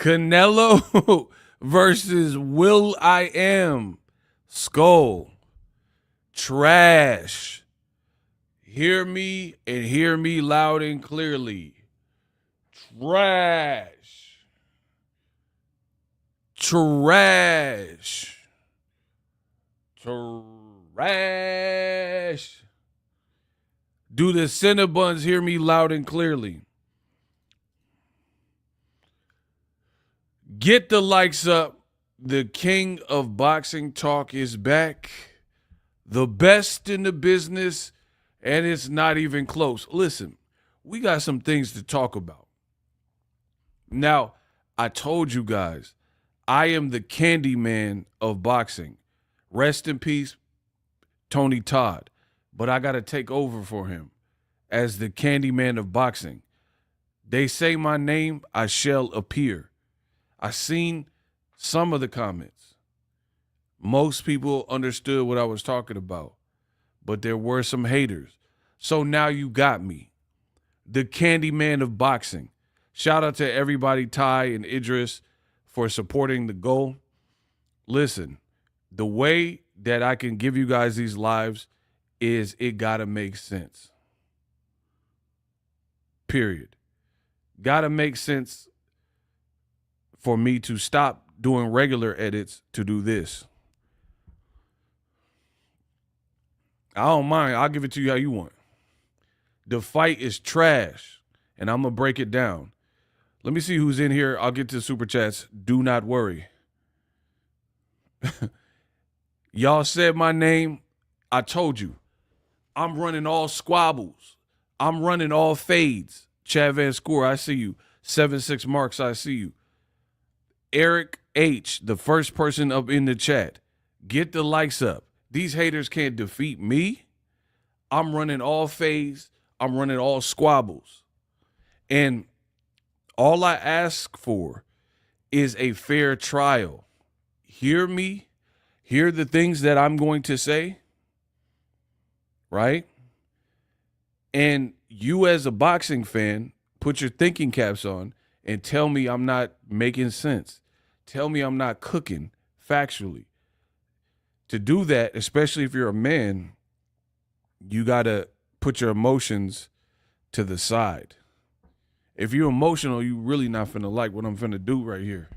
Canelo versus Will I Am. Scull. Trash. Hear me and hear me loud and clearly. Trash. Trash. Trash. Do the Cinnabons hear me loud and clearly? Get the likes up. The king of boxing talk is back. The best in the business, and it's not even close. Listen, we got some things to talk about. Now, I told you guys, I am the candy man of boxing. Rest in peace, Tony Todd. But I got to take over for him as the candy man of boxing. They say my name, I shall appear. I seen some of the comments. Most people understood what I was talking about, but there were some haters. So now you got me, the candy man of boxing. Shout out to everybody, Ty and Idris, for supporting the goal. Listen, the way that I can give you guys these lives is it got to make sense. Period. Got to make sense for me to stop doing regular edits to do this. I don't mind. I'll give it to you how you want. The fight is trash, and I'm going to break it down. Let me see who's in here. I'll get to the super chats. Do not worry. Y'all said my name. I told you. I'm running all squabbles. I'm running all fades. Chad Van Score, I see you. 7-6 Marks, I see you. Eric H., the first person up in the chat. Get the likes up. These haters can't defeat me. I'm running all fades. I'm running all squabbles. And all I ask for is a fair trial. Hear me. Hear the things that I'm going to say. Right? And you as a boxing fan, put your thinking caps on and tell me I'm not making sense. Tell me I'm not cooking factually. To do that, especially if you're a man, you got to put your emotions to the side. If you're emotional, you really not finna like what I'm finna do right here.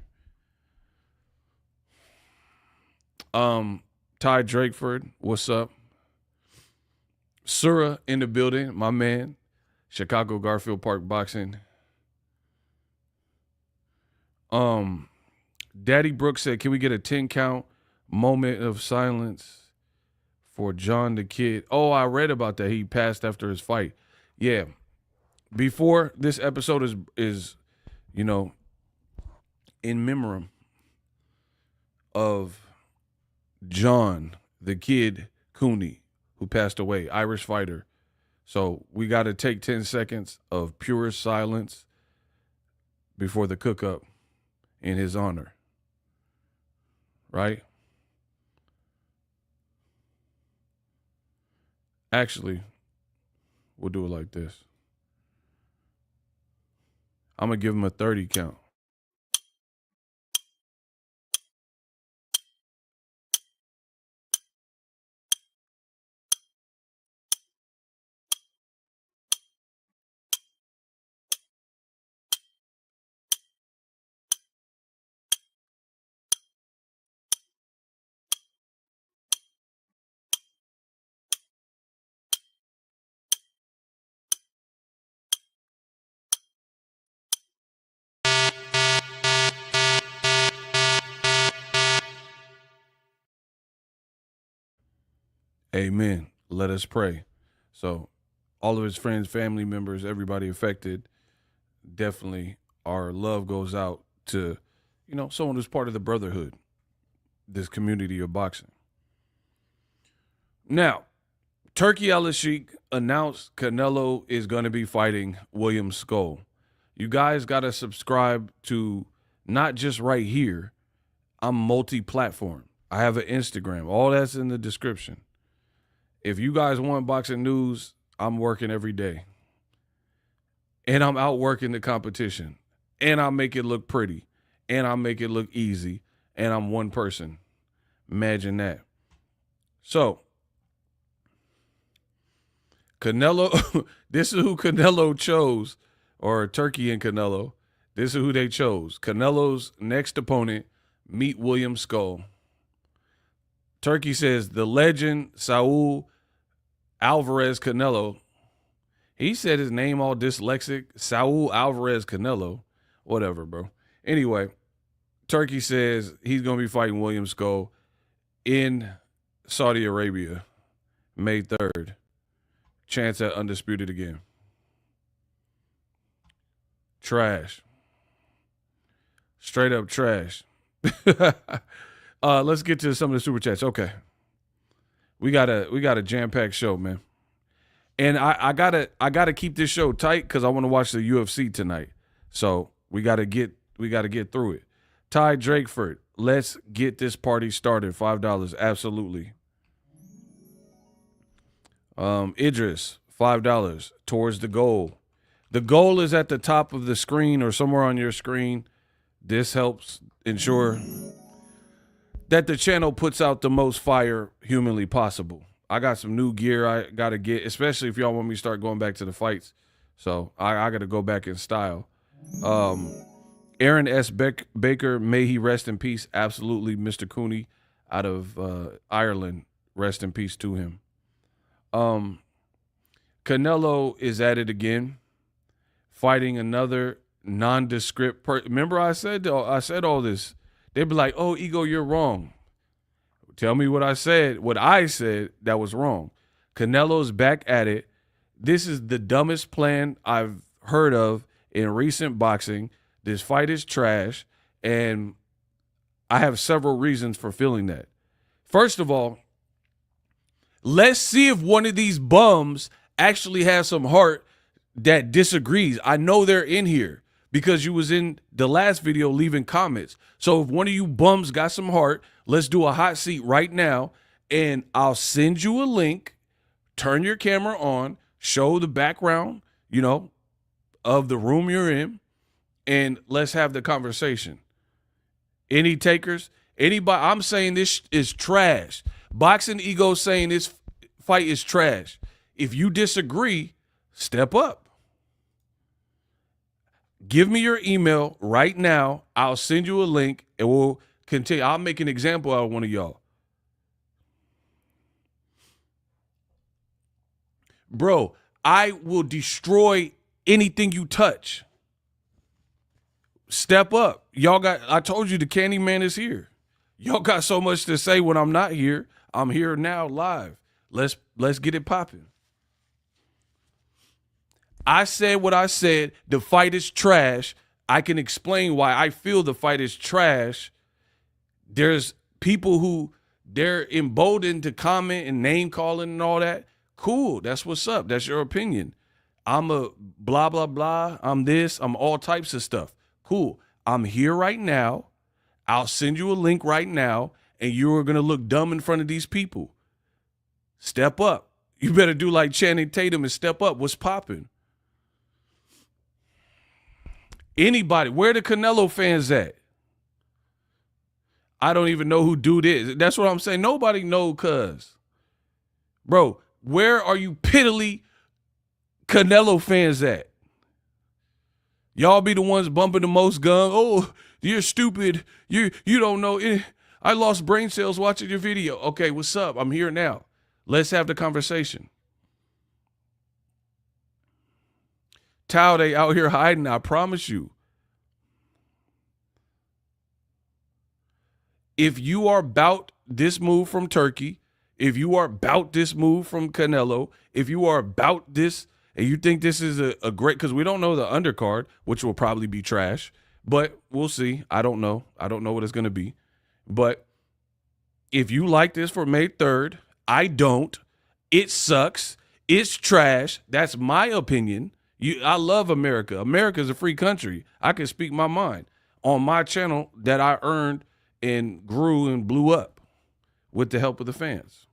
Ty Drakeford, what's up? Surah in the building, my man. Chicago Garfield Park Boxing. Daddy Brooks said, can we get a 10 count moment of silence for John the Kid? Oh, I read about that. He passed after his fight. Yeah. Before this episode is in memoriam of John the Kid Cooney, who passed away, Irish fighter. So we got to take 10 seconds of pure silence before the cook-up in his honor. Right? Actually, we'll do it like this. I'm going to give him a 30 count. Amen. Let us pray. So all of his friends, family members, everybody affected, definitely our love goes out to, someone who's part of the brotherhood, this community of boxing. Now, Turkey Al-Sheikh announced Canelo is going to be fighting William Scull. You guys got to subscribe to not just right here. I'm multi-platform. I have an Instagram. All that's in the description. If you guys want boxing news, I'm working every day. And I'm outworking the competition. And I make it look pretty. and I make it look easy, and I'm one person. Imagine that. So, Canelo, this is who Canelo chose, or Turkey and Canelo. This is who they chose. Canelo's next opponent, meet William Scull. Turkey says the legend Saul Alvarez Canelo. He said his name all dyslexic. Saul Alvarez Canelo. Whatever, bro. Anyway, Turkey says he's going to be fighting William Scull in Saudi Arabia, May 3rd. Chance at undisputed again. Trash. Straight up trash. Let's get to some of the super chats. Okay. We got a jam-packed show, man. And I gotta keep this show tight because I want to watch the UFC tonight. So we gotta get through it. Ty Drakeford, let's get this party started. $5, absolutely. Idris, $5 towards the goal. The goal is at the top of the screen or somewhere on your screen. This helps ensure that the channel puts out the most fire humanly possible. I got some new gear I got to get, especially if y'all want me to start going back to the fights. So I got to go back in style. Aaron S. Baker, may he rest in peace. Absolutely, Mr. Cooney out of Ireland. Rest in peace to him. Canelo is at it again, fighting another nondescript remember I said all this. They'd be like, oh, Ego, you're wrong. Tell me what I said that was wrong. Canelo's back at it. This is the dumbest plan I've heard of in recent boxing. This fight is trash, and I have several reasons for feeling that. First of all, let's see if one of these bums actually has some heart that disagrees. I know they're in here because you was in the last video leaving comments. So if one of you bums got some heart, let's do a hot seat right now, and I'll send you a link. Turn your camera on, show the background, of the room you're in, and let's have the conversation. Any takers? Anybody? I'm saying this is trash. Boxing Ego saying this fight is trash. If you disagree, step up. Give me your email right now. I'll send you a link, and we'll continue. I'll make an example out of one of y'all. Bro, I will destroy anything you touch. Step up. I told you the Candyman is here. Y'all got so much to say when I'm not here. I'm here now live. Let's get it popping. I said what I said. The fight is trash. I can explain why I feel the fight is trash. There's people who they're emboldened to comment and name calling and all that. Cool. That's what's up. That's your opinion. I'm a blah, blah, blah. I'm this. I'm all types of stuff. Cool. I'm here right now. I'll send you a link right now, and you're going to look dumb in front of these people. Step up. You better do like Channing Tatum and step up. What's popping? Anybody, where the Canelo fans at? I don't even know who dude is. That's what I'm saying. Nobody know, cuz. Bro, where are you piddly Canelo fans at? Y'all be the ones bumping the most gun. Oh, you're stupid. You don't know. I lost brain cells watching your video. Okay, what's up? I'm here now. Let's have the conversation. Tao, they out here hiding, I promise you. If you are about this move from Turkey, if you are about this move from Canelo, if you are about this and you think this is a great, because we don't know the undercard, which will probably be trash, but we'll see. I don't know. I don't know what it's going to be. But if you like this for May 3rd, I don't. It sucks. It's trash. That's my opinion. I love America. America's a free country. I can speak my mind on my channel that I earned and grew and blew up with the help of the fans.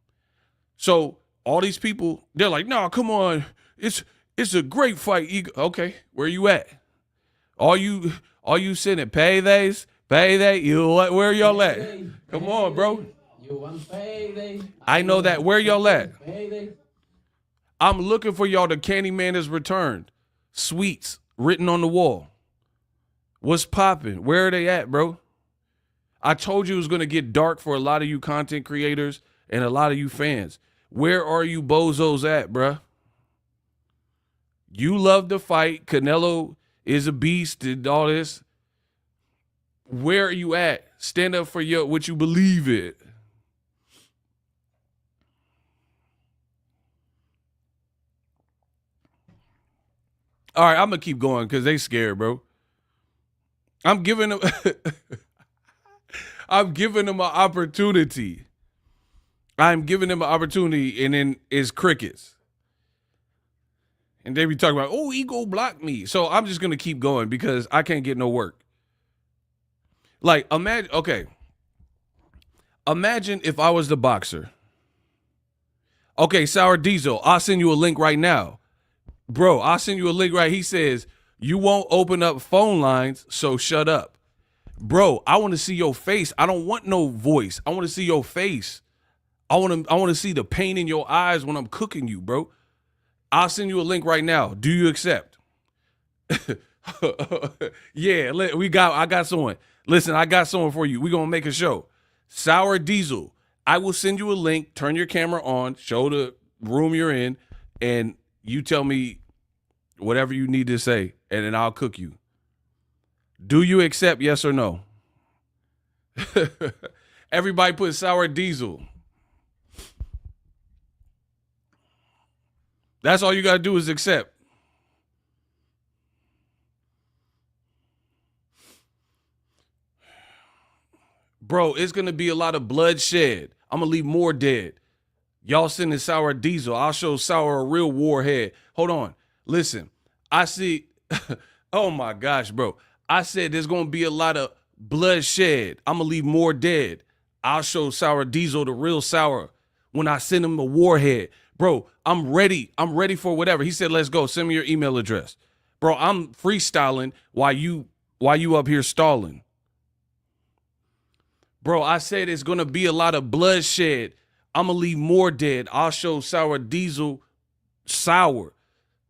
So all these people, they're like, no, come on. It's a great fight. Okay, where you at? All you sending paydays Payday? You what? Where y'all at? Come on, bro. You want payday? I know that. Where y'all at? Payday. I'm looking for y'all. The Candyman has returned. Sweets written on the wall. What's popping? Where are they at, bro? I told you it was going to get dark for a lot of you content creators and a lot of you fans. Where are you bozos at, bruh? You love to fight. Canelo is a beast and all this. Where are you at? Stand up for what you believe in. All right, I'm going to keep going because they scared, bro. I'm giving them I'm giving them an opportunity. I'm giving them an opportunity, and then it's crickets. And they be talking about, oh, ego blocked me. So I'm just going to keep going because I can't get no work. Like, imagine if I was the boxer. Okay, Sour Diesel, I'll send you a link right now. Bro, I'll send you a link right. He says, you won't open up phone lines, so shut up. Bro, I want to see your face. I don't want no voice. I want to see your face. I want to see the pain in your eyes when I'm cooking you, bro. I'll send you a link right now. Do you accept? Yeah, I got someone. Listen, I got someone for you. We're going to make a show. Sour Diesel. I will send you a link. Turn your camera on. Show the room you're in. And you tell me whatever you need to say. And then I'll cook you. Do you accept, yes or no? Everybody put Sour Diesel. That's all you got to do is accept. Bro, it's going to be a lot of bloodshed. I'm going to leave more dead. Y'all sending Sour Diesel. I'll show Sour a real warhead. Hold on. Listen, I see. Oh, my gosh, bro. I said there's going to be a lot of bloodshed. I'm going to leave more dead. I'll show Sour Diesel the real Sour when I send him a warhead. Bro, I'm ready. I'm ready for whatever. He said, let's go. Send me your email address. Bro, I'm freestyling while you up here stalling. Bro, I said it's going to be a lot of bloodshed. I'm going to leave more dead. I'll show Sour Diesel sour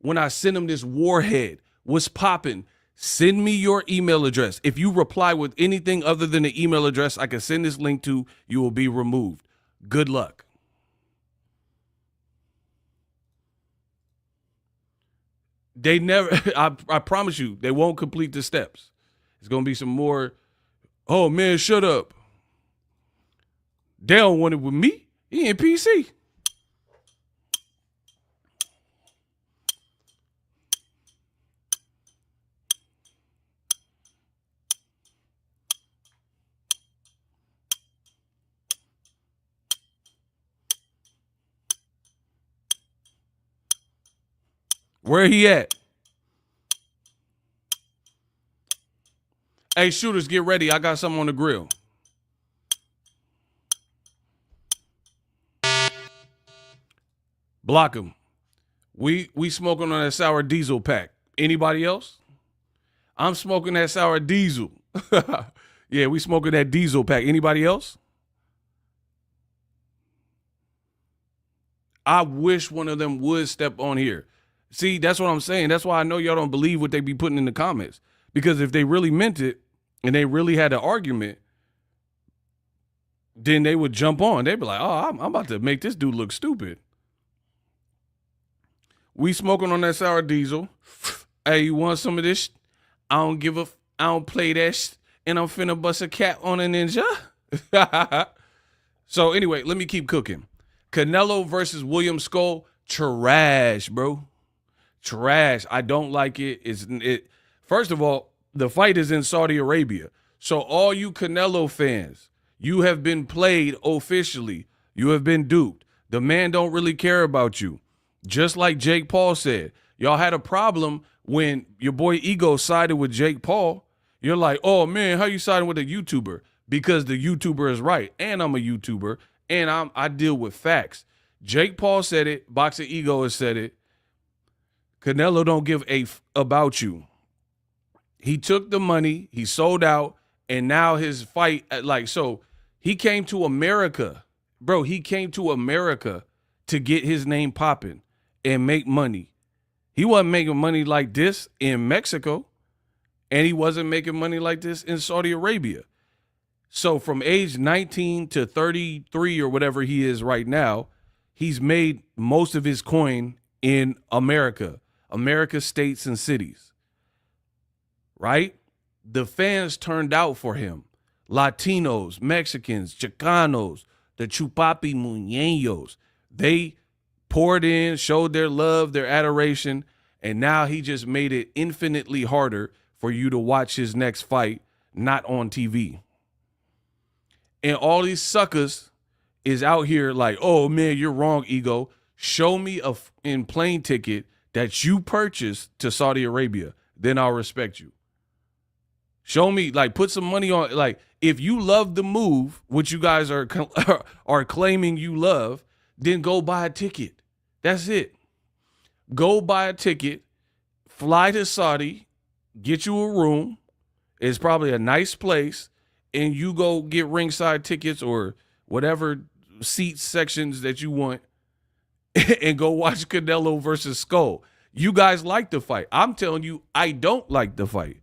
when I send him this warhead. What's popping? Send me your email address. If you reply with anything other than the email address I can send this link to, you will be removed. Good luck. They never, I promise you, they won't complete the steps. It's going to be some more, oh, man, shut up. They don't want it with me. He in PC. Where he at? Hey, shooters, get ready. I got something on the grill. Block him. We smoking on that Sour Diesel pack. Anybody else? I'm smoking that Sour Diesel. Yeah, we smoking that diesel pack. Anybody else? I wish one of them would step on here. See, that's what I'm saying. That's why I know y'all don't believe what they be putting in the comments. Because if they really meant it and they really had an argument, then they would jump on. They'd be like, oh, I'm about to make this dude look stupid. We smoking on that Sour Diesel. Hey, you want some of this? I don't play that and I'm finna bust a cap on a ninja. So anyway, let me keep cooking. Canelo versus William Scull. Trash, bro. Trash. I don't like it. First of all, the fight is in Saudi Arabia. So all you Canelo fans, you have been played officially. You have been duped. The man don't really care about you. Just like Jake Paul said, y'all had a problem when your boy Ego sided with Jake Paul. You're like, oh, man, how you siding with a YouTuber? Because the YouTuber is right, and I'm a YouTuber, and I deal with facts. Jake Paul said it. Boxer Ego has said it. Canelo don't give a about you. He took the money, he sold out, And now his fight, like, so he came to America, bro. He came to America to get his name popping and make money. He wasn't making money like this in Mexico, and he wasn't making money like this in Saudi Arabia. So from age 19 to 33 or whatever he is right now, he's made most of his coin in America, America's states and cities, right? The fans turned out for him. Latinos, Mexicans, Chicanos, the Chupapi Muñeños. They poured in, showed their love, their adoration, and now he just made it infinitely harder for you to watch his next fight not on TV. And all these suckers is out here like, oh, man, you're wrong, Ego. Show me in plane ticket that you purchased to Saudi Arabia. Then I'll respect you. Show me, like, put some money on, like, if you love the move, which you guys are claiming you love, then go buy a ticket. That's it. Go buy a ticket, fly to Saudi, get you a room. It's probably a nice place, and you go get ringside tickets or whatever seat sections that you want and go watch Canelo versus Scull. You guys like the fight. I'm telling you, I don't like the fight.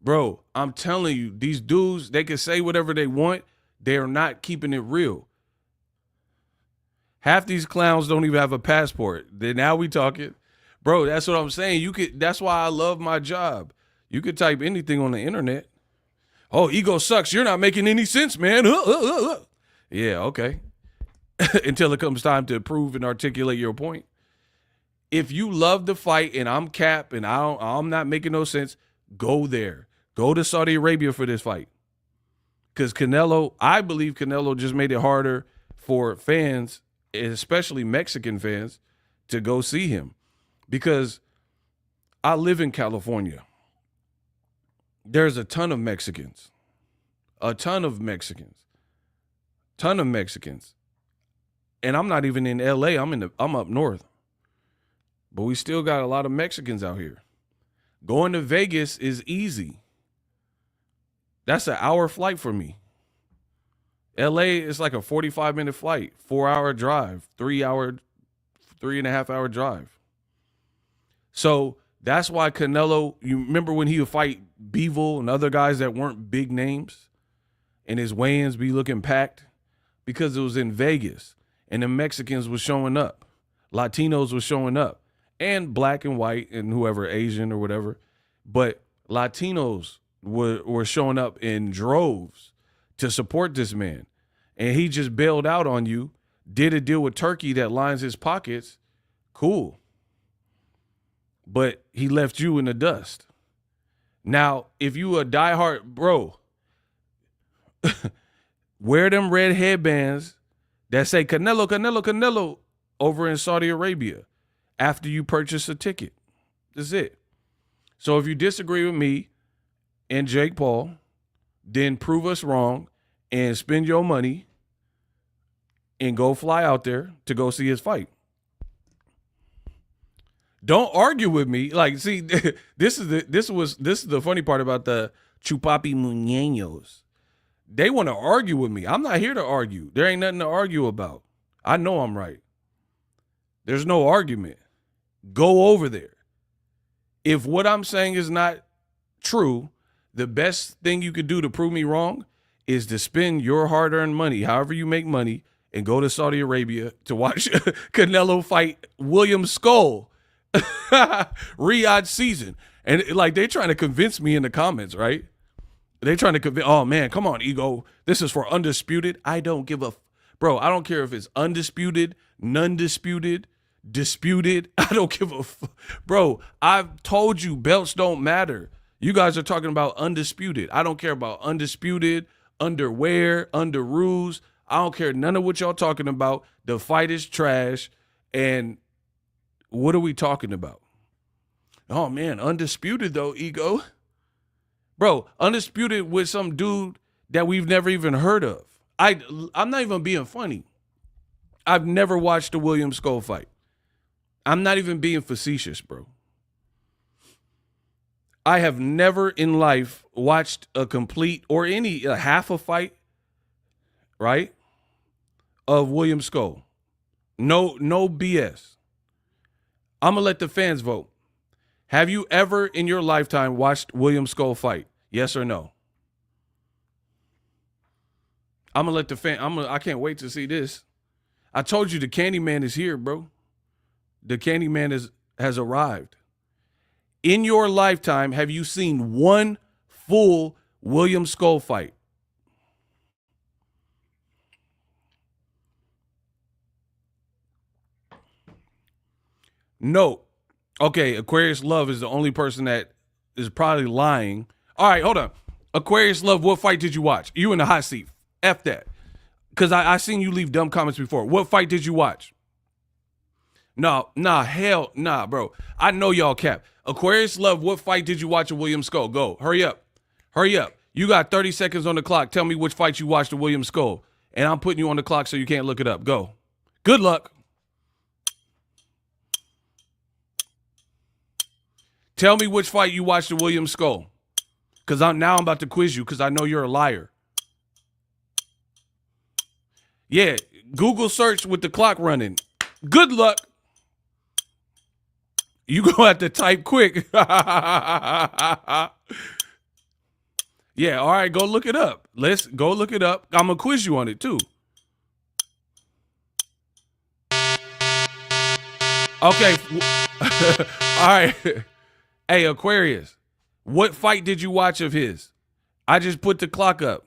Bro, I'm telling you, these dudes, they can say whatever they want. They are not keeping it real. Half these clowns don't even have a passport. Then now we talking. Bro, that's what I'm saying. That's why I love my job. You could type anything on the internet. Oh, Ego sucks. You're not making any sense, man. Yeah, okay. Until it comes time to prove and articulate your point. If you love the fight and I'm Cap and I'm not making no sense, go there. Go to Saudi Arabia for this fight. Because Canelo, I believe Canelo just made it harder for fans, especially Mexican fans, to go see him. Because I live in California. There's a ton of Mexicans. A ton of Mexicans. Ton of Mexicans. And I'm not even in LA. I'm up north. But we still got a lot of Mexicans out here. Going to Vegas is easy. That's an hour flight for me. LA is like a 45-minute flight, 4-hour drive, 3.5 hour drive. So that's why Canelo, you remember when he would fight Bivol and other guys that weren't big names and his weigh-ins be looking packed? Because it was in Vegas and the Mexicans was showing up. Latinos was showing up. And black and white and whoever, Asian or whatever. But Latinos were showing up in droves to support this man. And he just bailed out on you, did a deal with Turkey that lines his pockets. Cool. But he left you in the dust. Now, if you a diehard, bro, wear them red headbands that say Canelo, Canelo, Canelo over in Saudi Arabia after you purchase a ticket. That's it. So if you disagree with me and Jake Paul, then prove us wrong and spend your money and go fly out there to go see his fight. Don't argue with me. Like, see, this is the funny part about the Chupapi Muñeños. They want to argue with me. I'm not here to argue. There ain't nothing to argue about. I know I'm right. There's no argument. Go over there. If what I'm saying is not true, the best thing you could do to prove me wrong is to spend your hard-earned money, however you make money, and go to Saudi Arabia to watch Canelo fight William Scull. Riyadh season. And like they trying to convince me in the comments, right? They trying to convince, oh man, come on, Ego. This is for undisputed. I don't give a, bro, I don't care if it's undisputed, non-disputed, disputed. I don't give a, bro, I've told you belts don't matter. You guys are talking about undisputed. I don't care about undisputed, underwear, under rules. I don't care none of what y'all talking about. The fight is trash. And what are we talking about? Oh, man, undisputed, though, Ego. Bro, undisputed with some dude that we've never even heard of. I'm not even being funny. I've never watched a William Scull fight. I'm not even being facetious, bro. I have never in life watched a complete or a half a fight, right, of William Scull. No BS. I'm going to let the fans vote. Have you ever in your lifetime watched William Scull fight? Yes or no? I'm going to let the fan, I can't wait to see this. I told you the Candyman is here, bro. The Candyman has arrived. In your lifetime, have you seen one full William Scull fight? No. Okay, Aquarius Love is the only person that is probably lying. All right, hold on. Aquarius Love, what fight did you watch? You in the hot seat. F that. Because I seen you leave dumb comments before. What fight did you watch? No, bro. I know y'all cap. Aquarius Love, what fight did you watch of William Scull? Go. Hurry up. You got 30 seconds on the clock. Tell me which fight you watched of William Scull. And I'm putting you on the clock so you can't look it up. Go. Good luck. Tell me which fight you watched of William Scull. Because I'm about to quiz you because I know you're a liar. Yeah, Google search with the clock running. Good luck. You gonna have to type quick. Yeah, all right, go look it up. Let's go look it up. I'm gonna quiz you on it too. Okay. All right. Hey, Aquarius, what fight did you watch of his? I just put the clock up.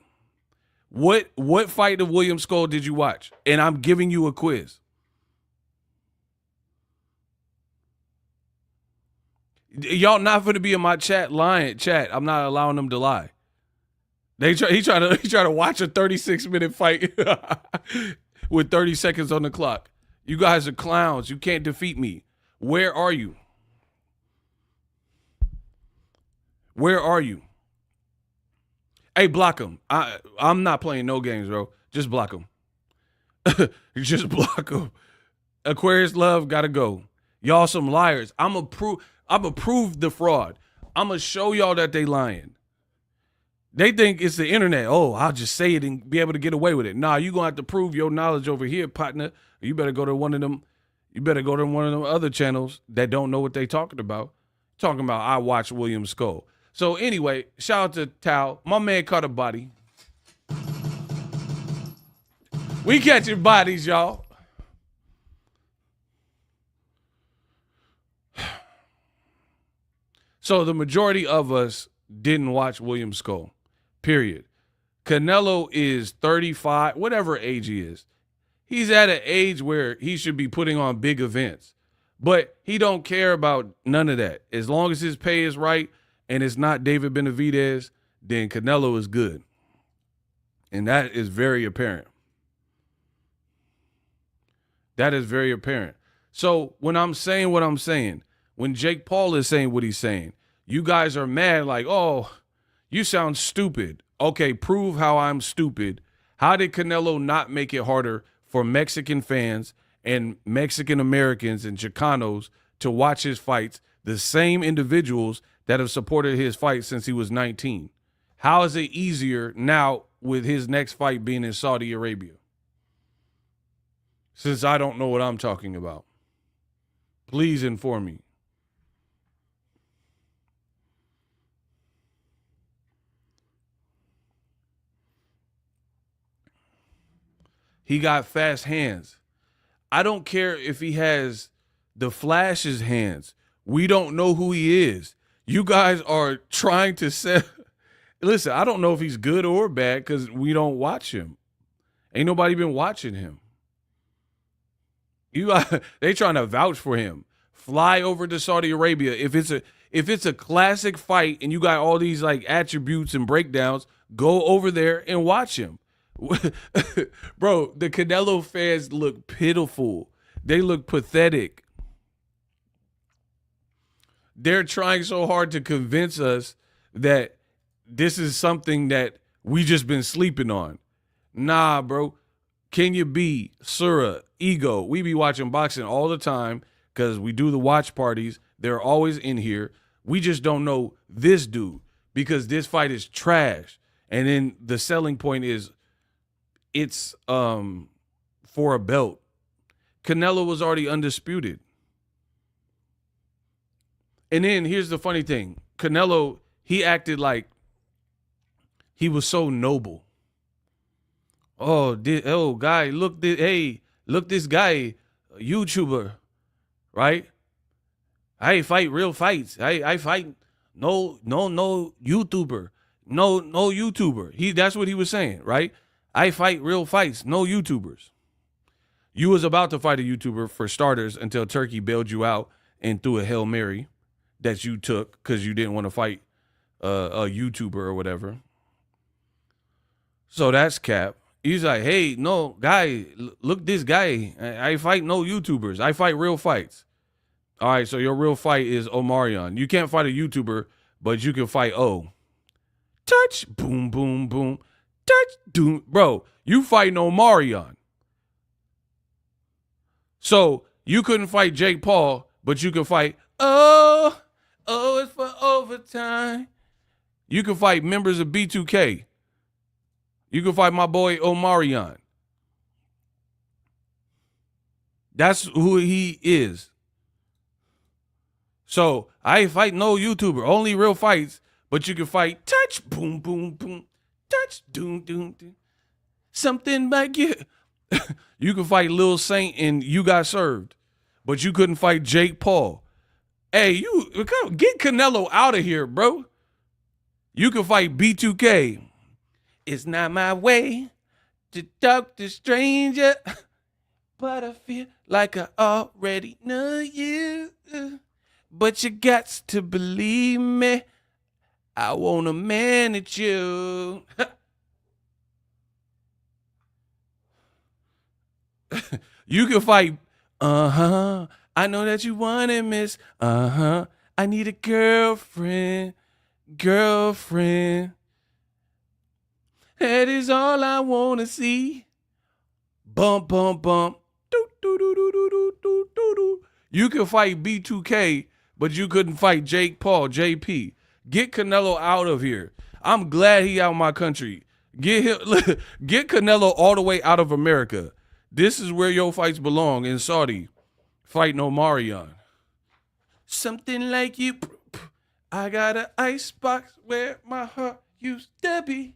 What fight of William Scull did you watch? And I'm giving you a quiz. Y'all not going to be in my chat lying. Chat, I'm not allowing them to lie. He try to watch a 36-minute fight with 30 seconds on the clock. You guys are clowns. You can't defeat me. Where are you? Where are you? Hey, block him. I'm not playing no games, bro. Just block him. Just block him. Aquarius Love gotta go. Y'all some liars. I'm a prove the fraud. I'm gonna show y'all that they lying. They think it's the internet. Oh, I'll just say it and be able to get away with it. Nah, you gonna have to prove your knowledge over here, partner. You better go to one of them. You better go to one of them other channels that don't know what they talking about. Talking about I watch William Scull. So anyway, shout out to Tal. My man caught a body. We catching bodies, y'all. So the majority of us didn't watch William Scull, period. Canelo is 35, whatever age he is. He's at an age where he should be putting on big events. But he don't care about none of that. As long as his pay is right, and it's not David Benavidez, then Canelo is good. And that is very apparent. That is very apparent. So when I'm saying what I'm saying, when Jake Paul is saying what he's saying, you guys are mad like, oh, you sound stupid. Okay, prove how I'm stupid. How did Canelo not make it harder for Mexican fans and Mexican Americans and Chicanos to watch his fights, the same individuals that have supported his fight since he was 19. How is it easier now with his next fight being in Saudi Arabia? Since I don't know what I'm talking about. Please inform me. He got fast hands. I don't care if he has the Flash's hands. We don't know who he is. You guys are trying to say, listen, I don't know if he's good or bad because we don't watch him. Ain't nobody been watching him. They trying to vouch for him. Fly over to Saudi Arabia. If it's a classic fight and you got all these like attributes and breakdowns, go over there and watch him. Bro, the Canelo fans look pitiful. They look pathetic. They're trying so hard to convince us that this is something that we just been sleeping on. Nah, bro. Kenya B, Sura, Ego, we be watching boxing all the time because we do the watch parties. They're always in here. We just don't know this dude because this fight is trash. And then the selling point is it's for a belt. Canelo was already undisputed. And then here's the funny thing. Canelo, he acted like he was so noble. Oh, guy, look this guy, YouTuber, right? I fight real fights. I fight no YouTuber. No YouTuber. That's what he was saying, right? I fight real fights, no YouTubers. You was about to fight a YouTuber for starters until Turkey bailed you out and threw a Hail Mary that you took because you didn't want to fight a YouTuber or whatever. So that's cap. He's like, hey, no, guy, look this guy. I fight no YouTubers. I fight real fights. All right, so your real fight is Omarion. You can't fight a YouTuber, but you can fight O. Touch, boom, boom, boom. Touch, doom. Bro, you fighting Omarion. So you couldn't fight Jake Paul, but you can fight, it's for overtime. You can fight members of B2K. You can fight my boy Omarion. That's who he is. So I fight no YouTuber, only real fights, but you can fight touch, boom, boom, boom, touch, doom, doom, doom. Something like it. You can fight Lil Saint and you got served, but you couldn't fight Jake Paul. Hey, get Canelo out of here, bro. You can fight B2K. It's not my way to talk to stranger, but I feel like I already know you. But you got to believe me. I want to manage you. You can fight, I know that you want it, miss. I need a girlfriend. That is all I want to see. Bump, bump, bump. Do, do, do, do, do, do, do, do, do. You can fight B2K, but you couldn't fight Jake Paul, JP. Get Canelo out of here. I'm glad he out of my country. Get Canelo all the way out of America. This is where your fights belong, in Saudi. Fighting Omarion. Something like you. I got an ice box where my heart used to be.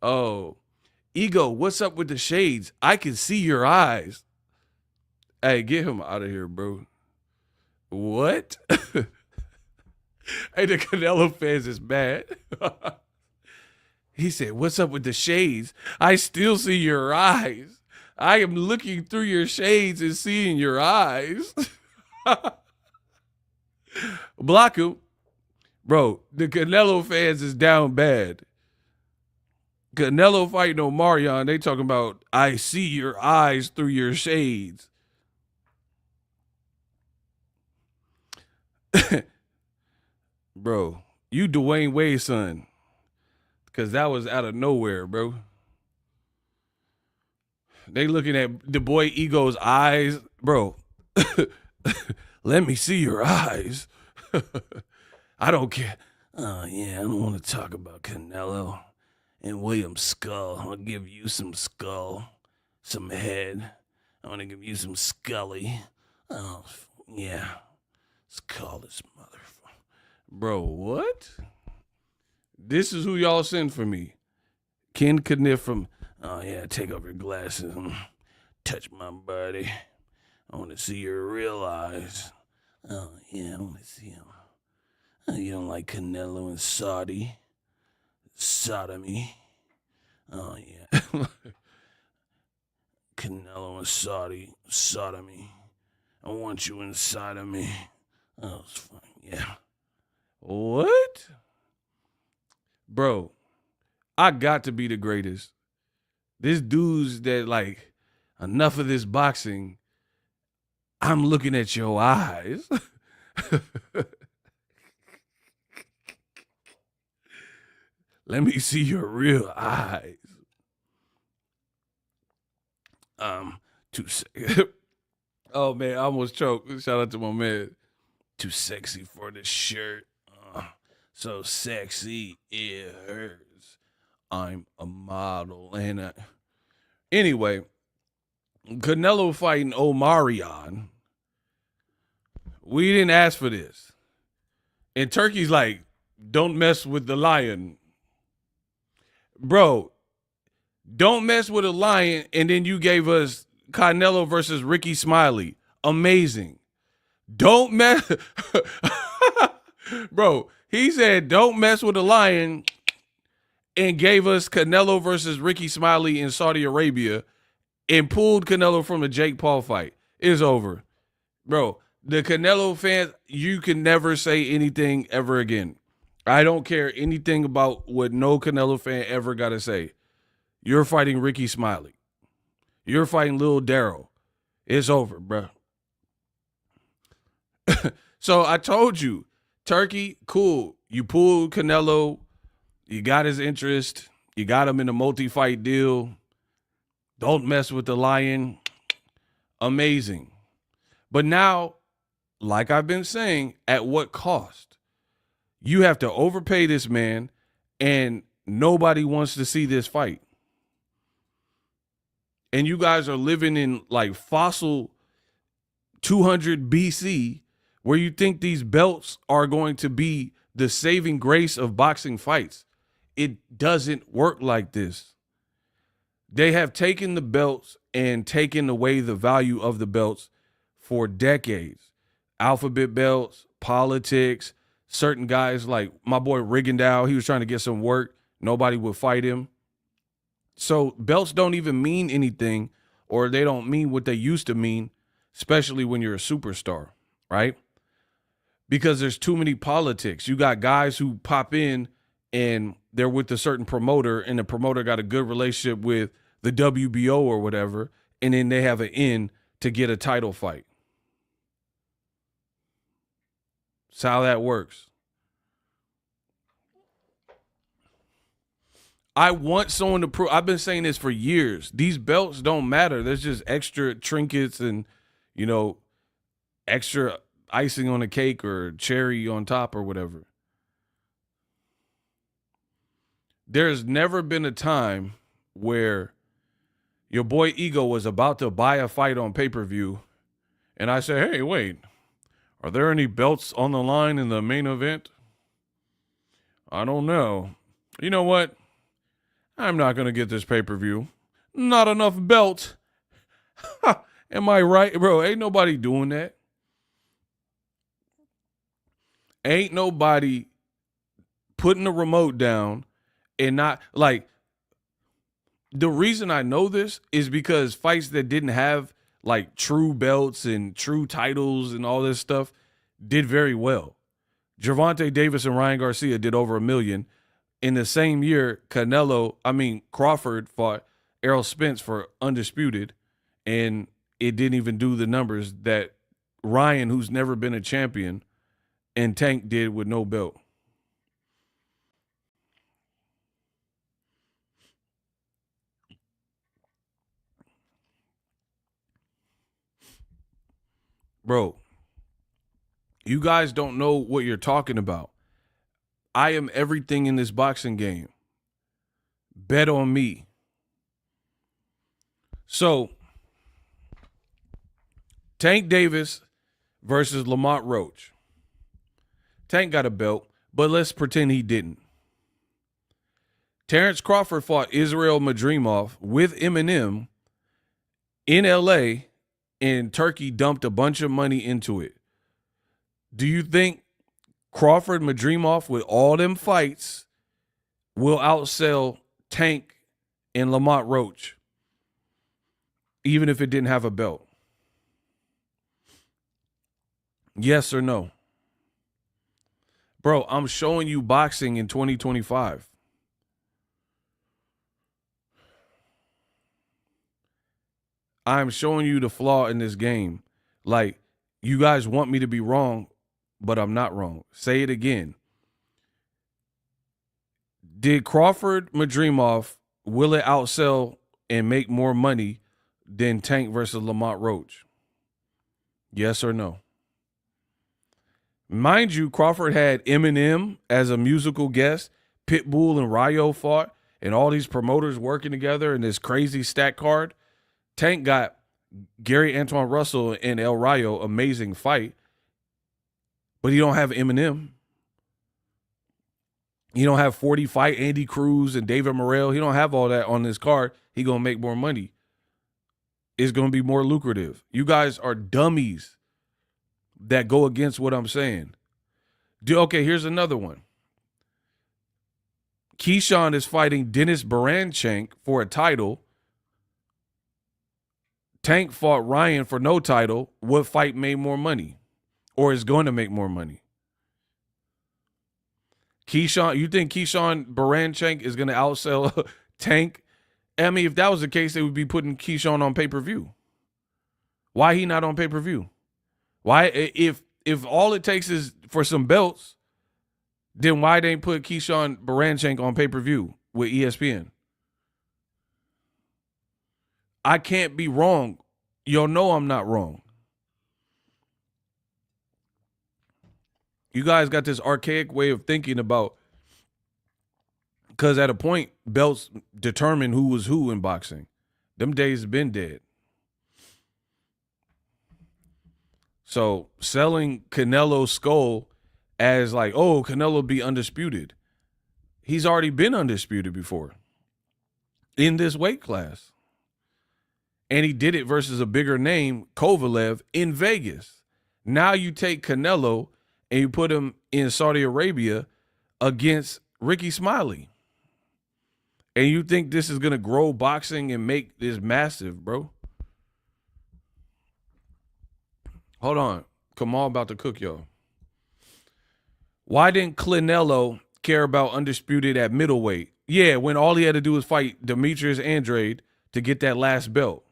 Oh, Ego, what's up with the shades? I can see your eyes. Hey, get him out of here, bro. What? Hey, the Canelo fans is mad. He said, what's up with the shades? I still see your eyes. I am looking through your shades and seeing your eyes. Block him. Bro, the Canelo fans is down bad. Canelo fighting Omarion, they talking about, I see your eyes through your shades. Bro, you Dwayne Wade's son. Because that was out of nowhere, bro. They looking at the boy Ego's eyes. Bro, let me see your eyes. I don't care. Oh, yeah, I don't want to talk about Canelo and William Scull. I'll give you some skull, some head. I want to give you some Scully. Oh, yeah. Let's call this motherfucker. Bro, what? This is who y'all send for me. Ken Kniff from, oh, yeah, take off your glasses and touch my body. I want to see your real eyes. Oh, yeah, I want to see them. Oh, you don't like Canelo and Saudi? Sodomy. Oh, yeah. Canelo and Saudi. Sodomy. I want you inside of me. Oh, it's fine. Yeah. What? Bro, I got to be the greatest. This dude's that, like, enough of this boxing. I'm looking at your eyes. Let me see your real eyes. Too oh man, I almost choked. Shout out to my man. Too sexy for the shirt. So sexy it hurts. I'm a model. And anyway, Canelo fighting Omarion. We didn't ask for this. And Turkey's like, don't mess with the lion. Bro, don't mess with a lion, and then you gave us Canelo versus Ricky Smiley. Amazing. Don't mess. Bro, he said don't mess with a lion and gave us Canelo versus Ricky Smiley in Saudi Arabia and pulled Canelo from the Jake Paul fight. It's over. Bro, the Canelo fans, you can never say anything ever again. I don't care anything about what no Canelo fan ever got to say. You're fighting Ricky Smiley. You're fighting Lil Darryl. It's over, bro. So I told you, Turkey, cool. You pulled Canelo. You got his interest. You got him in a multi-fight deal. Don't mess with the lion. Amazing. But now, like I've been saying, at what cost? You have to overpay this man, and nobody wants to see this fight. And you guys are living in like fossil 200 BC, where you think these belts are going to be the saving grace of boxing fights. It doesn't work like this. They have taken the belts and taken away the value of the belts for decades. Alphabet belts, politics, certain guys like my boy Rigondeaux, he was trying to get some work. Nobody would fight him. So belts don't even mean anything, or they don't mean what they used to mean, especially when you're a superstar, right? Because there's too many politics. You got guys who pop in and they're with a certain promoter, and the promoter got a good relationship with the WBO or whatever, and then they have an in to get a title fight. That's how that works. I want someone to prove. I've been saying this for years. These belts don't matter. There's just extra trinkets and, extra icing on the cake or cherry on top or whatever. There's never been a time where your boy Ego was about to buy a fight on pay-per-view, and I said, hey, wait, are there any belts on the line in the main event? I don't know. You know what? I'm not going to get this pay-per-view. Not enough belts. Am I right? Bro, ain't nobody doing that. Ain't nobody putting the remote down and not, like, the reason I know this is because fights that didn't have, like, true belts and true titles and all this stuff did very well. Gervonta Davis and Ryan Garcia did over $1 million. In the same year, Crawford fought Errol Spence for undisputed, and it didn't even do the numbers that Ryan, who's never been a champion, and Tank did with no belt. Bro, you guys don't know what you're talking about. I am everything in this boxing game. Bet on me. So, Tank Davis versus Lamont Roach. Tank got a belt, but let's pretend he didn't. Terrence Crawford fought Israel Madrimov with Eminem in LA, and Turkey dumped a bunch of money into it. Do you think Crawford Madrimov, with all them fights, will outsell Tank and Lamont Roach, even if it didn't have a belt? Yes or no? Bro, I'm showing you boxing in 2025. I'm showing you the flaw in this game. Like, you guys want me to be wrong, but I'm not wrong. Say it again. Did Crawford Madrimov, will it outsell and make more money than Tank versus Lamont Roach? Yes or no? Mind you, Crawford had Eminem as a musical guest. Pitbull and Ryo fought, and all these promoters working together in this crazy stack card. Tank got Gary Antoine Russell and El Rayo, amazing fight, but he don't have Eminem. He don't have 40 fight Andy Cruz and David Morrell. He don't have all that on this card. He gonna make more money. It's gonna be more lucrative. You guys are dummies that go against what I'm saying. Okay, here's another one. Keyshawn is fighting Dennis Baranchenk for a title. Tank fought Ryan for no title. What fight made more money or is going to make more money? Keyshawn, you think Keyshawn Baranchenk is going to outsell Tank? I mean, if that was the case, they would be putting Keyshawn on pay-per-view. Why he not on pay-per-view? Why, if all it takes is for some belts, then why they put Keyshawn Baranchenk on pay-per-view with ESPN? I can't be wrong. Y'all know I'm not wrong. You guys got this archaic way of thinking about, because at a point, belts determine who was who in boxing. Them days have been dead. So selling Canelo Scull as like, oh, Canelo be undisputed. He's already been undisputed before in this weight class. And he did it versus a bigger name, Kovalev, in Vegas. Now you take Canelo and you put him in Saudi Arabia against Ricky Smiley. And you think this is going to grow boxing and make this massive, bro? Hold on. Kamal about to cook y'all. Why didn't Canelo care about undisputed at middleweight? Yeah, when all he had to do was fight Demetrius Andrade to get that last belt.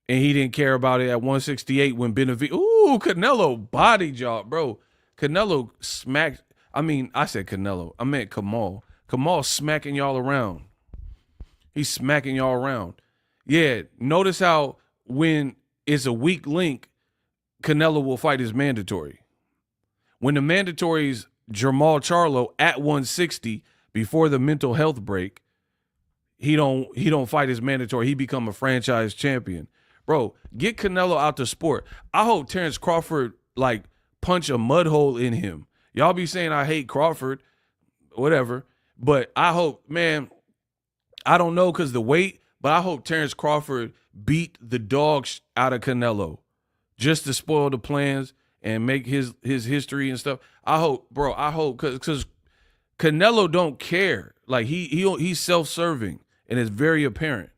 And he didn't care about it at 168 when Benavidez. Ooh, Canelo bodied y'all, bro. Canelo smacked. I said Canelo. I meant Kamal. Kamal smacking y'all around. He's smacking y'all around. Yeah, notice how when it's a weak link, Canelo will fight his mandatory. When the mandatory's Jermall Charlo at 160 before the mental health break, he don't fight his mandatory. He become a franchise champion. Bro, get Canelo out the sport. I hope Terrence Crawford punch a mud hole in him. Y'all be saying I hate Crawford, whatever, but I hope, man, I don't know because the weight, but I hope Terrence Crawford beat the dogs out of Canelo just to spoil the plans and make his history and stuff. I hope because Canelo don't care. Like he's self-serving and it's very apparent.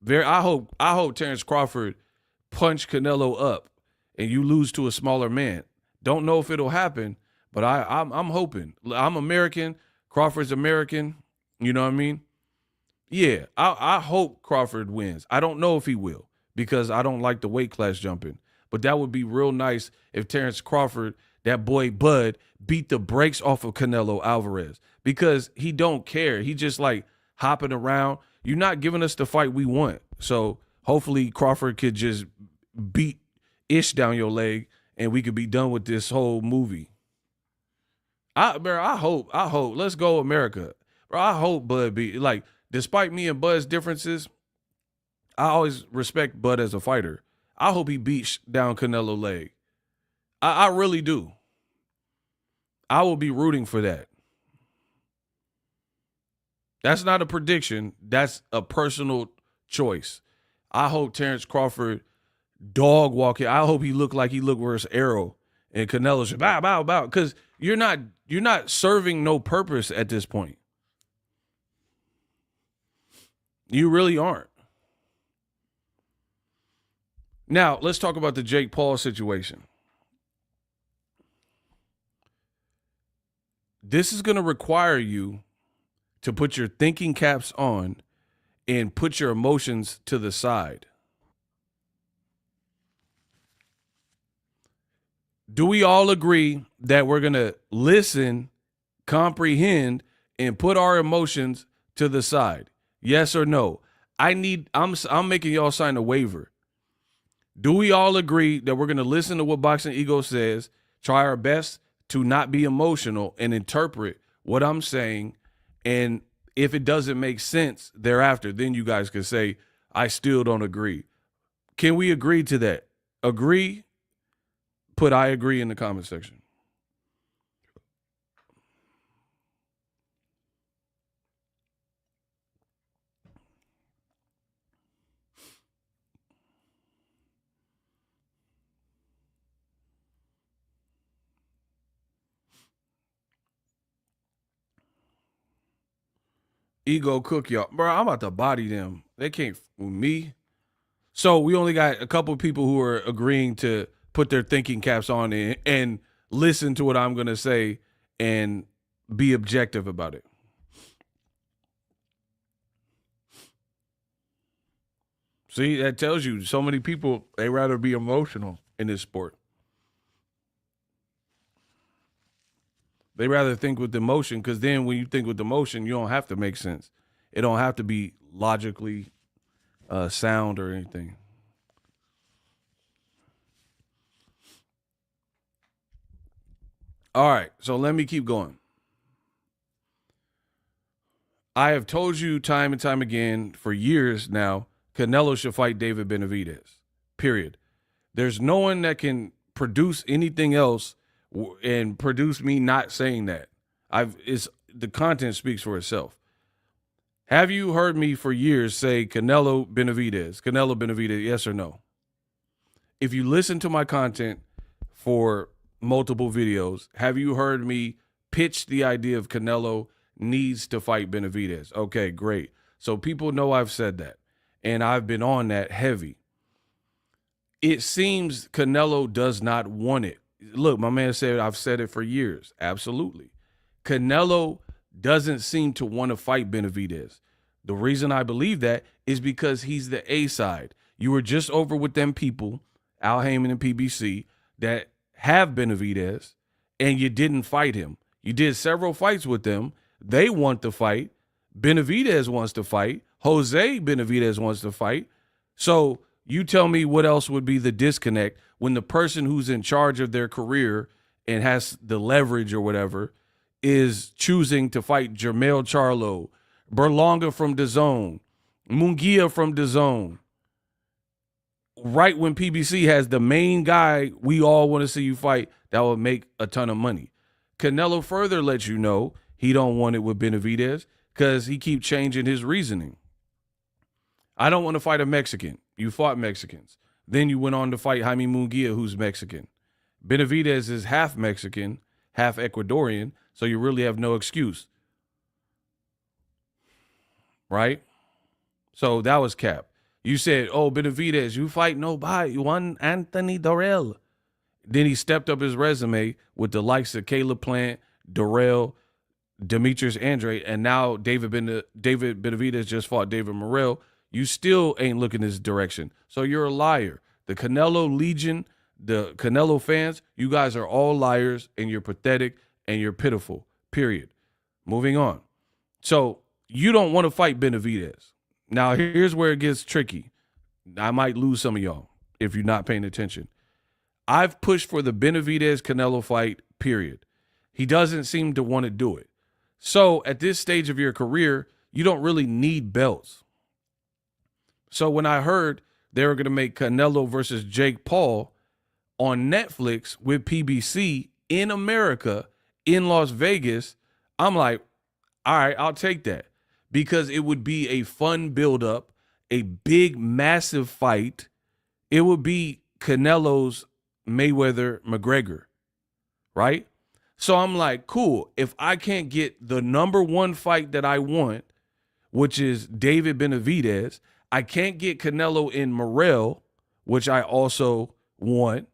I hope Terrence Crawford punch Canelo up and you lose to a smaller man. Don't know if it'll happen, but I'm hoping. I'm American. Crawford's American. You know what I mean? Yeah, I hope Crawford wins. I don't know if he will because I don't like the weight class jumping. But that would be real nice if Terrence Crawford, that boy Bud, beat the brakes off of Canelo Alvarez because he don't care. He just hopping around. You're not giving us the fight we want. So hopefully Crawford could just beat Ish down your leg and we could be done with this whole movie. I hope. Let's go America. Bro, I hope Bud be despite me and Bud's differences, I always respect Bud as a fighter. I hope he beats down Canelo leg. I really do. I will be rooting for that. That's not a prediction. That's a personal choice. I hope Terrence Crawford dog walking. I hope he looked like he looked versus Arrow and Canelo should bow, bow, bow. Because you're not serving no purpose at this point. You really aren't. Now, let's talk about the Jake Paul situation. This is going to require you to put your thinking caps on and put your emotions to the side. Do we all agree that we're going to listen, comprehend, and put our emotions to the side? Yes or no? I'm making y'all sign a waiver. Do we all agree that we're going to listen to what Boxing Ego says, try our best to not be emotional and interpret what I'm saying, and if it doesn't make sense thereafter, then you guys can say, I still don't agree. Can we agree to that? Agree? Put I agree in the comment section. Ego cook y'all. Bro, I'm about to body them. They can't fool me. So we only got a couple of people who are agreeing to put their thinking caps on and listen to what I'm going to say and be objective about it. See, that tells you so many people, they rather be emotional in this sport. They rather think with emotion, because then when you think with emotion, you don't have to make sense. It don't have to be logically sound or anything. All right, so let me keep going. I have told you time and time again for years now, Canelo should fight David Benavidez, period. There's no one that can produce anything else and produce me not saying that. The content speaks for itself. Have you heard me for years say Canelo Benavidez, yes or no? If you listen to my content for multiple videos, have you heard me pitch the idea of Canelo needs to fight Benavidez? Okay, great. So people know I've said that, and I've been on that heavy. It seems Canelo does not want it. Look, my man said I've said it for years. Absolutely. Canelo doesn't seem to want to fight Benavidez. The reason I believe that is because he's the A side. You were just over with them people, Al Heyman and PBC, that have Benavidez, and you didn't fight him. You did several fights with them. They want to fight. Benavidez wants to fight. Jose Benavidez wants to fight. So you tell me what else would be the disconnect when the person who's in charge of their career and has the leverage or whatever is choosing to fight Jermell Charlo, Berlanga from DAZN, Munguia from DAZN, right when PBC has the main guy we all want to see you fight that will make a ton of money. Canelo further lets you know he don't want it with Benavidez because he keep changing his reasoning. I don't want to fight a Mexican. You fought Mexicans. Then you went on to fight Jaime Munguia, who's Mexican. Benavidez is half Mexican, half Ecuadorian, so you really have no excuse. Right? So that was cap. You said, oh, Benavidez, you fight nobody. You won Anthony Dorrell. Then he stepped up his resume with the likes of Caleb Plant, Dorrell, Demetrius Andre, and now David Benavidez just fought David Morrell. You still ain't looking this direction. So you're a liar. The Canelo Legion, the Canelo fans, you guys are all liars, and you're pathetic, and you're pitiful, period. Moving on. So you don't want to fight Benavidez. Now, here's where it gets tricky. I might lose some of y'all if you're not paying attention. I've pushed for the Benavidez-Canelo fight, period. He doesn't seem to want to do it. So at this stage of your career, you don't really need belts. So when I heard they were going to make Canelo versus Jake Paul on Netflix with PBC in America, in Las Vegas, I'm like, all right, I'll take that. Because it would be a fun buildup, a big, massive fight. It would be Canelo's Mayweather-McGregor, right? So I'm like, cool. If I can't get the number one fight that I want, which is David Benavidez, I can't get Canelo in Morrell, which I also want.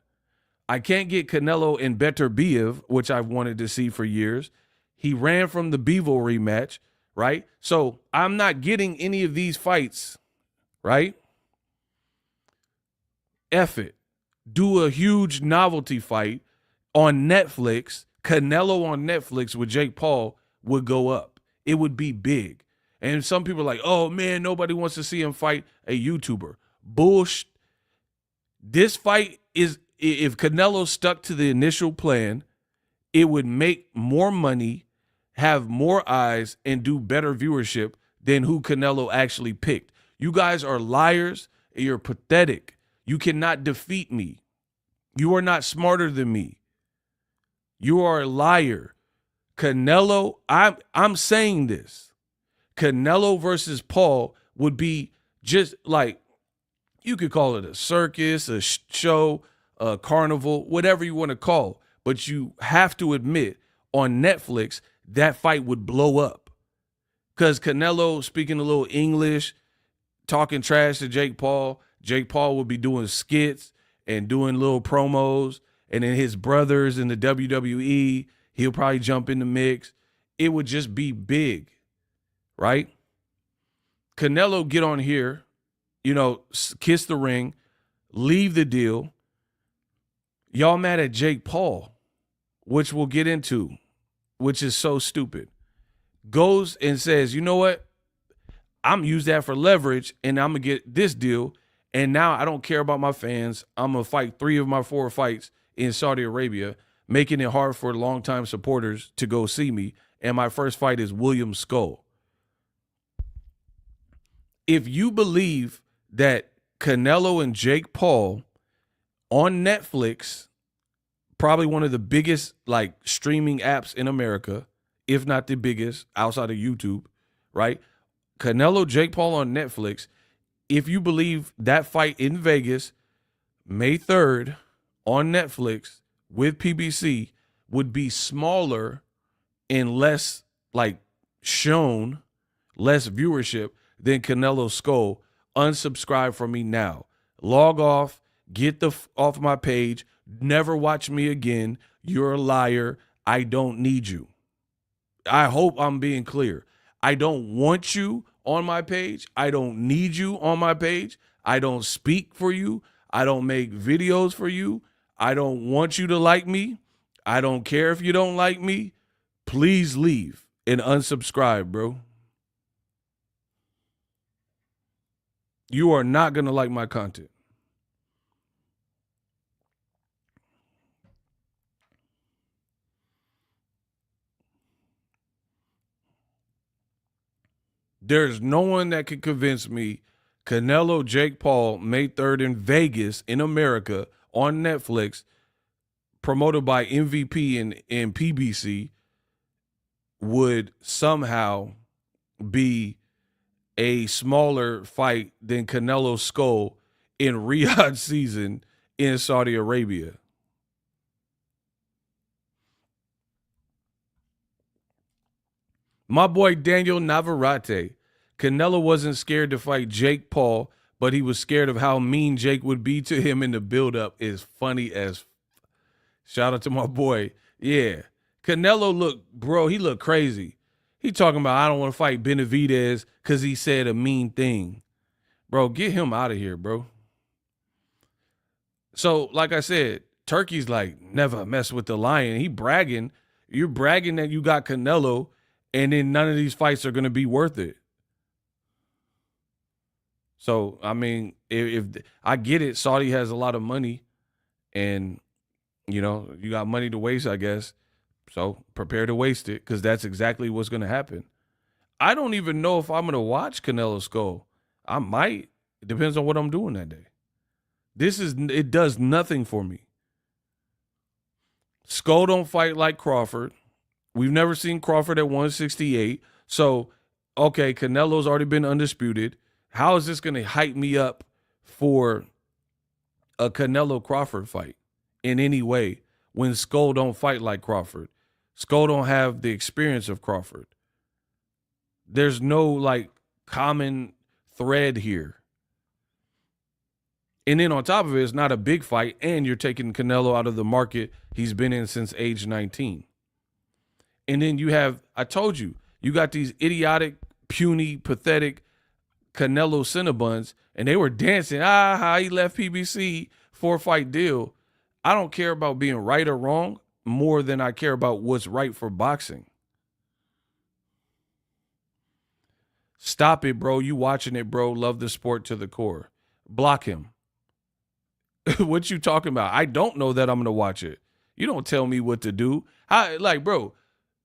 I can't get Canelo in Beterbiev, which I've wanted to see for years. He ran from the Bivol rematch, right? So I'm not getting any of these fights, right? F it. Do a huge novelty fight on Netflix. Canelo on Netflix with Jake Paul would go up. It would be big. And some people are like, oh, man, nobody wants to see him fight a YouTuber. Bullshit. This fight is, if Canelo stuck to the initial plan, it would make more money, have more eyes, and do better viewership than who Canelo actually picked. You guys are liars. And you're pathetic. You cannot defeat me. You are not smarter than me. You are a liar. Canelo, I'm saying this. Canelo versus Paul would be just like, you could call it a circus, a show, a carnival, whatever you want to call. But you have to admit, on Netflix, that fight would blow up. Because Canelo speaking a little English, talking trash to Jake Paul would be doing skits and doing little promos. And then his brothers in the WWE, he'll probably jump in the mix. It would just be big, right? Canelo get on here, kiss the ring, leave the deal. Y'all mad at Jake Paul, which we'll get into, which is so stupid. Goes and says, you know what? I'm use that for leverage, and I'm going to get this deal. And now I don't care about my fans. I'm going to fight 3 of my 4 fights in Saudi Arabia, making it hard for longtime supporters to go see me. And my first fight is William Scull. If you believe that Canelo and Jake Paul on Netflix, probably one of the biggest streaming apps in America, if not the biggest outside of YouTube, right? Canelo, Jake Paul on Netflix. If you believe that fight in Vegas, May 3rd on Netflix with PBC would be smaller and less shown, less viewership than Canelo Scull, unsubscribe from me now. Log off, get off my page, never watch me again. You're a liar. I don't need you. I hope I'm being clear. I don't want you on my page. I don't need you on my page. I don't speak for you. I don't make videos for you. I don't want you to like me. I don't care if you don't like me. Please leave and unsubscribe, bro. You are not going to like my content. There's no one that can convince me Canelo, Jake Paul, May 3rd in Vegas, in America, on Netflix, promoted by MVP and PBC, would somehow be a smaller fight than Canelo Scull in Riyadh season in Saudi Arabia. My boy Daniel Navarrete. Canelo wasn't scared to fight Jake Paul, but he was scared of how mean Jake would be to him in the buildup. Is funny as. Shout out to my boy. Yeah. Canelo he looked crazy. He talking about, I don't want to fight Benavidez because he said a mean thing. Bro, get him out of here, bro. So, like I said, Turkey's like, never mess with the lion. He bragging. You're bragging that you got Canelo, and then none of these fights are going to be worth it. So, I mean, if I get it, Saudi has a lot of money, and, you got money to waste, I guess. So prepare to waste it, because that's exactly what's going to happen. I don't even know if I'm going to watch Canelo Scull. I might. It depends on what I'm doing that day. It does nothing for me. Scull don't fight like Crawford. We've never seen Crawford at 168. So, okay, Canelo's already been undisputed. How is this going to hype me up for a Canelo Crawford fight in any way when Scull don't fight like Crawford? Scull don't have the experience of Crawford. There's no common thread here. And then on top of it, it's not a big fight, and you're taking Canelo out of the market he's been in since age 19. And then I told you, you got these idiotic, puny, pathetic Canelo Cinnabons, and they were dancing, how he left PBC, 4-fight deal. I don't care about being right or wrong more than I care about what's right for boxing. Stop it, bro. You watching it, bro. Love the sport to the core. Block him. What you talking about? I don't know that I'm going to watch it. You don't tell me what to do. Bro,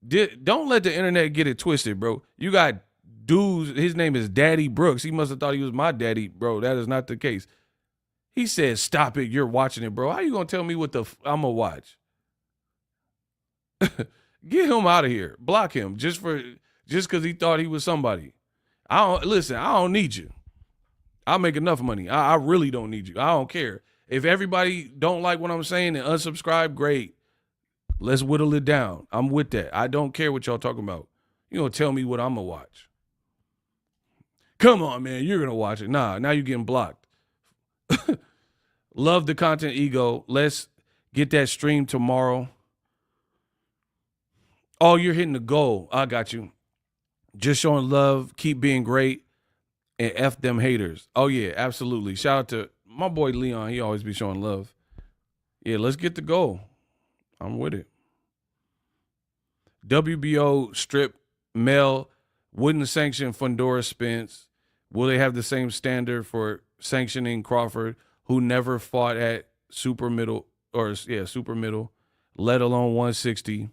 don't let the internet get it twisted, bro. You got dudes, his name is Daddy Brooks. He must have thought he was my daddy, bro. That is not the case. He said, stop it. You're watching it, bro. How you going to tell me what I'm going to watch? Get him out of here. Block him just because he thought he was somebody. I don't need you. I make enough money. I really don't need you. I don't care. If everybody don't like what I'm saying and unsubscribe, great. Let's whittle it down. I'm with that. I don't care what y'all talking about. You gonna tell me what I'm gonna watch. Come on, man. You're gonna watch it. Nah, now you're getting blocked. Love the content, Ego. Let's get that stream tomorrow. Oh, you're hitting the goal. I got you. Just showing love. Keep being great. And F them haters. Oh, yeah, absolutely. Shout out to my boy Leon. He always be showing love. Yeah, let's get the goal. I'm with it. WBO strip Mel wouldn't sanction Fundora Spence. Will they have the same standard for sanctioning Crawford, who never fought at super middle, let alone 160?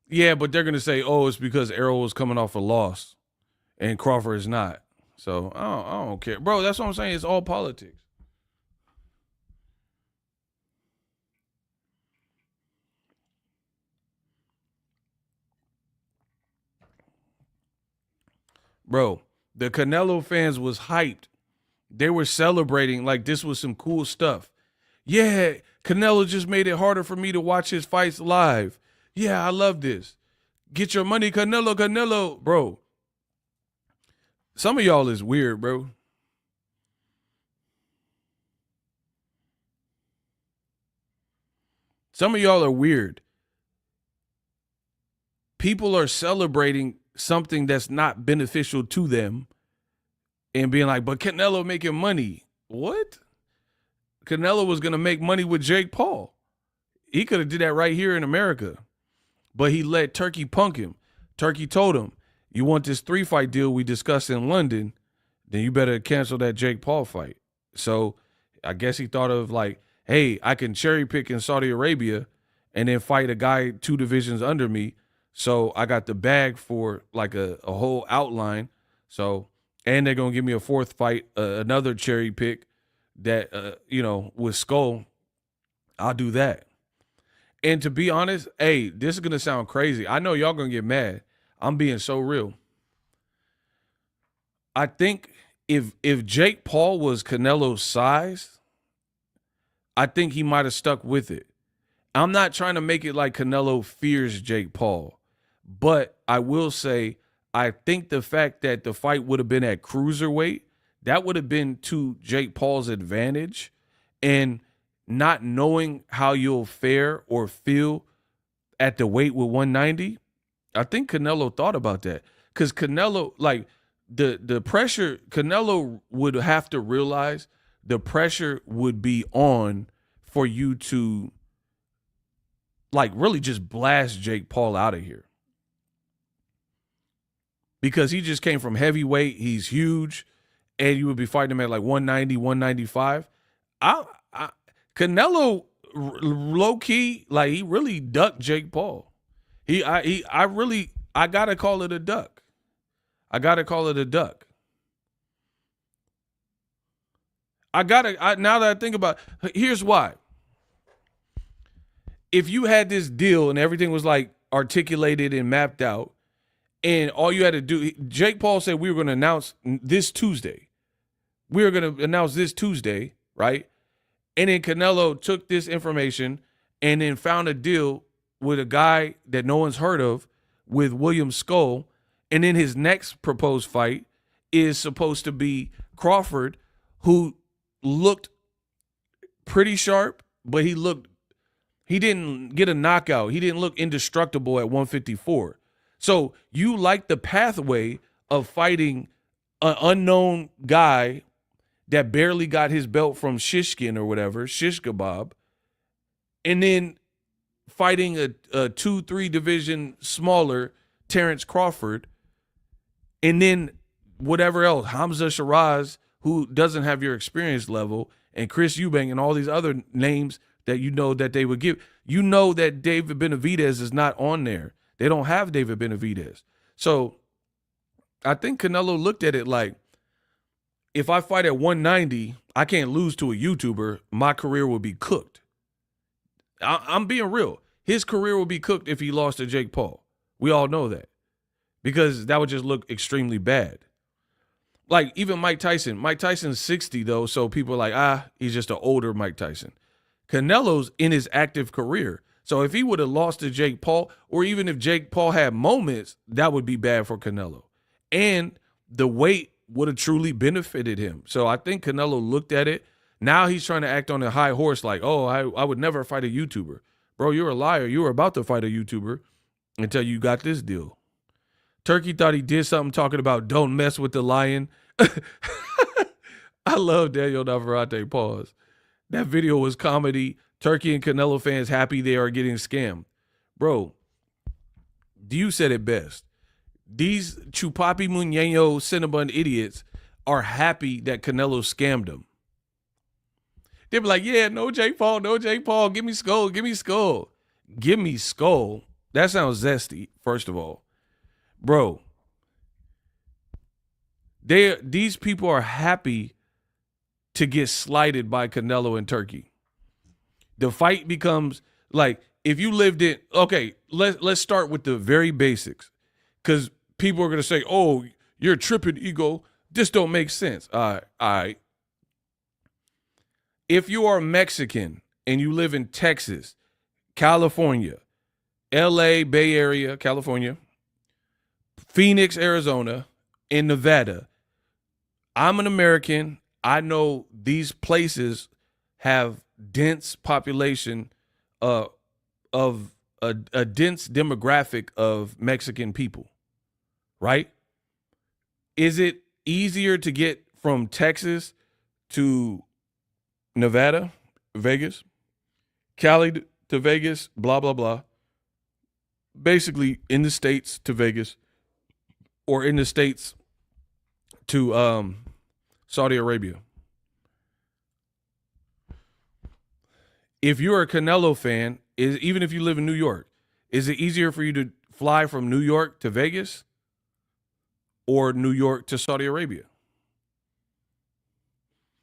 Yeah, but they're going to say, oh, it's because Errol was coming off a loss and Crawford is not. So I don't care. Bro, that's what I'm saying. It's all politics. Bro, the Canelo fans was hyped. They were celebrating like this was some cool stuff. Yeah, Canelo just made it harder for me to watch his fights live. Yeah, I love this. Get your money, Canelo. Bro, some of y'all is weird, bro. Some of y'all are weird. People are celebrating something that's not beneficial to them and being like, but Canelo making money. What? Canelo was going to make money with Jake Paul. He could have did that right here in America. But he let Turkey punk him. Turkey told him, you want this 3-fight deal we discussed in London, then you better cancel that Jake Paul fight. So I guess he thought of like, hey, I can cherry pick in Saudi Arabia and then fight a guy 2 divisions under me. So I got the bag for like a whole outline. So, and they're going to give me a 4th fight, another cherry pick that, with Scull. I'll do that. And to be honest, hey, this is going to sound crazy. I know y'all going to get mad. I'm being so real. I think if Jake Paul was Canelo's size, I think he might have stuck with it. I'm not trying to make it like Canelo fears Jake Paul, but I will say I think the fact that the fight would have been at cruiserweight, that would have been to Jake Paul's advantage. And not knowing how you'll fare or feel at the weight with 190, I think Canelo thought about that. Because Canelo, like the pressure, Canelo would have to realize the pressure would be on for you to like really just blast Jake Paul out of here. Because he just came from heavyweight, he's huge, and you would be fighting him at like 190, 195. Canelo, low key, like he really ducked Jake Paul. I gotta call it a duck. Now that I think about it, here's why. If you had this deal and everything was like articulated and mapped out, and all you had to do, Jake Paul said we were going to announce this Tuesday. Right? And then Canelo took this information and then found a deal with a guy that no one's heard of with William Scull. And then his next proposed fight is supposed to be Crawford, who looked pretty sharp, but he didn't get a knockout. He didn't look indestructible at 154. So you like the pathway of fighting an unknown guy that barely got his belt from Shishkin or whatever, Shish Kebab, and then fighting a 2-3 division smaller Terrence Crawford, and then whatever else, Hamza Shiraz, who doesn't have your experience level, and Chris Eubank and all these other names that you know that they would give. You know that David Benavidez is not on there. They don't have David Benavidez. So I think Canelo looked at it like, if I fight at 190, I can't lose to a YouTuber. My career will be cooked. I'm being real. His career will be cooked if he lost to Jake Paul. We all know that, because that would just look extremely bad. Like even Mike Tyson. Mike Tyson's 60 though, so people are like, he's just an older Mike Tyson. Canelo's in his active career. So if he would have lost to Jake Paul, or even if Jake Paul had moments, that would be bad for Canelo. And the weight would have truly benefited him. So I think Canelo looked at it. Now he's trying to act on a high horse like, I would never fight a YouTuber. Bro, you're a liar. You were about to fight a YouTuber until you got this deal. Turkey thought he did something talking about don't mess with the lion. I love Daniel Navarrete. Pause. That video was comedy. Turkey and Canelo fans happy they are getting scammed. Bro, you said it best. These Chupapi Muñeño Cinnabon idiots are happy that Canelo scammed them. They be like, yeah, no Jake Paul, no Jake Paul. Give me Scull, give me Scull. Give me Scull. That sounds zesty, first of all. Bro, these people are happy to get slighted by Canelo and Turkey. The fight becomes like, if you lived in, okay, let's start with the very basics, because people are going to say, oh, you're tripping, ego. This don't make sense. All right. If you are Mexican and you live in Texas, California, LA, Bay Area, California, Phoenix, Arizona, and Nevada, I'm an American. I know these places have dense population of a dense demographic of Mexican people, right? Is it easier to get from Texas to Nevada, Vegas, Cali to Vegas, blah, blah, blah? Basically in the States to Vegas, or in the States to Saudi Arabia. If you're a Canelo fan, even if you live in New York, is it easier for you to fly from New York to Vegas or New York to Saudi Arabia?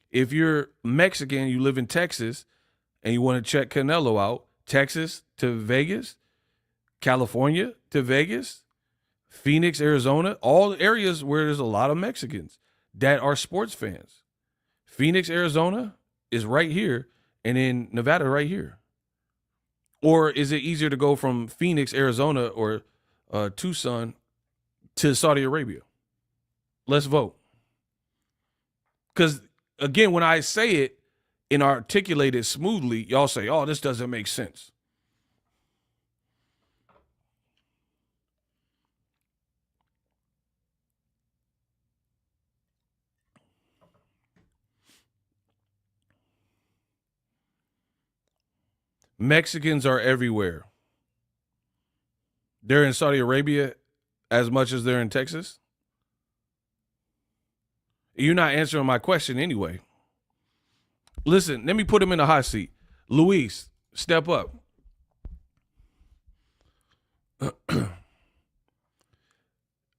If you're Mexican, you live in Texas, and you want to check Canelo out, Texas to Vegas, California to Vegas, Phoenix, Arizona, all areas where there's a lot of Mexicans that are sports fans. Phoenix, Arizona is right here, and in Nevada right here. Or is it easier to go from Phoenix, Arizona, or Tucson to Saudi Arabia? Let's vote. Because, again, when I say it and articulate it smoothly, y'all say, oh, this doesn't make sense. Mexicans are everywhere. They're in Saudi Arabia as much as they're in Texas. You're not answering my question anyway. Listen, let me put him in a hot seat. Luis, step up.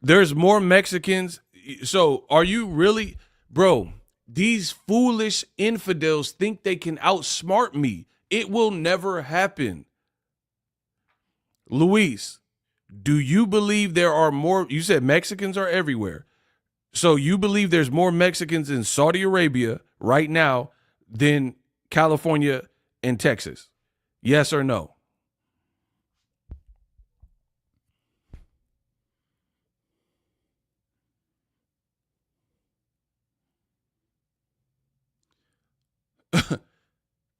There's more Mexicans. So are you really, bro, these foolish infidels think they can outsmart me. It will never happen. Luis, do you believe there are more? You said Mexicans are everywhere. So you believe there's more Mexicans in Saudi Arabia right now than California and Texas? Yes or no?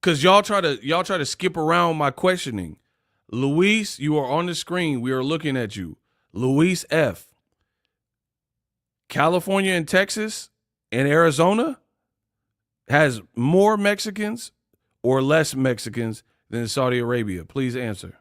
Because y'all try to skip around my questioning. Luis, you are on the screen. We are looking at you. Luis F. California and Texas and Arizona has more Mexicans or less Mexicans than Saudi Arabia? Please answer.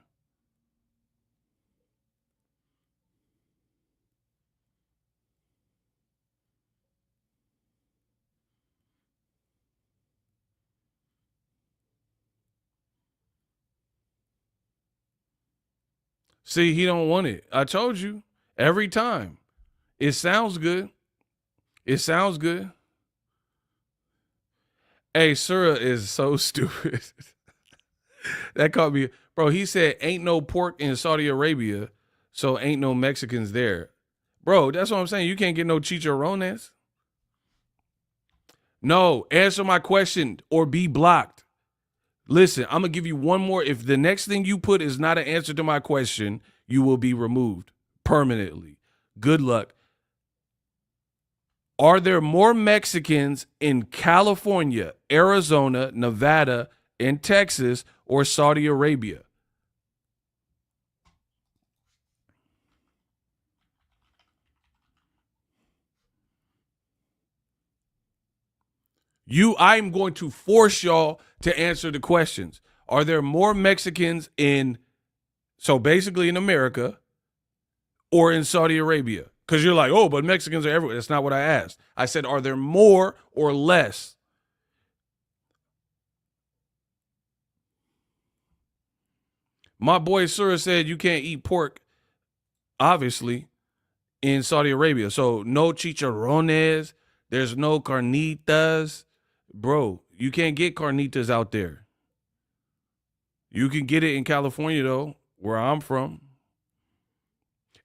See, he don't want it. I told you every time. It sounds good. It sounds good. Hey, Surah is so stupid. That caught me. Bro, he said ain't no pork in Saudi Arabia, so ain't no Mexicans there. Bro, that's what I'm saying. You can't get no chicharrones. No, answer my question or be blocked. Listen, I'm going to give you one more. If the next thing you put is not an answer to my question, you will be removed permanently. Good luck. Are there more Mexicans in California, Arizona, Nevada, and Texas, or Saudi Arabia? I'm going to force y'all to answer the questions. Are there more Mexicans so basically in America or in Saudi Arabia? Because you're like, oh, but Mexicans are everywhere. That's not what I asked. I said, are there more or less? My boy Surah said you can't eat pork, obviously, in Saudi Arabia. So no chicharrones. There's no carnitas. Bro, you can't get carnitas out there. You can get it in California, though, where I'm from.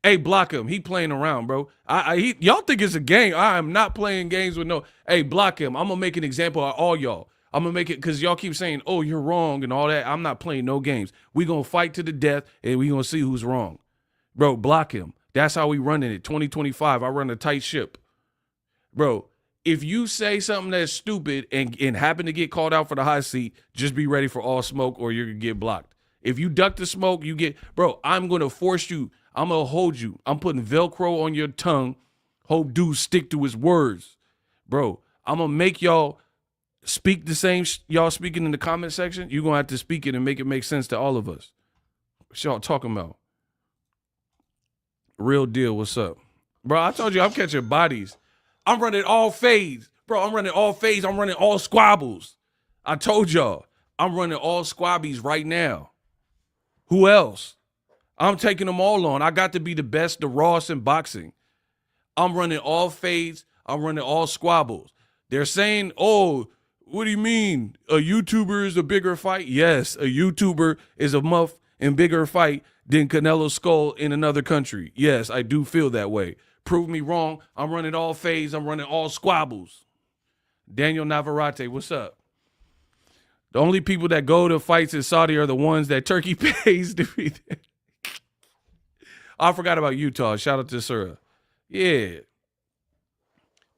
Hey, block him. He playing around, bro. Y'all think it's a game. I am not playing games with no. Hey, block him. I'm going to make an example of all y'all. I'm going to make it because y'all keep saying, oh, you're wrong and all that. I'm not playing no games. We going to fight to the death, and we going to see who's wrong. Bro, block him. That's how we running it. 2025, I run a tight ship. Bro, if you say something that's stupid and happen to get called out for the hot seat, just be ready for all smoke or you're going to get blocked. If you duck the smoke, bro, I'm going to force you. I'm going to hold you. I'm putting Velcro on your tongue. Hope dude stick to his words. Bro, I'm going to make y'all speak the same y'all speaking in the comment section. You're going to have to speak it and make it make sense to all of us. What y'all talking about? Real deal, what's up? Bro, I told you I'm catching bodies. I'm running all fades. Bro, I'm running all fades. I'm running all squabbles. I told y'all. I'm running all squabbies right now. Who else? I'm taking them all on. I got to be the best, the rawest in boxing. I'm running all fades. I'm running all squabbles. They're saying, oh, what do you mean? A YouTuber is a bigger fight? Yes, a YouTuber is a muff and bigger fight than Canelo Scull in another country. Yes, I do feel that way. Prove me wrong. I'm running all fades. I'm running all squabbles. Daniel Navarrete, what's up? The only people that go to fights in Saudi are the ones that Turkey pays to be there. I forgot about Utah. Shout out to Surah. Yeah.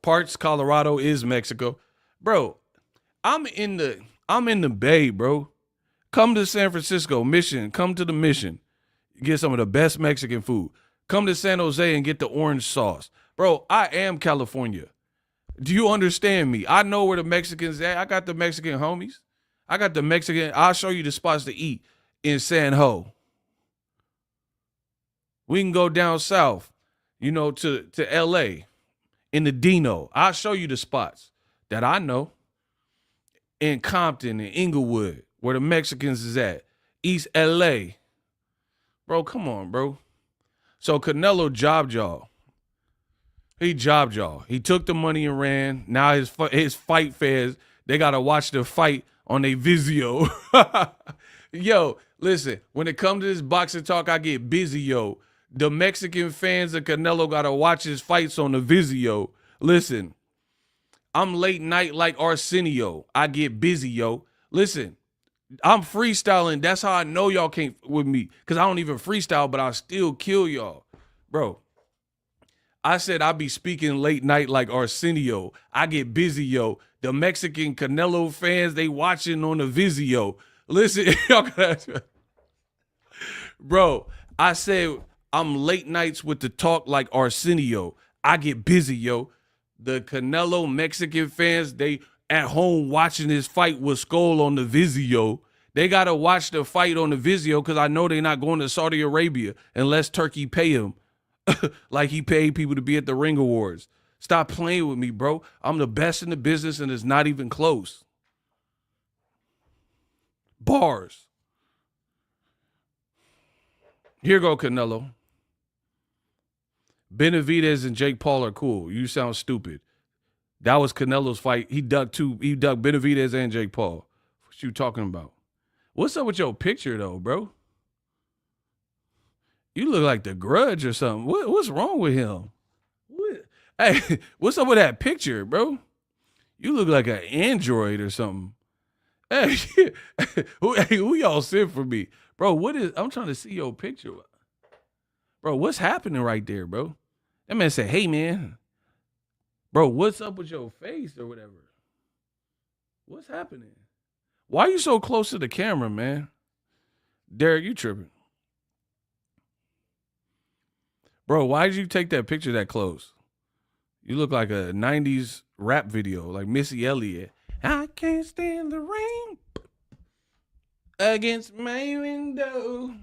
Parts Colorado is Mexico. Bro, I'm in the Bay, bro. Come to San Francisco, Mission. Come to the Mission. Get some of the best Mexican food. Come to San Jose and get the orange sauce. Bro, I am California. Do you understand me? I know where the Mexicans at. I got the Mexican homies. I'll show you the spots to eat in San Ho. We can go down south, to L.A. in the Dino. I'll show you the spots that I know. In Compton and Inglewood, where the Mexicans is at. East L.A. Bro, come on, bro. So Canelo jobbed y'all. He jobbed y'all. He took the money and ran. Now his fight fans, they got to watch the fight on their Vizio. Yo, listen, when it comes to this boxing talk, I get busy, yo. The Mexican fans of Canelo got to watch his fights on the Vizio. Listen, I'm late night like Arsenio. I get busy, yo. Listen, I'm freestyling. That's how I know y'all can't with me. Because I don't even freestyle, but I still kill y'all. Bro, I said I be speaking late night like Arsenio. I get busy, yo. The Mexican Canelo fans, they watching on the Vizio. Listen, y'all gotta, bro, I said I'm late nights with the talk like Arsenio. I get busy, yo. The Canelo Mexican fans, they at home watching this fight with Scull on the Vizio. They got to watch the fight on the Vizio because I know they're not going to Saudi Arabia unless Turkey pay him like he paid people to be at the Ring Awards. Stop playing with me, bro. I'm the best in the business and it's not even close. Bars. Here go Canelo. Benavidez and Jake Paul are cool. You sound stupid. That was Canelo's fight. He ducked Benavidez and Jake Paul. What you talking about? What's up with your picture though, bro? You look like the Grudge or something. What's wrong with him? Hey, what's up with that picture, bro? You look like an android or something. Hey, who y'all sent for me? Bro, I'm trying to see your picture. Bro, what's happening right there, bro? That man said, hey, man. Bro, what's up with your face or whatever? What's happening? Why are you so close to the camera, man? Derek, you tripping. Bro, why did you take that picture that close? You look like a 90s rap video, like Missy Elliott. I can't stand the rain against my window.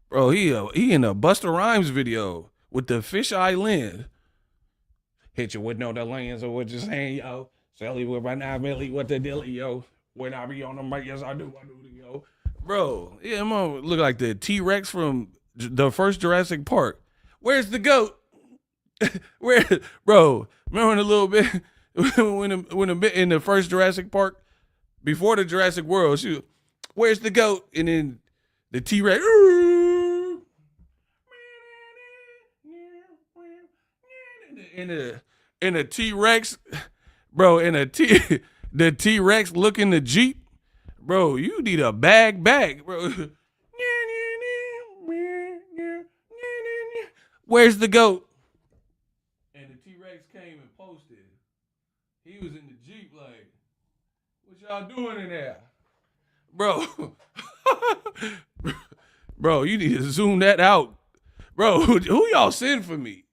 Bro, he in a Busta Rhymes video with the fisheye lens. Hit you with no the lens or what you saying, yo. Sally with my 9 milli, what the dilly, yo. When I be on the mic, yes, I do, yo. Bro, yeah, I'm gonna look like the T-Rex from the first Jurassic Park. Where's the goat? Bro, remember in a little bit when a bit in the first Jurassic Park, before the Jurassic World, where's the goat? And then the T-Rex. In a T-Rex, bro, the T-Rex looking the Jeep, bro, you need a bag, bro. Where's the goat? And the T-Rex came and posted. He was in the Jeep like, what y'all doing in there? Bro. Bro, you need to zoom that out. Bro, who y'all send for me?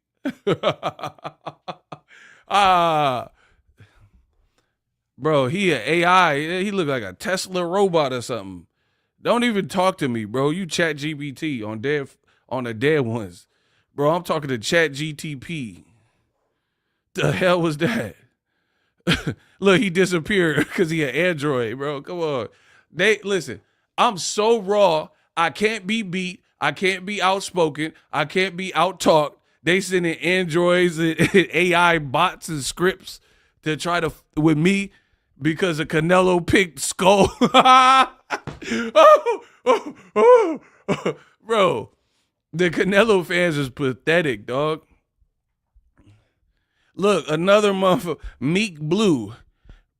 Bro, he an AI. He look like a Tesla robot or something. Don't even talk to me, bro. You chat GPT on the dead ones. Bro, I'm talking to chat GTP. The hell was that? Look, he disappeared because he an android, bro. Come on. Listen, I'm so raw. I can't be beat. I can't be outspoken. I can't be out-talked. They sending androids and AI bots and scripts to try to with me because of Canelo picked Scull. Bro, the Canelo fans is pathetic, dog. Look, another motherfucker, Meek Blue.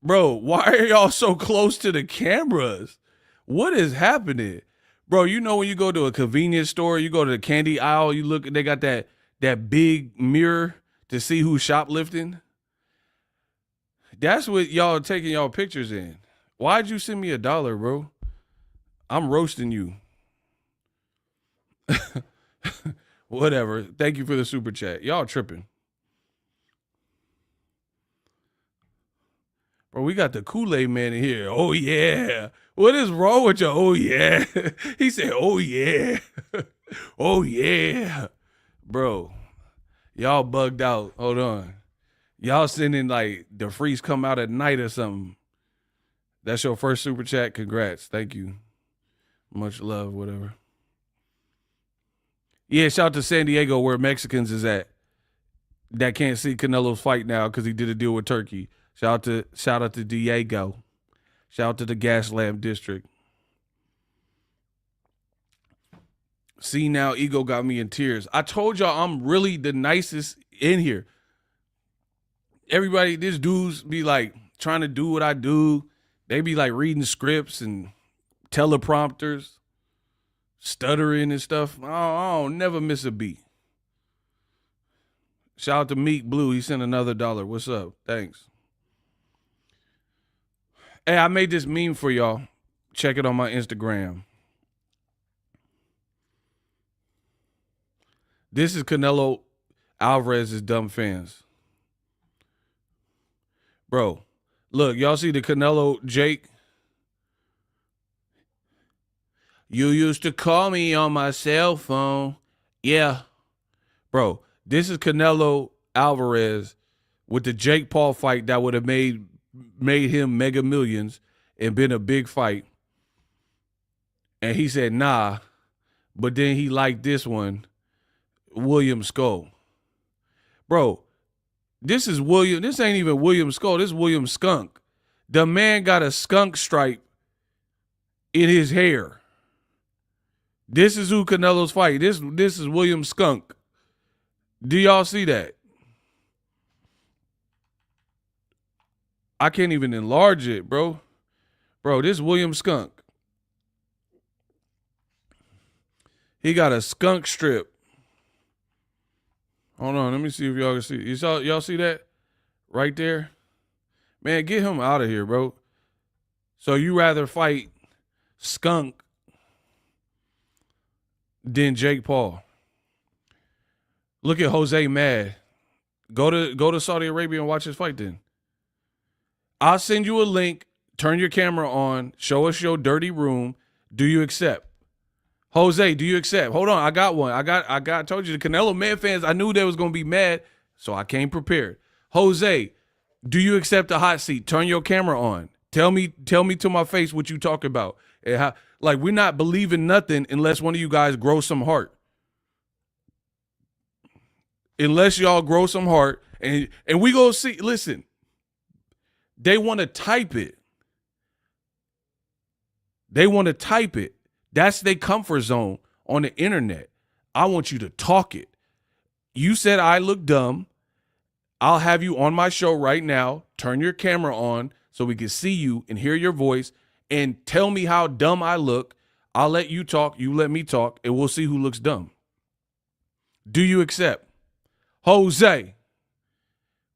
Bro, why are y'all so close to the cameras? What is happening? Bro, you know when you go to a convenience store, you go to the candy aisle, you look, they got that big mirror to see who's shoplifting. That's what y'all taking y'all pictures in. Why'd you send me $1, bro? I'm roasting you. Whatever. Thank you for the super chat. Y'all tripping. Bro, we got the Kool-Aid man in here. Oh, yeah. What is wrong with you? Oh, yeah. He said, oh, yeah. Oh, yeah. Bro, y'all bugged out. Hold on. Y'all sending like the freeze come out at night or something. That's your first super chat. Congrats. Thank you. Much love, whatever. Yeah, shout out to San Diego where Mexicans is at. That can't see Canelo's fight now because he did a deal with Turkey. Shout out to Diego. Shout out to the Gaslamp District. See now, ego got me in tears. I told y'all I'm really the nicest in here. Everybody, these dudes be like trying to do what I do. They be like reading scripts and teleprompters, stuttering and stuff. I don't never miss a beat. Shout out to Meek Blue. He sent another $1. What's up? Thanks. Hey, I made this meme for y'all. Check it on my Instagram. This is Canelo Alvarez's dumb fans. Bro, look, y'all see the Canelo Jake? You used to call me on my cell phone. Yeah. Bro, this is Canelo Alvarez with the Jake Paul fight that would have made him mega millions and been a big fight. And he said, nah, but then he liked this one, William Scull. Bro, this is William. This ain't even William Scull. This is William Skunk. The man got a skunk stripe in his hair. This is who Canelo's fighting. This is William Skunk. Do y'all see that? I can't even enlarge it, bro. Bro, this is William Skunk. He got a skunk strip. Hold on, let me see if y'all can see. Y'all see that? Right there? Man, get him out of here, bro. So you rather fight Skunk than Jake Paul. Look at Jose mad. Go to Saudi Arabia and watch his fight then. I'll send you a link. Turn your camera on. Show us your dirty room. Do you accept? Jose, do you accept? Hold on, I got one. I told you, the Canelo man fans, I knew they was going to be mad, so I came prepared. Jose, do you accept the hot seat? Turn your camera on. Tell me to my face what you talk about. And how, like, we're not believing nothing unless one of you guys grow some heart. Unless y'all grow some heart, and we go see, listen, they want to type it. They want to type it. That's their comfort zone on the internet. I want you to talk it. You said I look dumb. I'll have you on my show right now. Turn your camera on so we can see you and hear your voice and tell me how dumb I look. I'll let you talk. You let me talk, and we'll see who looks dumb. Do you accept? Jose.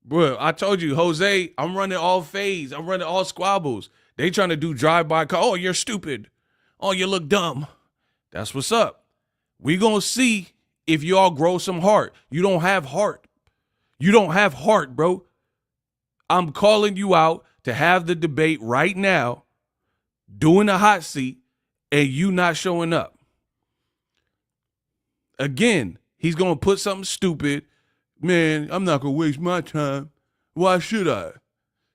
Bro, I told you, Jose, I'm running all fades. I'm running all squabbles. They trying to do drive-by call. Oh, you're stupid. Oh, you look dumb. That's what's up. We gonna see if y'all grow some heart. You don't have heart. You don't have heart, bro. I'm calling you out to have the debate right now, doing the hot seat, and you not showing up. Again, he's gonna put something stupid. Man, I'm not gonna waste my time. Why should I?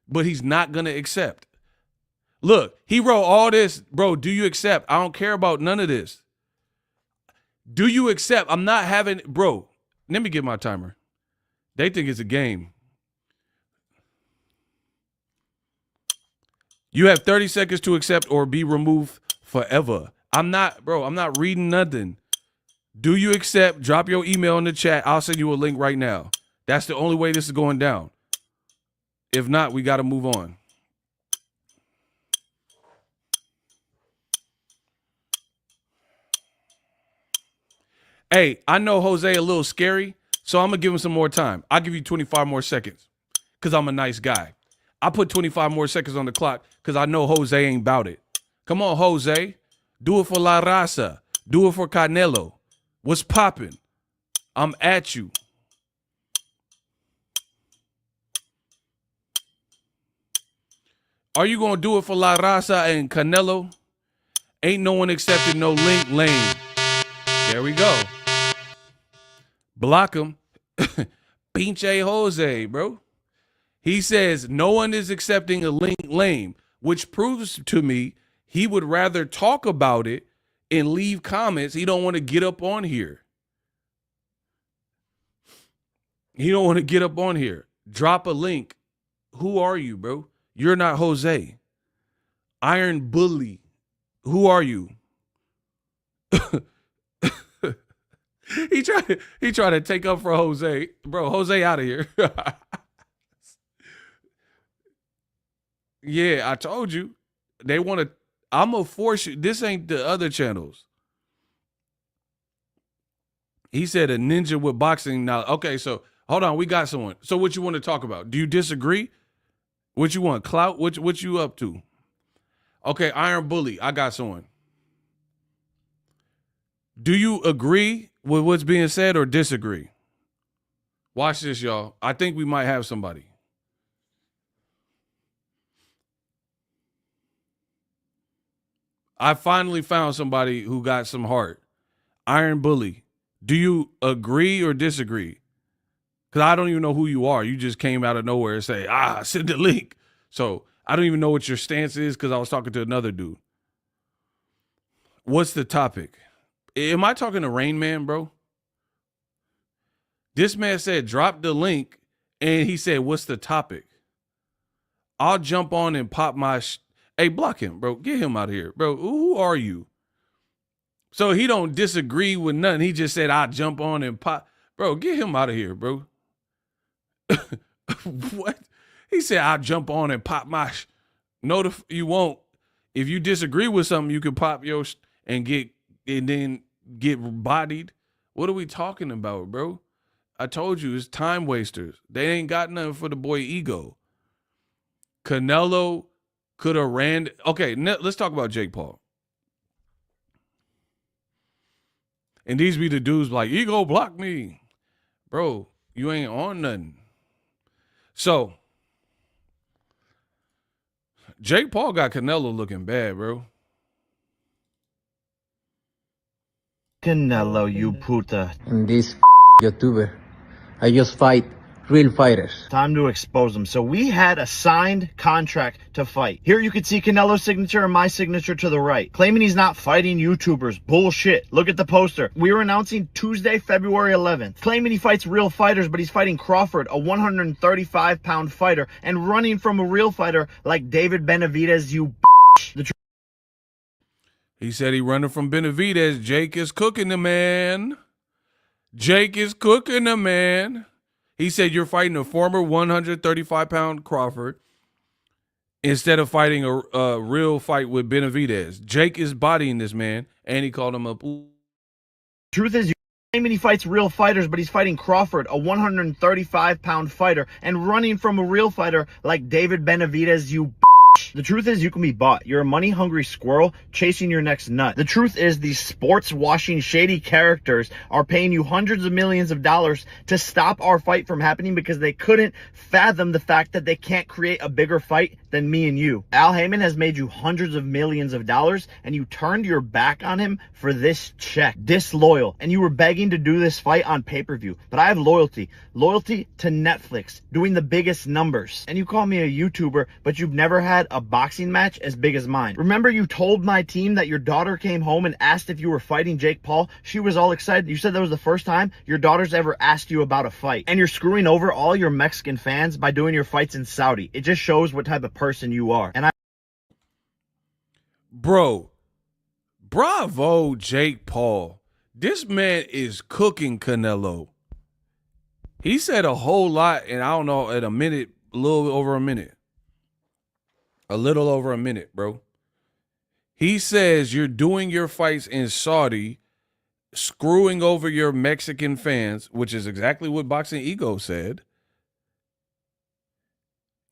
But he's not gonna accept. Look, he wrote all this. Bro, do you accept? I don't care about none of this. Do you accept? I'm not having, bro, let me get my timer. They think it's a game. You have 30 seconds to accept or be removed forever. I'm not reading nothing. Do you accept? Drop your email in the chat. I'll send you a link right now. That's the only way this is going down. If not, we got to move on. Hey, I know Jose a little scary, so I'm going to give him some more time. I'll give you 25 more seconds because I'm a nice guy. I put 25 more seconds on the clock because I know Jose ain't about it. Come on, Jose. Do it for La Raza. Do it for Canelo. What's popping? I'm at you. Are you going to do it for La Raza and Canelo? Ain't no one accepting no link lane. There we go. Block him. Pinche Jose, bro. He says no one is accepting a link lame, which proves to me he would rather talk about it and leave comments. He don't want to get up on here. He don't want to get up on here. Drop a link. Who are you, bro? You're not Jose. Iron Bully. Who are you? He tried to take up for Jose. Bro, Jose out of here. Yeah, I told you. They want to. I'm going to force you. This ain't the other channels. He said a ninja with boxing now. Okay, so hold on. We got someone. So what you want to talk about? Do you disagree? What you want? Clout? What you up to? Okay, Iron Bully. I got someone. Do you agree with what's being said or disagree? Watch this, y'all. I think we might have somebody. I finally found somebody who got some heart. Iron Bully. Do you agree or disagree? Because I don't even know who you are. You just came out of nowhere and say, send the link. So I don't even know what your stance is because I was talking to another dude. What's the topic? Am I talking to Rain Man, bro? This man said, drop the link, and he said, what's the topic? I'll jump on and pop my hey, block him, bro. Get him out of here. Bro, who are you? So he don't disagree with nothing. He just said, I'll jump on and pop. Bro, get him out of here, bro. What? He said, I'll jump on and pop my you won't. If you disagree with something, you can pop your and then get bodied. What are we talking about, bro? I told you, it's time wasters. They ain't got nothing for the boy ego. Canelo could have ran. Okay, let's talk about Jake Paul. And these be the dudes like, ego block me. Bro, you ain't on nothing. So, Jake Paul got Canelo looking bad, bro. Canelo, you puta. This YouTuber. I just fight real fighters. Time to expose them. So we had a signed contract to fight. Here you can see Canelo's signature and my signature to the right. Claiming he's not fighting YouTubers. Bullshit. Look at the poster. We were announcing Tuesday, February 11th. Claiming he fights real fighters, but he's fighting Crawford, a 135-pound fighter, and running from a real fighter like David Benavidez, you bitch. He said he running from Benavidez. Jake is cooking the man. Jake is cooking the man. He said you're fighting a former 135-pound Crawford instead of fighting a real fight with Benavidez. Jake is bodying this man, and he called him a... Truth is, claiming he fights real fighters, but he's fighting Crawford, a 135-pound fighter, and running from a real fighter like David Benavidez, you bitch. The truth is, you can be bought. You're a money-hungry squirrel chasing your next nut. The truth is, these sports-washing, shady characters are paying you hundreds of millions of dollars to stop our fight from happening because they couldn't fathom the fact that they can't create a bigger fight than me and you. Al Heyman has made you hundreds of millions of dollars, and you turned your back on him for this check. Disloyal. And you were begging to do this fight on pay-per-view. But I have loyalty. Loyalty to Netflix, doing the biggest numbers. And you call me a YouTuber, but you've never had a boxing match as big as mine. Remember, you told my team that your daughter came home and asked if you were fighting Jake Paul? She was all excited. You said that was the first time your daughter's ever asked you about a fight. And you're screwing over all your Mexican fans by doing your fights in Saudi. It just shows what type of person you are. And Bro, bravo, Jake Paul. This man is cooking Canelo. He said a whole lot, and I don't know, at a minute, a little over a minute. A little over a minute, bro. He says you're doing your fights in Saudi, screwing over your Mexican fans, which is exactly what Boxing Ego said.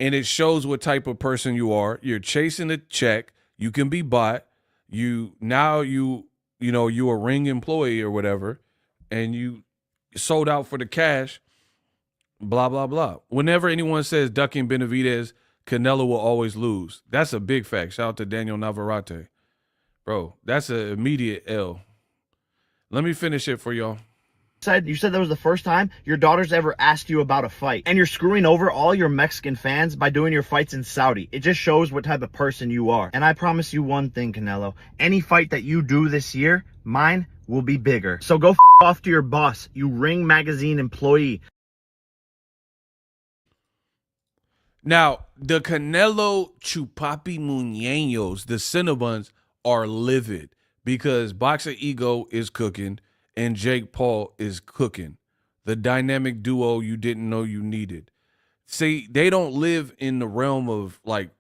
And it shows what type of person you are. You're chasing a check. You can be bought. You a ring employee or whatever, and you sold out for the cash. Blah blah blah. Whenever anyone says ducking Benavidez, Canelo will always lose. That's a big fact. Shout out to Daniel Navarrete. Bro, that's an immediate L. Let me finish it for y'all. you said that was the first time your daughter's ever asked you about a fight. And you're screwing over all your Mexican fans by doing your fights in Saudi. It just shows what type of person you are. And I promise you one thing, Canelo. Any fight that you do this year, mine will be bigger. So go off to your boss, you Ring Magazine employee. Now, the Canelo Chupapi Muñeños, the Cinnabons, are livid because Boxer Ego is cooking and Jake Paul is cooking. The dynamic duo you didn't know you needed. See, they don't live in the realm of, like,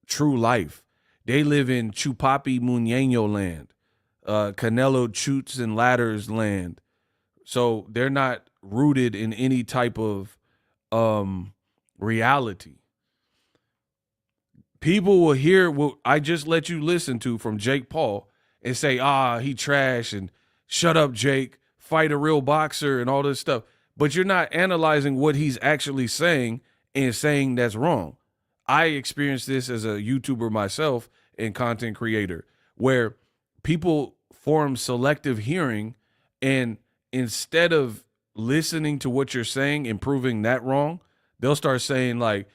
true life. They live in Chupapi Muñeño land, Canelo Chutes and Ladders land. So they're not rooted in any type of reality. People will hear what I just let you listen to from Jake Paul and say, he trash and shut up, Jake, fight a real boxer and all this stuff. But you're not analyzing what he's actually saying and saying that's wrong. I experienced this as a YouTuber myself and content creator where people form selective hearing, and instead of listening to what you're saying and proving that wrong, they'll start saying like,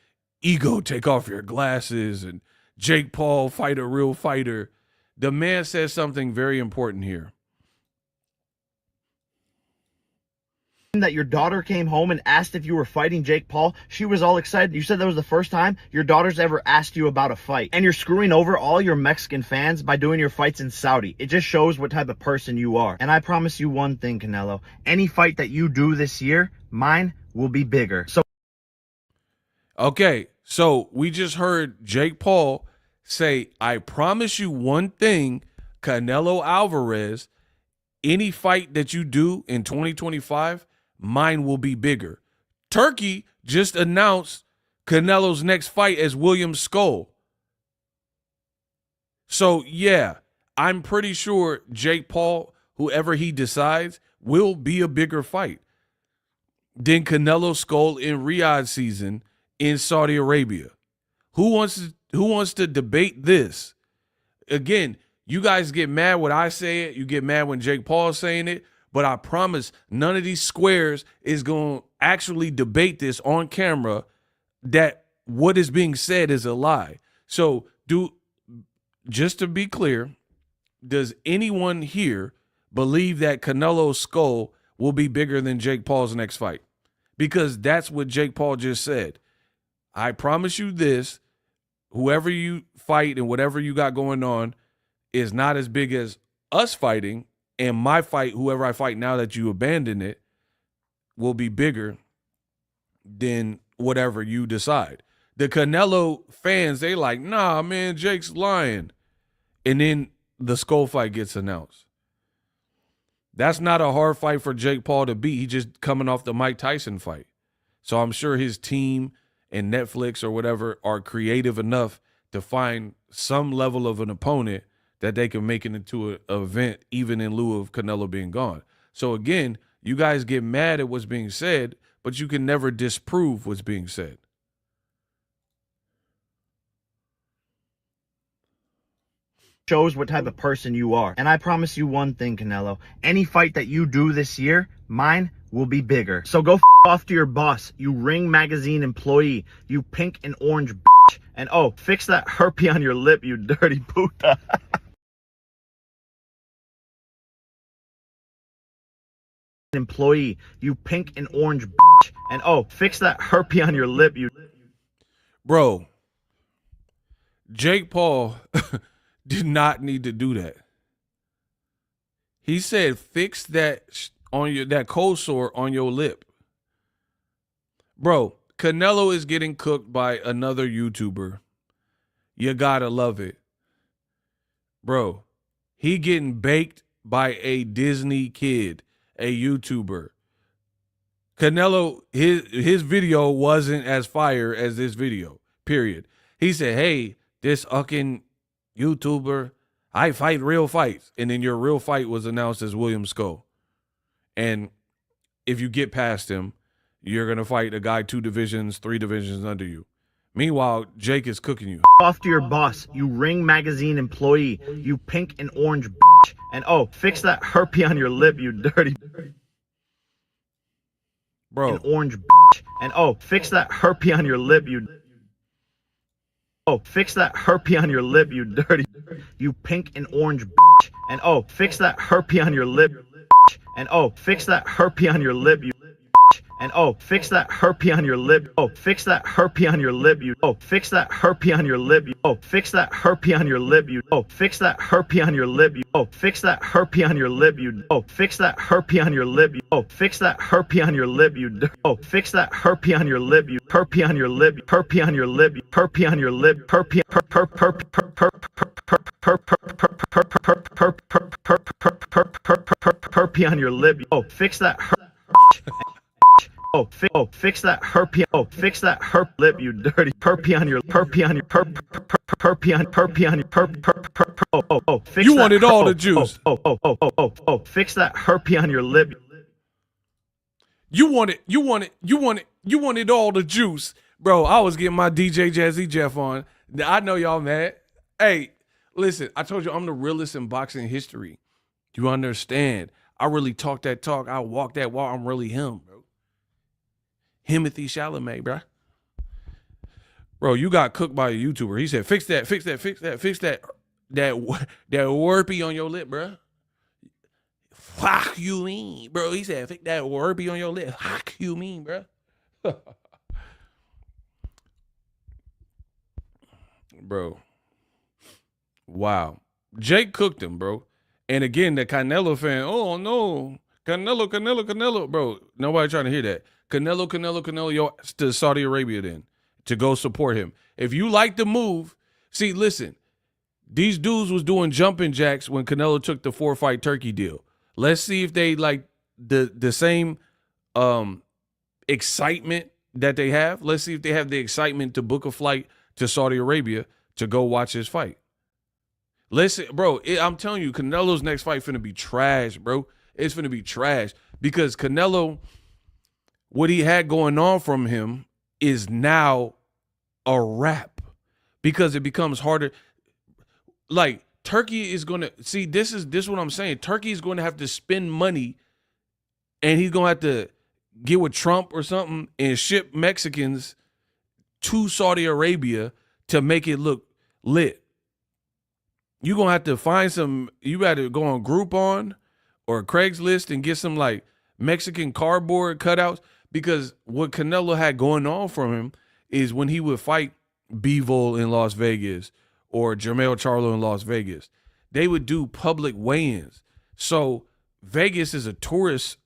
Ego, take off your glasses, and Jake Paul, fight a real fighter. The man says something very important here. that your daughter came home and asked if you were fighting Jake Paul, she was all excited. You said that was the first time your daughter's ever asked you about a fight. And you're screwing over all your Mexican fans by doing your fights in Saudi. It just shows what type of person you are. And I promise you one thing, Canelo. Any fight that you do this year, mine will be bigger. So Okay, so we just heard Jake Paul say, I promise you one thing, Canelo Alvarez, any fight that you do in 2025, mine will be bigger. Turkey just announced Canelo's next fight as William Scull. So, yeah, I'm pretty sure Jake Paul, whoever he decides, will be a bigger fight than Canelo Scull in Riyadh season in Saudi Arabia. Who wants to debate this? Again, you guys get mad when I say it. You get mad when Jake Paul is saying it. But I promise none of these squares is going to actually debate this on camera that what is being said is a lie. So just to be clear, does anyone here believe that Canelo's Scull will be bigger than Jake Paul's next fight? Because that's what Jake Paul just said. I promise you this, whoever you fight and whatever you got going on is not as big as us fighting. And my fight, whoever I fight now that you abandon it, will be bigger than whatever you decide. The Canelo fans, they like, nah, man, Jake's lying. And then the Scull fight gets announced. That's not a hard fight for Jake Paul to beat. He's just coming off the Mike Tyson fight. So I'm sure his team and Netflix or whatever are creative enough to find some level of an opponent that they can make it into an event, even in lieu of Canelo being gone. So again, you guys get mad at what's being said, but you can never disprove what's being said. shows what type of person you are. And I promise you one thing, Canelo. Any fight that you do this year, mine will be bigger. So go off to your boss, you Ring Magazine employee, you pink and orange bitch. And oh, fix that herpes on your lip, you dirty puta. Employee, you pink and orange bitch. And oh, fix that herpes on your lip, you. Bro, Jake Paul did not need to do that. He said, fix that that cold sore on your lip. Bro, Canelo is getting cooked by another YouTuber. You gotta love it. Bro, he getting baked by a Disney kid, a YouTuber. Canelo, his video wasn't as fire as this video, period. He said, hey, this fucking YouTuber, I fight real fights. And then your real fight was announced as William Scull. And if you get past him, you're going to fight a guy 2 divisions, 3 divisions under you. Meanwhile, Jake is cooking you. Off to your boss, you Ring Magazine employee, you pink and orange bitch. And oh, fix that herpes on your lip, you dirty. Bro. An orange bitch. And oh, fix that herpes on your lip, you. Oh, fix that herpes on your lip, you dirty. You pink and orange bitch. And oh, fix that herpes on your lip. And oh, fix that herpes on your lip, you. And oh, fix that herpes on your lip. Oh, fix that herpes on your lip, you. Oh, fix that herpes on your lip, you. Oh, fix that herpes on your lip, you. Oh, fix that herpes on your lip, you. Oh, fix that herpes on your lip, you. Oh, fix that herpes on your lip, you. Oh, fix that herpes on your lip, you. Oh, fix that herpes on your lip, you. Herpes on your lip, herpes on your lip, herpes on your lip, herpes on your lip. Oh, fix that. Oh, fix that herpes. Oh, fix that herp lip, you dirty herpes on your herpes on your herpes on your oh, fix you that, wanted all the juice. Oh, fix that herpes on your lip. You wanted all the juice. Bro, I was getting my DJ Jazzy Jeff on. I know y'all mad. Hey, listen, I told you I'm the realest in boxing history. You understand? I really talk that talk. I walk that walk. I'm really him, bro. Timothy Chalamet, bro. Bro, you got cooked by a YouTuber. He said, fix that warpy on your lip, bro. Fuck you mean, bro? He said, "Fake that word be on your lip." Fuck you mean, bro? Bro, wow. Jake cooked him, bro. And again, the Canelo fan. Oh no, Canelo, bro. Nobody trying to hear that. Canelo, yo, to Saudi Arabia then to go support him. If you like the move, see, listen. These dudes was doing jumping jacks when Canelo took the 4-fight Turkey deal. Let's see if they like the same excitement that they have. Let's see if they have the excitement to book a flight to Saudi Arabia to go watch his fight. Listen, bro, I'm telling you, Canelo's next fight finna be trash, bro. It's finna be trash because Canelo, what he had going on from him is now a wrap because it becomes harder. Like Turkey is gonna see. This is what I'm saying. Turkey is going to have to spend money, and he's gonna have to get with Trump or something and ship Mexicans to Saudi Arabia to make it look lit. You're gonna have to find some. You got to go on Groupon or Craigslist and get some like Mexican cardboard cutouts because what Canelo had going on from him is when he would fight Bivol in Las Vegas or Jermell Charlo in Las Vegas, they would do public weigh-ins. So Vegas is a tourist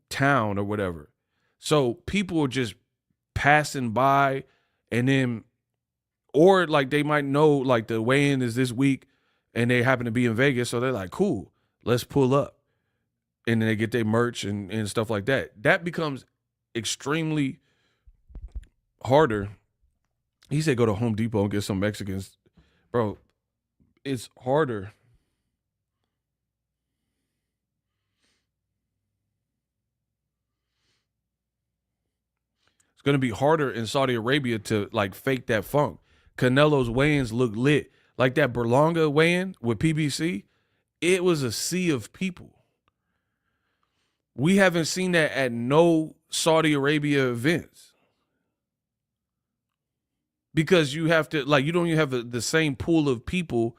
town or whatever. So people are just passing by and then, or like they might know like the weigh-in is this week and they happen to be in Vegas. So they're like, cool, let's pull up. And then they get their merch and stuff like that. That becomes extremely harder. He said go to Home Depot and get some Mexicans. Bro, it's harder. It's going to be harder in Saudi Arabia to like fake that funk. Canelo's weigh-ins look lit. Like that Berlanga weigh-in with PBC, it was a sea of people. We haven't seen that at no Saudi Arabia events. Because you have to, like, you don't even have the same pool of people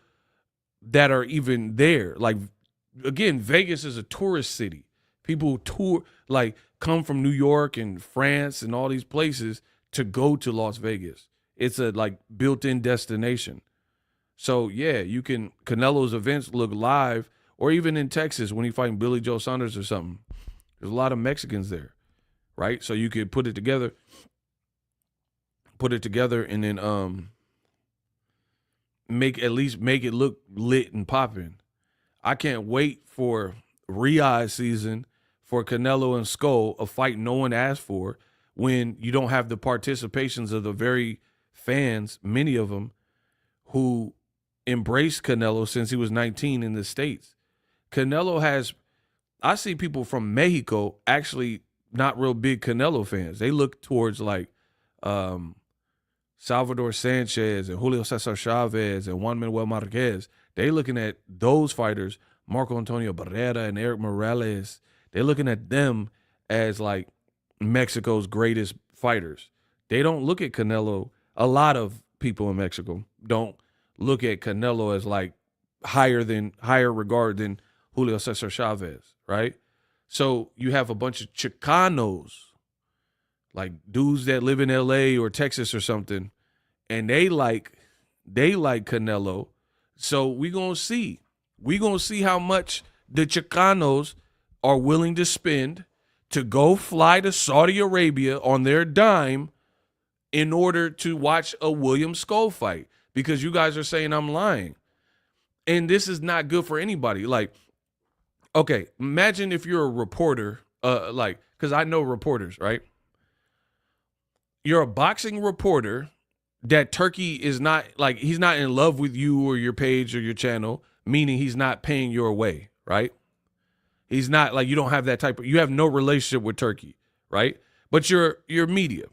that are even there. Like, again, Vegas is a tourist city. People tour, like, come from New York and France and all these places to go to Las Vegas. It's a, like, built-in destination. So, yeah, you can, Canelo's events look live, or even in Texas when he's fighting Billy Joe Saunders or something. There's a lot of Mexicans there, right? So you could put it together and then make it look lit and popping. I can't wait for Riyadh season for Canelo and Scull, a fight no one asked for, when you don't have the participations of the very fans, many of them, who embraced Canelo since he was 19 in the States. Canelo has, I see people from Mexico actually not real big Canelo fans. They look towards like Salvador Sanchez and Julio Cesar Chavez and Juan Manuel Marquez. They looking at those fighters, Marco Antonio Barrera and Eric Morales. They're looking at them as like Mexico's greatest fighters. They don't look at Canelo. A lot of people in Mexico don't look at Canelo as like higher regard than Julio Cesar Chavez, right? So you have a bunch of Chicanos, like dudes that live in LA or Texas or something, and they like Canelo. So we're going to see how much the Chicanos are willing to spend to go fly to Saudi Arabia on their dime in order to watch a William Scull fight, because you guys are saying I'm lying. And this is not good for anybody. Like, okay, imagine if you're a reporter, because I know reporters, right? You're a boxing reporter that Turkey is not, like, he's not in love with you or your page or your channel, meaning he's not paying your way, right? He's not, like, you don't have that type of, you have no relationship with Turkey, right? But you're media.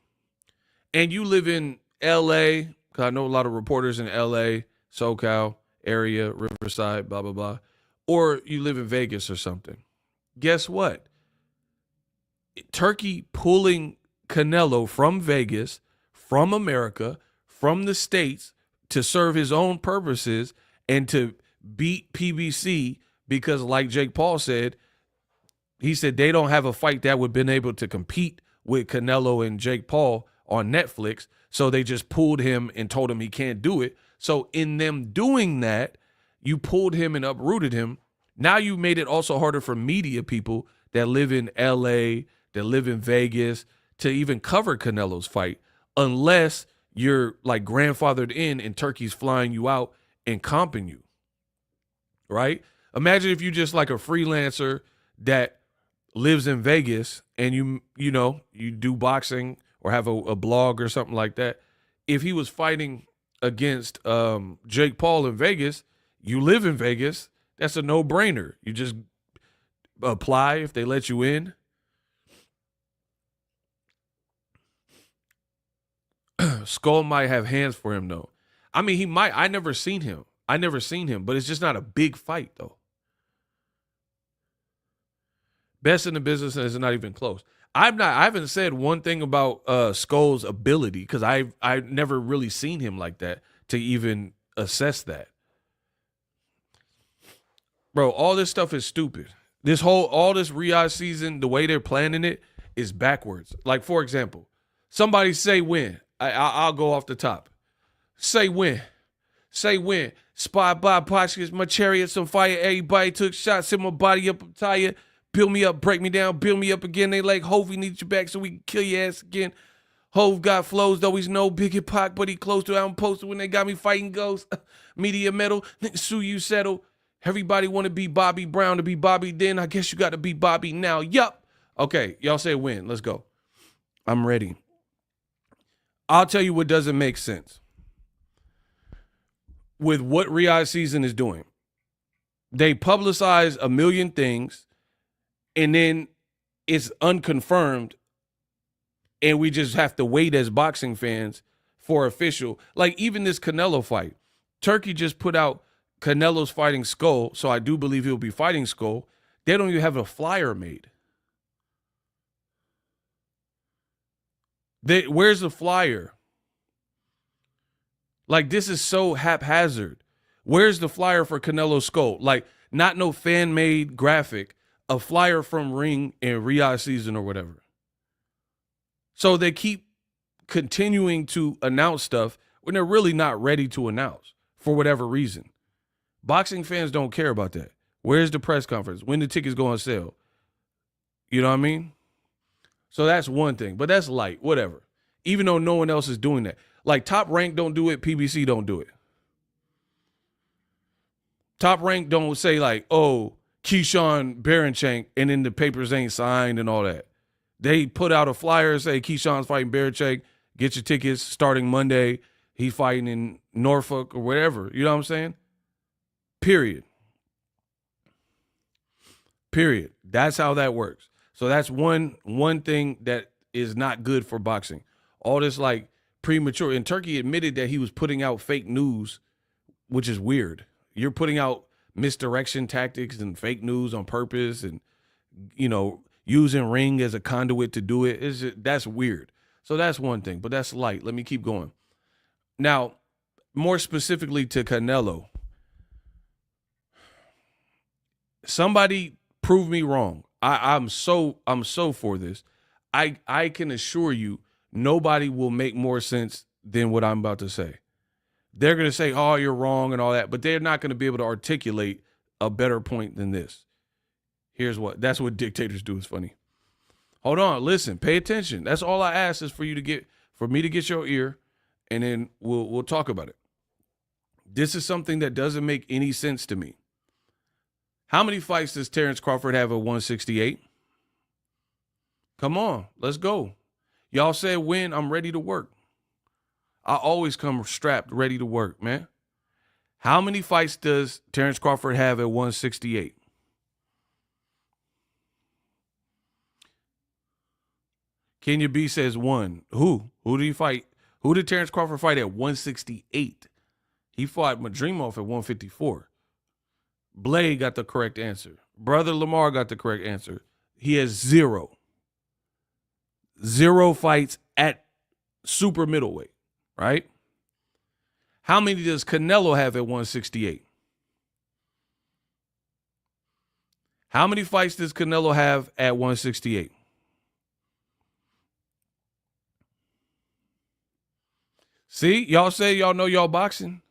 And you live in LA, because I know a lot of reporters in LA, SoCal area, Riverside, blah, blah, blah. Or you live in Vegas or something. Guess what? Turkey pulling Canelo from Vegas, from America, from the States to serve his own purposes and to beat PBC because, like Jake Paul said, He said they don't have a fight that would have been able to compete with Canelo and Jake Paul on Netflix. So they just pulled him and told him he can't do it. So in them doing that, you pulled him and uprooted him. Now you made it also harder for media people that live in LA, that live in Vegas, to even cover Canelo's fight unless you're like grandfathered in and Turkey's flying you out and comping you, right? Imagine if you just like a freelancer that lives in Vegas and you do boxing or have a blog or something like that. If he was fighting against Jake Paul in Vegas, you live in Vegas, that's a no-brainer. You just apply if they let you in. Scull might have hands for him, though. I mean, he might. I never seen him, but it's just not a big fight, though. Best in the business, and it's not even close. I haven't said one thing about Scull's ability because I've never really seen him like that to even assess that. Bro, all this stuff is stupid. All this Riyadh season, the way they're planning it is backwards. Like, for example, somebody say win. I'll go off the top. Say win. Say win. Spot by Poshkis, my chariots on fire. Everybody took shots, hit my body up, I'm tired. Build me up, break me down, build me up again. They like, Hov, we need you back so we can kill your ass again. Hov got flows, though he's no biggie Pac, but he close to out posted when they got me fighting ghosts. Media metal, sue you settle. Everybody want to be Bobby Brown to be Bobby then. I guess you got to be Bobby now. Yup. Okay, y'all say win. Let's go. I'm ready. I'll tell you what doesn't make sense with what Riyadh season is doing. They publicize a million things, and then it's unconfirmed, and we just have to wait as boxing fans for official. Like even this Canelo fight, Turkey just put out Canelo's fighting Scull, so I do believe he'll be fighting Scull. They don't even have a flyer made. Where's the flyer? Like, this is so haphazard. Where's the flyer for Canelo Scull? Like, not no fan-made graphic, a flyer from Ring in Riyadh season or whatever. So they keep continuing to announce stuff when they're really not ready to announce for whatever reason. Boxing fans don't care about that. Where's the press conference? When the tickets go on sale? You know what I mean? So that's one thing, but that's light, whatever. Even though no one else is doing that. Like Top Rank don't do it, PBC don't do it. Top Rank don't say like, oh, Keyshawn Baranchank, and then the papers ain't signed and all that. They put out a flyer, say Keyshawn's fighting Baranchank, get your tickets starting Monday. He's fighting in Norfolk or whatever. You know what I'm saying? Period. That's how that works. So that's one thing that is not good for boxing. All this like premature. And Turkey admitted that he was putting out fake news, which is weird. You're putting out misdirection tactics and fake news on purpose and, using Ring as a conduit to do it. That's weird. So that's one thing, but that's light. Let me keep going. Now, more specifically to Canelo. Somebody prove me wrong. I'm so for this. I can assure you nobody will make more sense than what I'm about to say. They're going to say, oh, you're wrong and all that, but they're not going to be able to articulate a better point than this. That's what dictators do. It's funny. Hold on, listen, pay attention. That's all I ask is for me to get your ear, and then we'll talk about it. This is something that doesn't make any sense to me. How many fights does Terrence Crawford have at 168? Come on, let's go. Y'all said win, I'm ready to work. I always come strapped, ready to work, man. How many fights does Terrence Crawford have at 168? Kenya B says one. Who? Who did he fight? Who did Terrence Crawford fight at 168? He fought Madrimov at 154. Blade got the correct answer. Brother Lamar got the correct answer. He has 0. 0 fights at super middleweight, right? How many does Canelo have at 168? How many fights does Canelo have at 168? See, y'all say y'all know y'all boxing.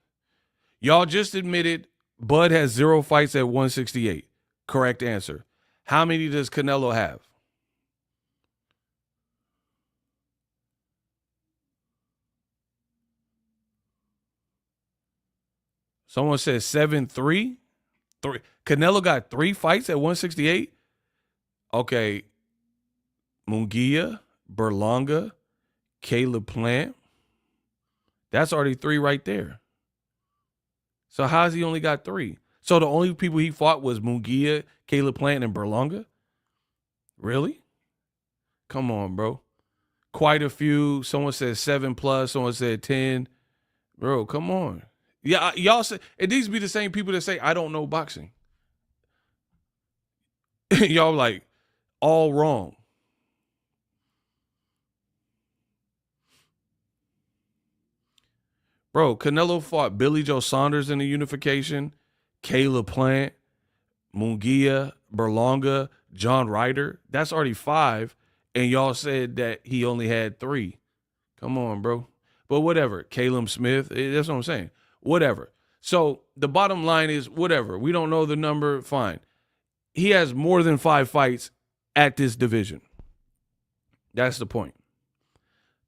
Y'all just admitted Bud has 0 fights at 168. Correct answer. How many does Canelo have? Someone says 7-3. Canelo got 3 fights at 168. Okay. Munguia, Berlanga, Caleb Plant. That's already 3 right there. So how's he only got 3? So the only people he fought was Munguia, Caleb Plant, and Berlanga? Really? Come on, bro. Quite a few. Someone said 7+. Someone said 10. Bro, come on. Yeah, y'all say it needs to be the same people that say I don't know boxing. Y'all like all wrong. Bro, Canelo fought Billy Joe Saunders in the unification, Caleb Plant, Munguia, Berlanga, John Ryder. That's already 5. And y'all said that he only had 3. Come on, bro. But whatever. Caleb Smith, that's what I'm saying. Whatever. So the bottom line is whatever. We don't know the number. Fine. He has more than 5 fights at this division. That's the point.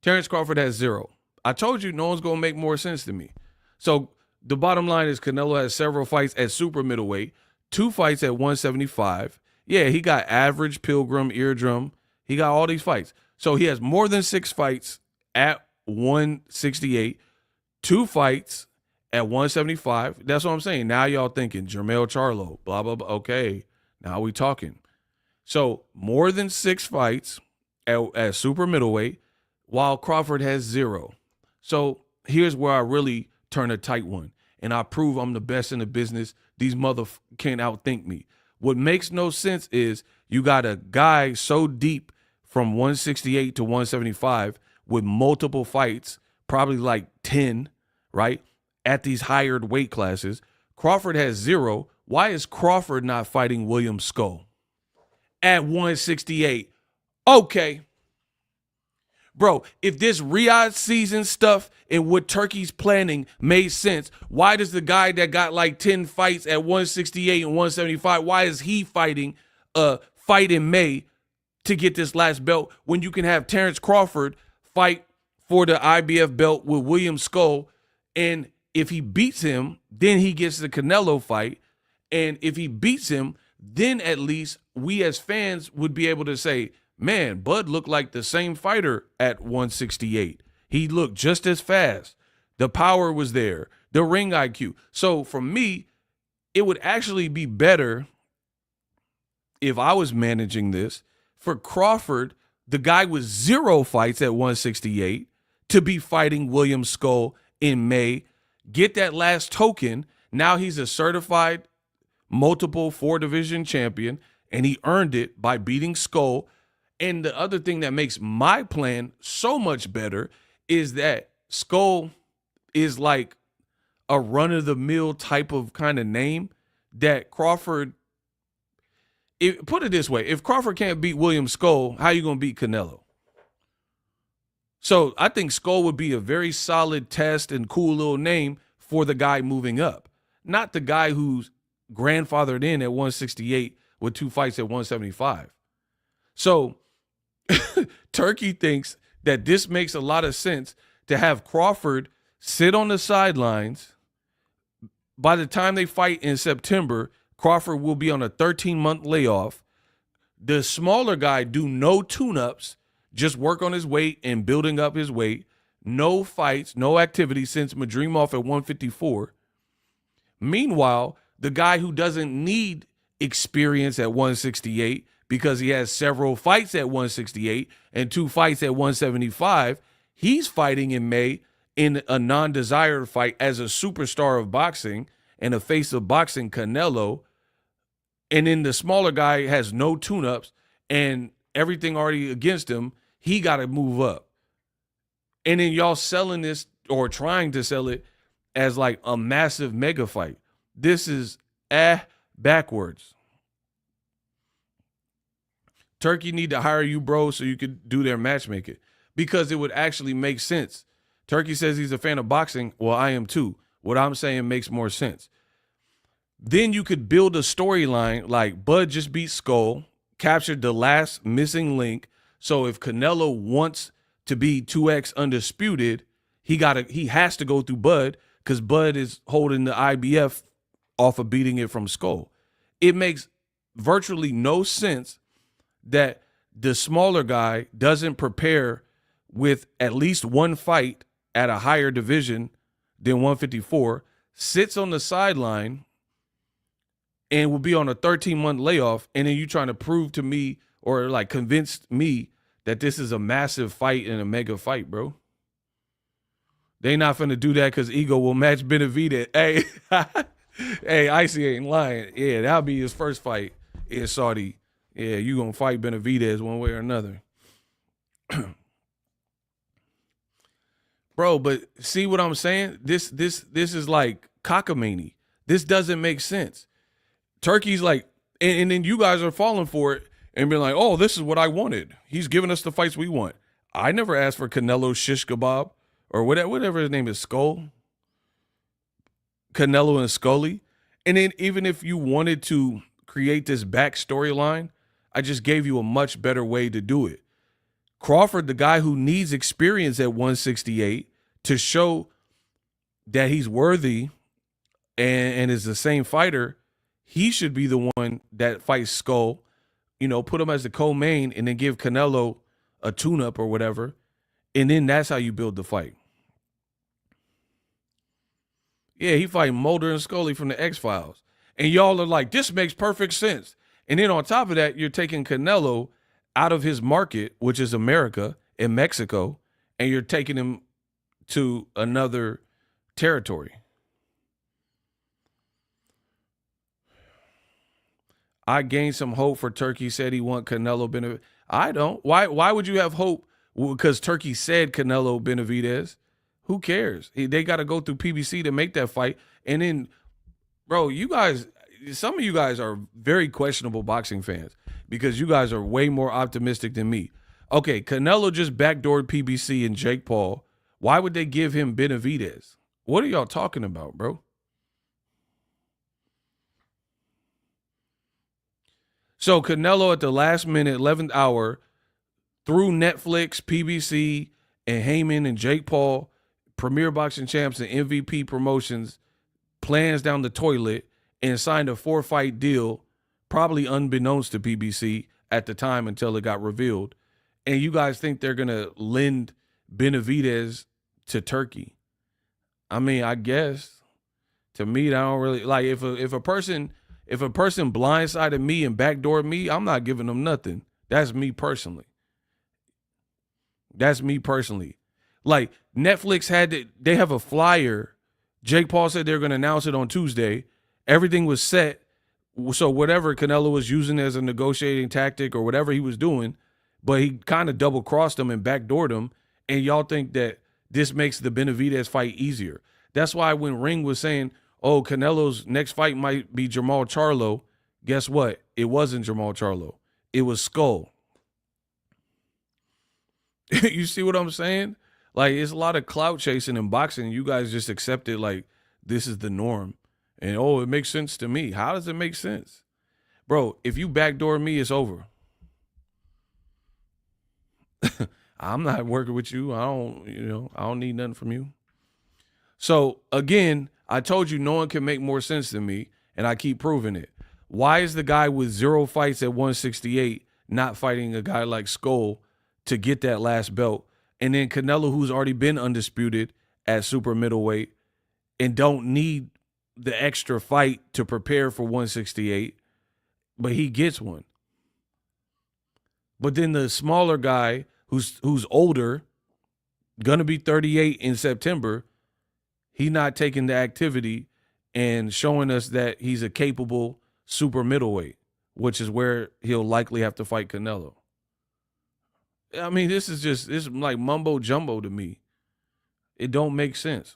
Terrence Crawford has 0. I told you no one's going to make more sense to me. So the bottom line is Canelo has several fights at super middleweight, 2 fights at 175. Yeah, he got average, pilgrim, eardrum. He got all these fights. So he has more than 6 fights at 168, 2 fights at 175. That's what I'm saying. Now y'all thinking Jermell Charlo, blah, blah, blah. Okay, now we talking. So more than 6 fights at super middleweight, while Crawford has 0. So here's where I really turn a tight one, and I prove I'm the best in the business. These can't outthink me. What makes no sense is you got a guy so deep from 168 to 175 with multiple fights, probably like 10, right, at these higher weight classes. Crawford has 0. Why is Crawford not fighting William Scull at 168? Okay. Bro, if this Riyadh season stuff and what Turkey's planning made sense, why does the guy that got like 10 fights at 168 and 175, why is he fighting a fight in May to get this last belt when you can have Terrence Crawford fight for the IBF belt with William Scull, and if he beats him, then he gets the Canelo fight, and if he beats him, then at least we as fans would be able to say, man, Bud looked like the same fighter at 168. He looked just as fast. The power was there. The ring IQ. So for me, it would actually be better if I was managing this for Crawford, the guy with 0 fights at 168, to be fighting William Scull in May, get that last token. Now he's a certified multiple 4-division champion, and he earned it by beating Scull. And the other thing that makes my plan so much better is that Scull is like a run-of-the-mill type of kind of name that Crawford, put it this way, if Crawford can't beat William Scull, how you going to beat Canelo? So I think Scull would be a very solid test and cool little name for the guy moving up, not the guy who's grandfathered in at 168 with 2 fights at 175. So Turkey thinks that this makes a lot of sense to have Crawford sit on the sidelines. By the time they fight in September, Crawford will be on a 13-month layoff. The smaller guy do no tune-ups, just work on his weight and building up his weight. No fights, no activity since Madrimov at 154. Meanwhile, the guy who doesn't need experience at 168 because he has several fights at 168 and 2 fights at 175, he's fighting in May in a non-desired fight as a superstar of boxing and a face of boxing, Canelo. And then the smaller guy has no tune-ups and everything already against him. He got to move up. And then y'all selling this or trying to sell it as like a massive mega fight. This is backwards. Turkey need to hire you, bro, so you could do their matchmaking because it would actually make sense. Turkey says he's a fan of boxing. Well, I am too. What I'm saying makes more sense. Then you could build a storyline like Bud just beat Scull, captured the last missing link. So if Canelo wants to be 2X undisputed, he has to go through Bud because Bud is holding the IBF off of beating it from Scull. It makes virtually no sense that the smaller guy doesn't prepare with at least one fight at a higher division than 154, sits on the sideline and will be on a 13-month layoff, and then you trying to prove to me or like convince me that this is a massive fight and a mega fight, bro. They not finna do that because Ego will match Benavidez. Hey, hey, Icy ain't lying. Yeah, that'll be his first fight in Saudi. Yeah, you gonna fight Benavidez one way or another. Bro, but see what I'm saying? This is like cockamamie. This doesn't make sense. Turkey's like, and then you guys are falling for it and being like, oh, this is what I wanted. He's giving us the fights we want. I never asked for Canelo shish kebab or whatever his name is, Scull. Canelo and Scully. And then even if you wanted to create this back storyline, I just gave you a much better way to do it. Crawford, the guy who needs experience at 168 to show that he's worthy and is the same fighter, he should be the one that fights Scull, you know, put him as the co-main and then give Canelo a tune-up or whatever, and then that's how you build the fight. Yeah, he fighting Mulder and Scully from the X-Files. And y'all are like, this makes perfect sense. And then on top of that, you're taking Canelo out of his market, which is America and Mexico, and you're taking him to another territory. I gained some hope for Turkey, said he want Canelo Benavidez. I don't. Why would you have hope? Because Turkey said Canelo Benavidez. Who cares? They got to go through PBC to make that fight. And then, bro, you guys, some of you guys are very questionable boxing fans because you guys are way more optimistic than me. Okay, Canelo just backdoored PBC and Jake Paul. Why would they give him Benavidez? What are y'all talking about, bro? So Canelo at the last minute, 11th hour, through Netflix, PBC, and Heyman and Jake Paul, Premier Boxing Champs and MVP Promotions, plans down the toilet and signed a 4-fight deal, probably unbeknownst to PBC at the time until it got revealed. And you guys think they're going to lend Benavidez to Turkey? I mean, I guess. To me, I don't really like if a person blindsided me and backdoored me, I'm not giving them nothing. That's me personally. That's me personally. Like Netflix they have a flyer. Jake Paul said they're going to announce it on Tuesday. Everything was set. So whatever Canelo was using as a negotiating tactic or whatever he was doing, but he kind of double crossed him and backdoored him. And y'all think that this makes the Benavidez fight easier. That's why when Ring was saying, oh, Canelo's next fight might be Jamal Charlo, guess what? It wasn't Jamal Charlo. It was Scull. You see what I'm saying? Like, it's a lot of clout chasing in boxing. You guys just accept it like this is the norm. And, oh, it makes sense to me. How does it make sense? Bro, if you backdoor me, it's over. I'm not working with you. I don't need nothing from you. So, again, I told you no one can make more sense than me, and I keep proving it. Why is the guy with 0 fights at 168 not fighting a guy like Scull to get that last belt? And then Canelo, who's already been undisputed at super middleweight and don't need the extra fight to prepare for 168, but he gets one. But then the smaller guy who's older, gonna be 38 in September, he's not taking the activity and showing us that he's a capable super middleweight, which is where he'll likely have to fight Canelo. I mean, this is like mumbo jumbo to me. It don't make sense.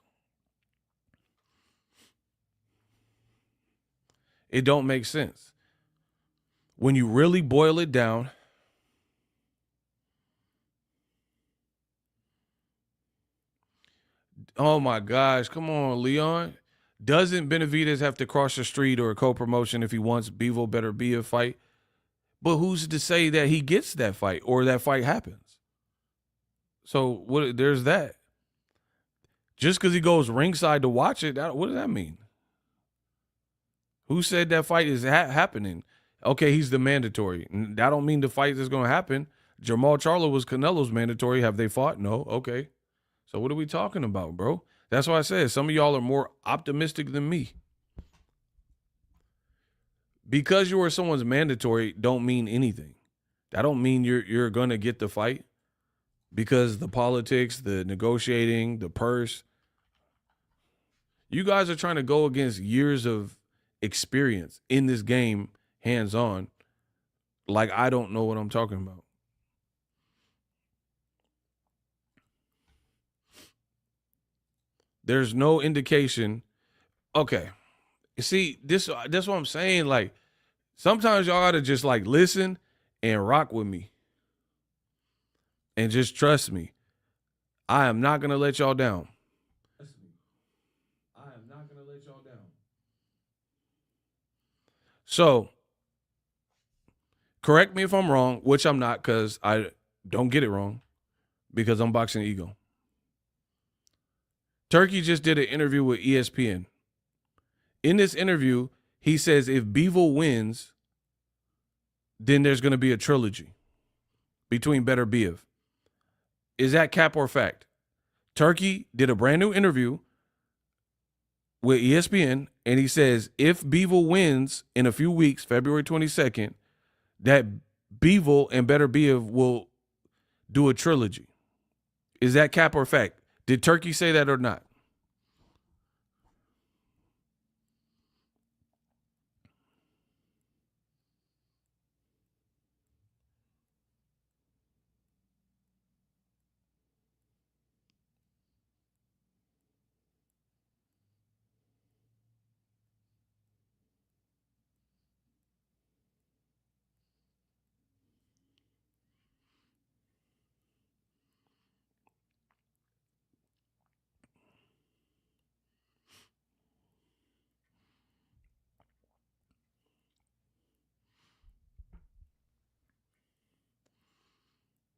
It don't make sense. When you really boil it down, Oh my gosh, come on, Leon. Doesn't Benavidez have to cross the street or a co-promotion if he wants Bivol better be a fight? But who's to say that he gets that fight or that fight happens? So what? There's that. Just because he goes ringside to watch it, what does that mean? Who said that fight is happening? Okay, he's the mandatory. That don't mean the fight is going to happen. Jamal Charlo was Canelo's mandatory. Have they fought? No. Okay. So what are we talking about, bro? That's why I said some of y'all are more optimistic than me. Because you are someone's mandatory don't mean anything. That don't mean you're going to get the fight. Because the politics, the negotiating, the purse. You guys are trying to go against years of experience in this game, hands-on. Like I don't know what I'm talking about. There's no indication. Okay. See, that's what I'm saying. Like, sometimes y'all gotta just like listen and rock with me. And just trust me. I am not gonna let y'all down. I am not gonna let y'all down. So, correct me if I'm wrong, which I'm not, because I don't get it wrong, because I'm boxing ego. Turkey just did an interview with ESPN. In this interview, he says if Bivol wins, then there's going to be a trilogy between Beterbiev. Is that cap or fact? Turkey did a brand new interview with ESPN, and he says if Bivol wins in a few weeks, February 22nd, that Bivol and Beterbiev will do a trilogy. Is that cap or fact? Did Turkey say that or not?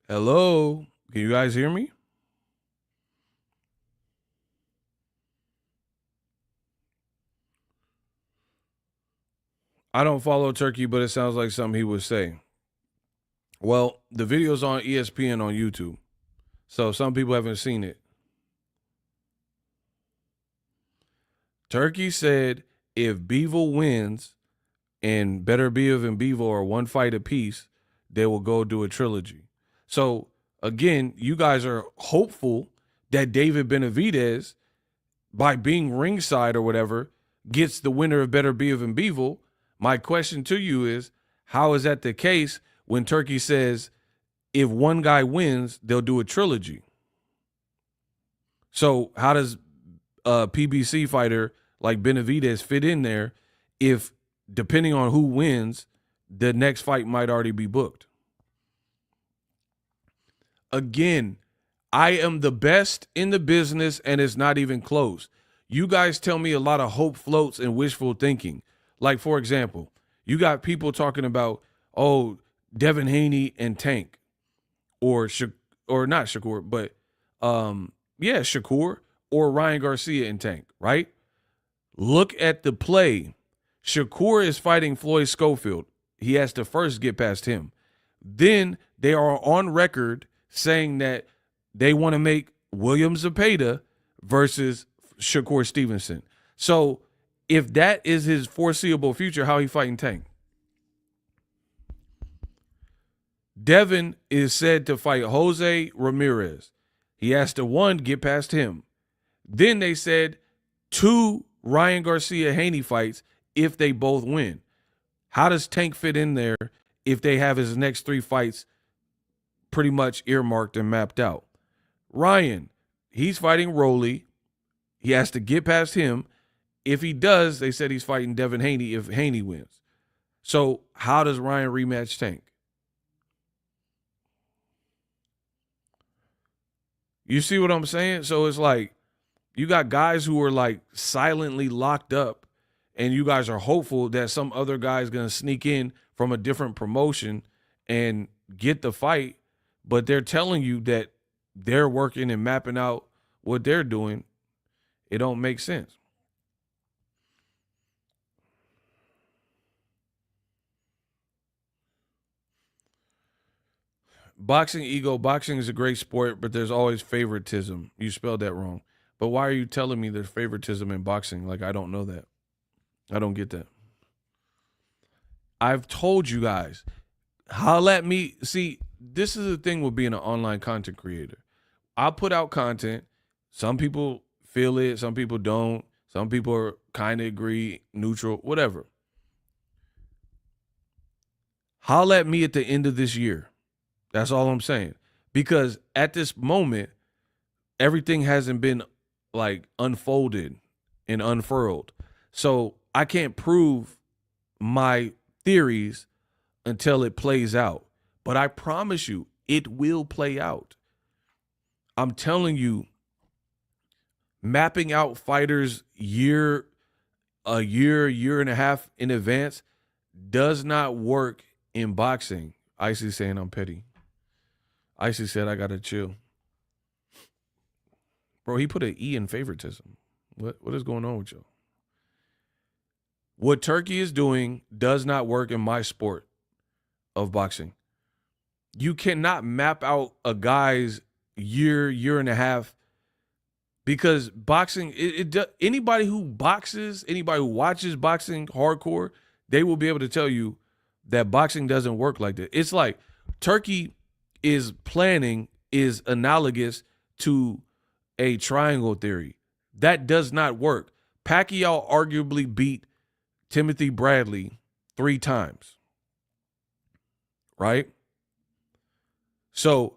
Hello? Can you guys hear me? I don't follow Turkey, but it sounds like something he would say. Well, the video's on ESPN on YouTube, so some people haven't seen it. Turkey said if Bivol wins and Beterbiev and Bivol are one fight apiece, they will go do a trilogy. So, again, you guys are hopeful that David Benavidez, by being ringside or whatever, gets the winner of Beterbiev and Bivol. My question to you is, how is that the case when Turkey says if one guy wins, they'll do a trilogy? So how does a PBC fighter like Benavidez fit in there if, depending on who wins, the next fight might already be booked? Again, I am the best in the business, and it's not even close. You guys tell me a lot of hope floats and wishful thinking. Like, for example, you got people talking about, oh, Devin Haney and Tank, or not Shakur, but Shakur or Ryan Garcia and Tank, right? Look at the play. Shakur is fighting Floyd Schofield. He has to first get past him. Then they are on record saying that they want to make William Zepeda versus Shakur Stevenson. So if that is his foreseeable future, how he fighting Tank? Devin is said to fight Jose Ramirez. He has to, one, get past him. Then they said 2 Ryan Garcia Haney fights if they both win. How does Tank fit in there if they have his next 3 fights pretty much earmarked and mapped out? Ryan, he's fighting Rolly. He has to get past him. If he does, they said he's fighting Devin Haney if Haney wins. So how does Ryan rematch Tank? You see what I'm saying? So it's like You got guys who are like silently locked up, and you guys are hopeful that some other guy is going to sneak in from a different promotion and get the fight, but they're telling you that they're working and mapping out what they're doing. It don't make sense. Boxing ego. Boxing is a great sport, but there's always favoritism. You spelled that wrong. But why are you telling me there's favoritism in boxing? Like, I don't know that. I don't get that. I've told you guys, holla at me. See, this is the thing with being an online content creator. I put out content. Some people feel it. Some people don't. Some people are kind of agree, neutral, whatever. Holla at me at the end of this year. That's all I'm saying. Because at this moment, everything hasn't been like unfolded and unfurled. So I can't prove my theories until it plays out. But I promise you, it will play out. I'm telling you, mapping out fighters a year and a half in advance does not work in boxing. Icy saying I'm petty. Icy said I gotta chill. Bro, he put an E in favoritism. What is going on with you? What Turkey is doing does not work in my sport of boxing. You cannot map out a guy's year and a half, because boxing, anybody who boxes, anybody who watches boxing hardcore, they will be able to tell you that boxing doesn't work like that. It's like Turkey is analogous to a triangle theory. That does not work. Pacquiao arguably beat Timothy Bradley 3 times. Right? So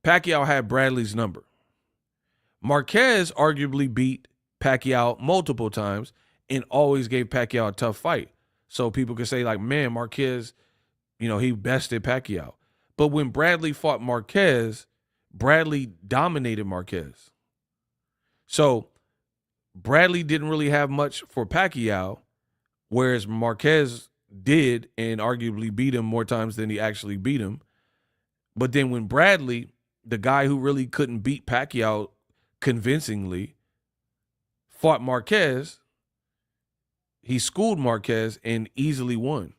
Pacquiao had Bradley's number. Marquez arguably beat Pacquiao multiple times and always gave Pacquiao a tough fight. So people could say, like, man, Marquez, he bested Pacquiao. But when Bradley fought Marquez, Bradley dominated Marquez. So Bradley didn't really have much for Pacquiao, whereas Marquez did and arguably beat him more times than he actually beat him. But then when Bradley, the guy who really couldn't beat Pacquiao convincingly, fought Marquez, he schooled Marquez and easily won.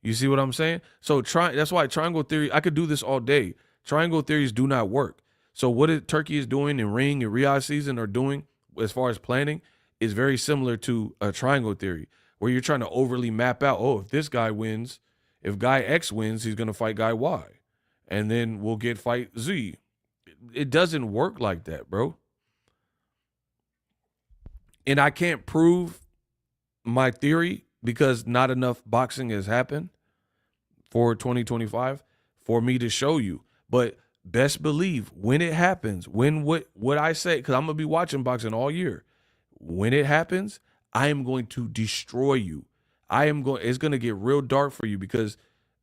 You see what I'm saying? So that's why triangle theory, I could do this all day. Triangle theories do not work. So what Turkey is doing in Ring and Riyadh season are doing as far as planning is very similar to a triangle theory, where you're trying to overly map out, if this guy wins, if guy X wins, he's going to fight guy Y. And then we'll get fight Z. It doesn't work like that, bro. And I can't prove my theory because not enough boxing has happened for 2025 for me to show you. But best believe when it happens, when what I say, because I'm going to be watching boxing all year. When it happens, I am going to destroy you. It's going to get real dark for you because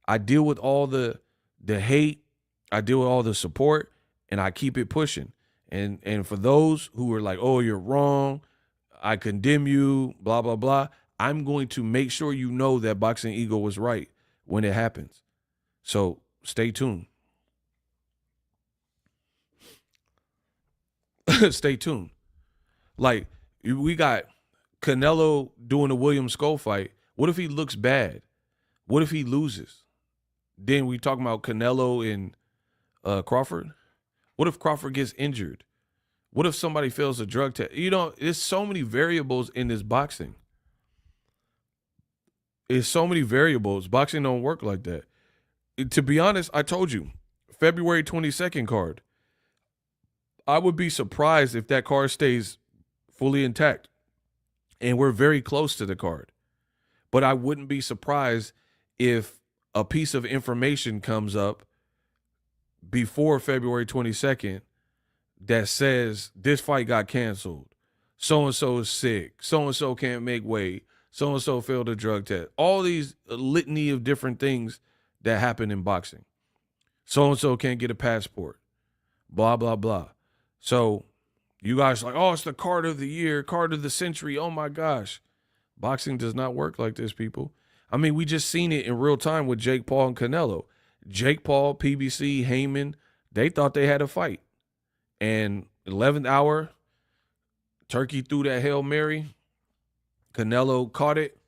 I deal with all the hate. I deal with all the support, and I keep it pushing. And for those who are like, oh, you're wrong, I condemn you, blah, blah, blah, I'm going to make sure you know that Boxing Ego was right when it happens. So stay tuned. Stay tuned. Like, we got Canelo doing the William Scull fight. What if he looks bad? What if he loses? Then we talking about Canelo and Crawford. What if Crawford gets injured? What if somebody fails a drug test? There's so many variables in this boxing. There's so many variables. Boxing don't work like that. To be honest, I told you, February 22nd card. I would be surprised if that card stays fully intact. And we're very close to the card. But I wouldn't be surprised if a piece of information comes up before February 22nd that says this fight got canceled. So-and-so is sick. So-and-so can't make weight. So-and-so failed a drug test. All these litany of different things that happen in boxing. So-and-so can't get a passport. Blah, blah, blah. So You guys like, oh, it's the card of the year, card of the century. Oh my gosh. Boxing does not work like this, people. I mean, we just seen it in real time with Jake Paul and Canelo. Jake Paul, PBC, Heyman, they thought they had a fight. And 11th hour, Turkey threw that Hail Mary. Canelo caught it.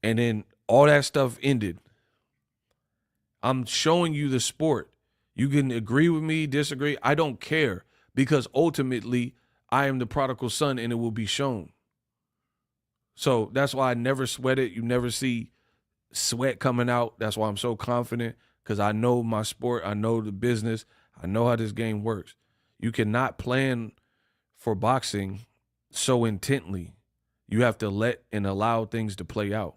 And then all that stuff ended. I'm showing you the sport. You can agree with me, disagree. I don't care, because ultimately I am the prodigal son and it will be shown. So that's why I never sweat it. You never see sweat coming out. That's why I'm so confident, because I know my sport. I know the business. I know how this game works. You cannot plan for boxing so intently. You have to let and allow things to play out.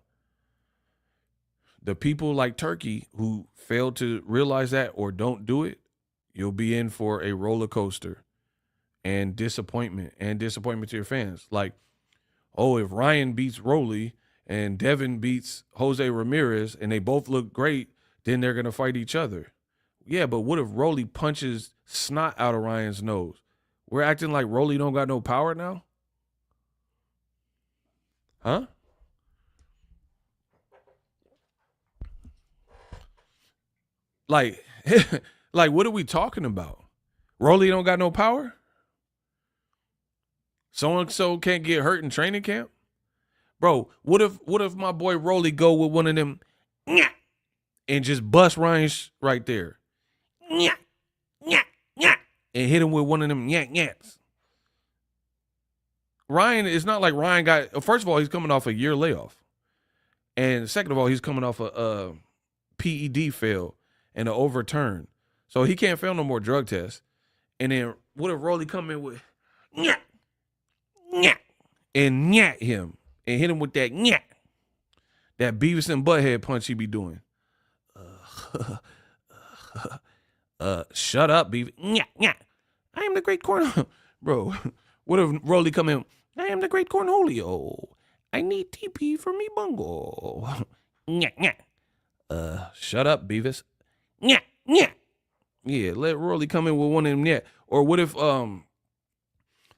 The people like Turkey who fail to realize that or don't do it, you'll be in for a roller coaster and disappointment to your fans. Like, oh, if Ryan beats Rolly and Devin beats Jose Ramirez and they both look great, then they're going to fight each other. Yeah, but what if Rolly punches snot out of Ryan's nose? We're acting like Rolly don't got no power now? Huh? Like, like, what are we talking about? Rolly don't got no power? So-and-so can't get hurt in training camp? Bro, what if my boy Rolly go with one of them and just bust Ryan right there? And hit him with one of them yaks. Ryan, it's not like Ryan got, first of all, he's coming off a year layoff. And second of all, he's coming off a PED fail and an overturn. So he can't fail no more drug tests. And then what if Rolly come in with and him and hit him with that that Beavis and Butthead punch he be doing. Shut up, Beavis. I am the great corn. Bro, what if Rolly come in? I am the great cornholio. I need TP for me bungo. Shut up, Beavis. Yeah, let Rolly come in with one of them. Or what if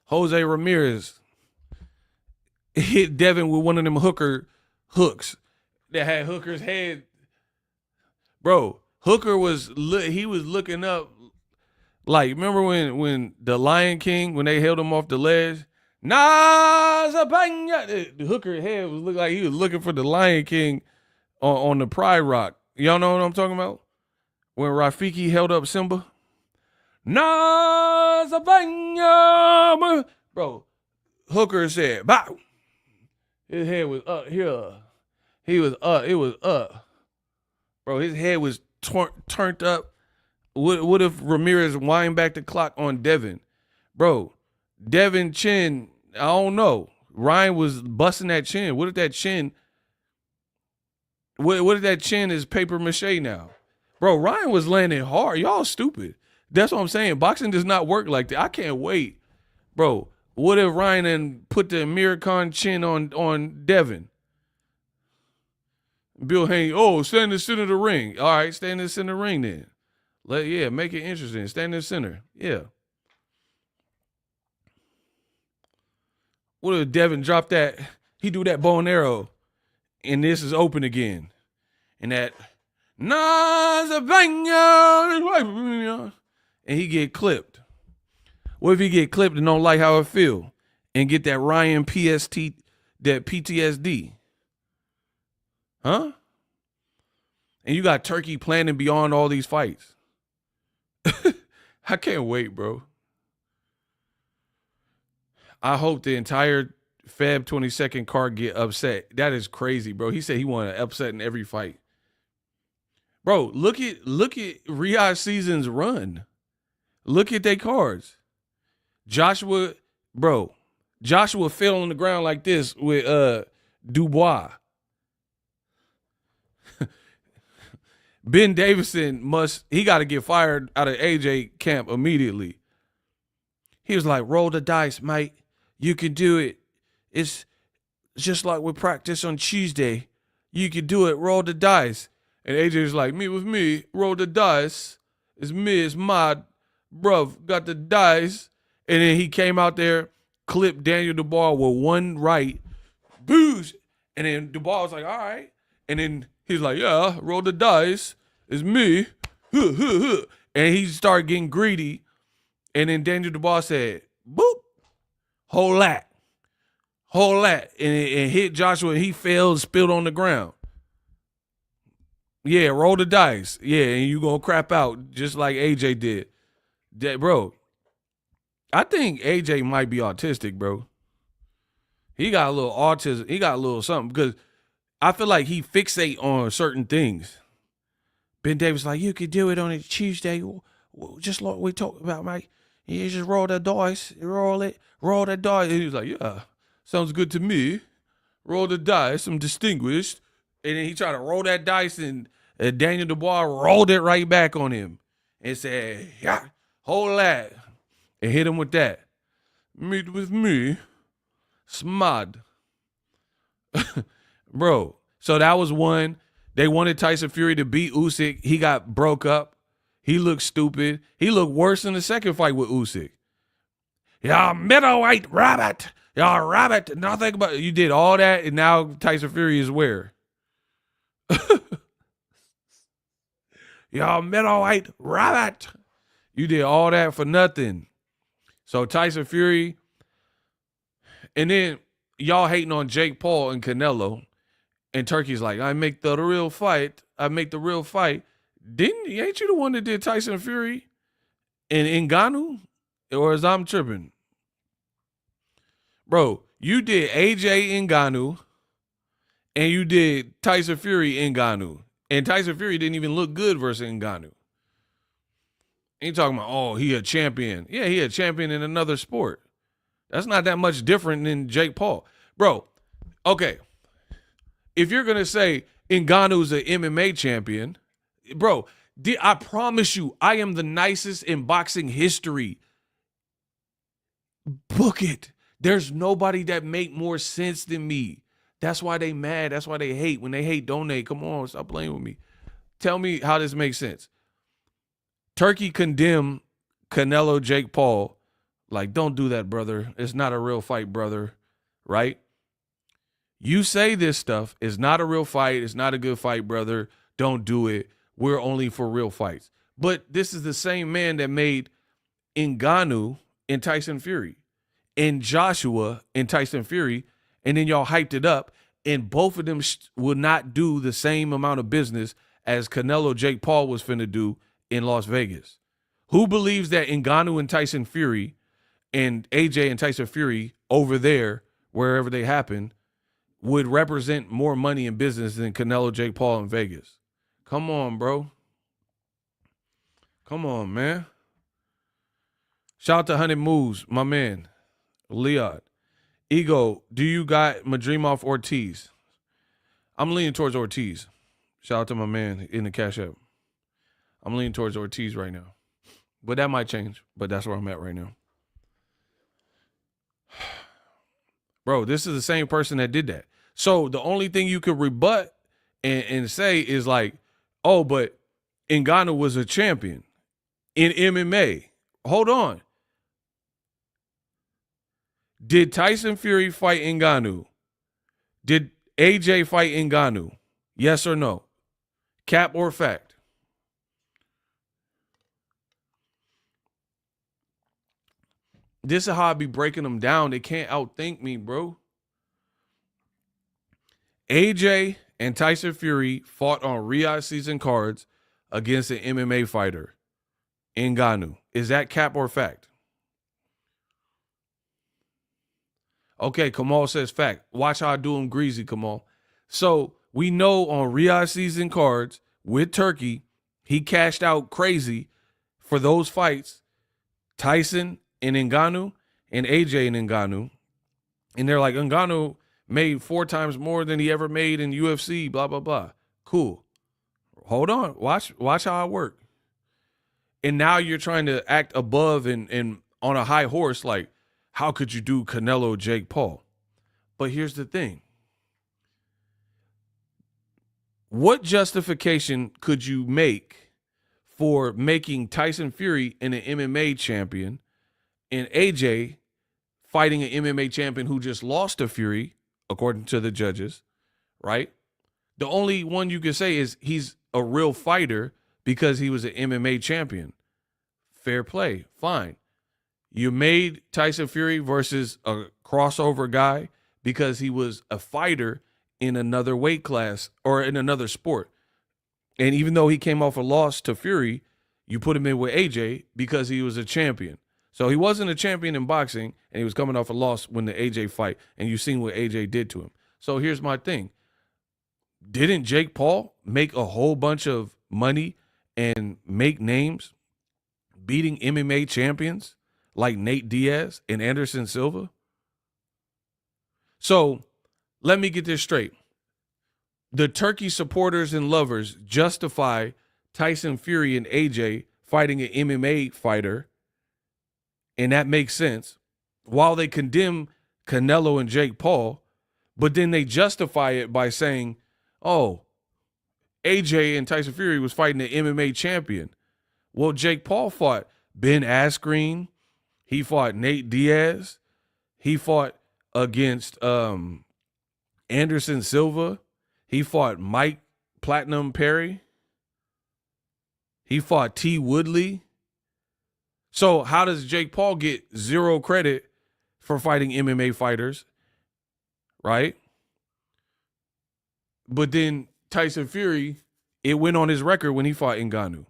Jose Ramirez hit Devin with one of them hooks that had Hooker's head? Bro, Hooker was looking up. Like, remember when the Lion King, when they held him off the ledge? The Hooker head was look like he was looking for the Lion King on the Pride Rock. Y'all know what I'm talking about? When Rafiki held up Simba. Bro, Hooker said, bow. His head was up here. It was up. Bro, his head was turned up. What if Ramirez wind back the clock on Devin? Bro, Devin chin, I don't know. Ryan was busting that chin. What if that chin is paper mache now? Bro, Ryan was landing hard. Y'all stupid. That's what I'm saying. Boxing does not work like that. I can't wait. Bro, what if Ryan and put the Amir Khan chin on Devin? Bill Haney, stand in the center of the ring. All right, stand in the center of the ring then. Make it interesting. Stand in the center. Yeah. What if Devin dropped that? He do that bow and arrow, and this is open again. And that, and he get clipped. What if he get clipped and don't like how it feel and get that Ryan that PTSD? Huh? And you got Turkey planning beyond all these fights. I can't wait, bro. I hope the entire Feb 22nd card get upset. That is crazy, bro. He said he wanted to upset in every fight. Bro, look at Riyadh Season's run. Look at their cards. Joshua fell on the ground like this with Dubois. Ben Davison he got to get fired out of AJ camp immediately. He was like, roll the dice, mate. You can do it. It's just like we practice on Tuesday. You can do it. Roll the dice. And AJ's like, meet with me. Roll the dice. It's me. It's my bruv. Got the dice. And then he came out there, clipped Daniel Dubois with one right, boosh. And then Dubois was like, all right. And then he's like, yeah, roll the dice. It's me. And he started getting greedy. And then Daniel Dubois said, boop, whole lot. And hit Joshua, and he fell and spilled on the ground. Yeah, roll the dice. Yeah, and you gonna crap out just like AJ did. Bro, I think AJ might be autistic, bro. He got a little autism. He got a little something because I feel like he fixate on certain things. Ben Davis like, you could do it on a Tuesday. Just like we talked about, mate. You just roll the dice. Roll the dice. And he was like, yeah, sounds good to me. Roll the dice. I'm distinguished. And then he tried to roll that dice, and Daniel Dubois rolled it right back on him and said, yeah, hold that. And hit him with that. Meet with me. Smud. Bro, so that was one. They wanted Tyson Fury to beat Usyk. He got broke up. He looked stupid. He looked worse in the second fight with Usyk. Y'all middleweight rabbit. Y'all rabbit. Nothing but you did all that, and now Tyson Fury is where? Y'all middleweight rabbit. You did all that for nothing. So Tyson Fury, and then y'all hating on Jake Paul and Canelo, and Turkey's like, I make the real fight. Ain't you the one that did Tyson Fury and Ngannou? Or is I'm tripping? Bro, you did AJ Ngannou and you did Tyson Fury Ngannou. And Tyson Fury didn't even look good versus Ngannou. Ain't talking about, oh, he a champion. Yeah, he a champion in another sport. That's not that much different than Jake Paul. Bro, okay. If you're going to say Ngannou's an MMA champion, bro, I promise you, I am the nicest in boxing history. Book it. There's nobody that make more sense than me. That's why they mad. That's why they hate. When they hate, donate. Come on, stop playing with me. Tell me how this makes sense. Turkey condemned Canelo, Jake Paul. Like, don't do that, brother. It's not a real fight, brother. Right? You say this stuff. It's not a real fight. It's not a good fight, brother. Don't do it. We're only for real fights. But this is the same man that made Ngannou and Tyson Fury and Joshua and Tyson Fury, and then y'all hyped it up, and both of them will not do the same amount of business as Canelo Jake Paul was finna do in Las Vegas. Who believes that Ngannou and Tyson Fury and AJ and Tyson Fury over there, wherever they happen, would represent more money in business than Canelo Jake Paul in Vegas? Come on, bro. Come on, man. Shout out to 100 Moves, my man. Leon. Ego, do you got Madrimov Ortiz? I'm leaning towards Ortiz. Shout out to my man in the Cash App. I'm leaning towards Ortiz right now. But that might change. But that's where I'm at right now. Bro, this is the same person that did that. So the only thing you could rebut and say is like, oh, but Ngannou was a champion in MMA. Hold on. Did Tyson Fury fight Ngannou? Did AJ fight Ngannou? Yes or no? Cap or fact? This is how I be breaking them down. They can't outthink me, bro. AJ and Tyson Fury fought on Riyadh season cards against an MMA fighter, Ngannou. Is that cap or fact? Okay, Kamal says fact. Watch how I do him greasy, Kamal. So we know on Riyadh season cards with Turkey, he cashed out crazy for those fights, Tyson and Ngannou and AJ and Ngannou. And they're like, Ngannou made 4 times more than he ever made in UFC, blah, blah, blah. Cool. Hold on. Watch how I work. And now you're trying to act above and on a high horse like, how could you do Canelo, Jake Paul? But here's the thing. What justification could you make for making Tyson Fury an MMA champion and AJ fighting an MMA champion who just lost to Fury, according to the judges, right? The only one you can say is he's a real fighter because he was an MMA champion. Fair play, fine. You made Tyson Fury versus a crossover guy because he was a fighter in another weight class or in another sport. And even though he came off a loss to Fury, you put him in with AJ because he was a champion. So he wasn't a champion in boxing, and he was coming off a loss when the AJ fight, and you've seen what AJ did to him. So here's my thing. Didn't Jake Paul make a whole bunch of money and make names beating MMA champions like Nate Diaz and Anderson Silva? So let me get this straight. The Turkey supporters and lovers justify Tyson Fury and AJ fighting an MMA fighter, and that makes sense, while they condemn Canelo and Jake Paul, but then they justify it by saying, oh, AJ and Tyson Fury was fighting an MMA champion. Well, Jake Paul fought Ben Askren. He fought Nate Diaz. He fought against Anderson Silva. He fought Mike Platinum Perry. He fought T. Woodley. So how does Jake Paul get zero credit for fighting MMA fighters, right? But then Tyson Fury, it went on his record when he fought Ngannou.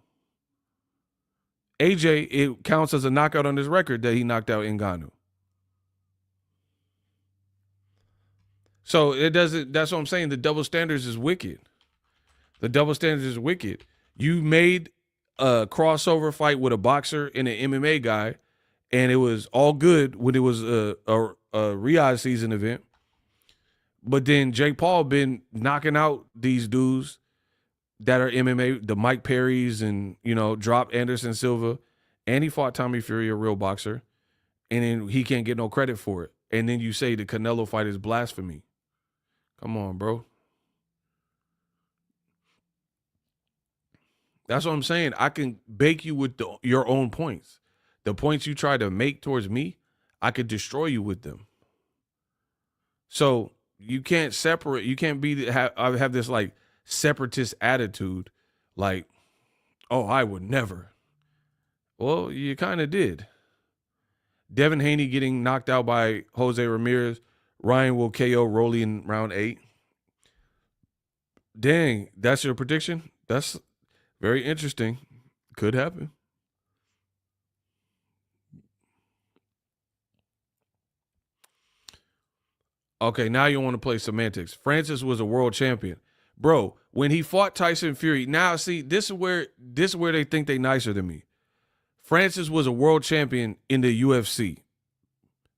AJ, it counts as a knockout on his record that he knocked out Ngannou. So it doesn't, that's what I'm saying. The double standards is wicked. The double standards is wicked. You made a crossover fight with a boxer and an MMA guy, and it was all good when it was a Riyadh season event. But then Jake Paul been knocking out these dudes that are MMA, the Mike Perrys, and, you know, dropped Anderson Silva, and he fought Tommy Fury, a real boxer, and then he can't get no credit for it. And then you say the Canelo fight is blasphemy. Come on, bro. That's what I'm saying. I can bake you with your own points. The points you try to make towards me, I could destroy you with them. So you can't separate. You can't have this like separatist attitude, like, oh, I would never. Well, you kind of did. Devin Haney getting knocked out by Jose Ramirez. Ryan will KO Rolly in round 8. Dang, that's your prediction? That's very interesting. Could happen. Okay, now you want to play semantics. Francis was a world champion. Bro, when he fought Tyson Fury, now see, this is where they think they nicer than me. Francis was a world champion in the UFC,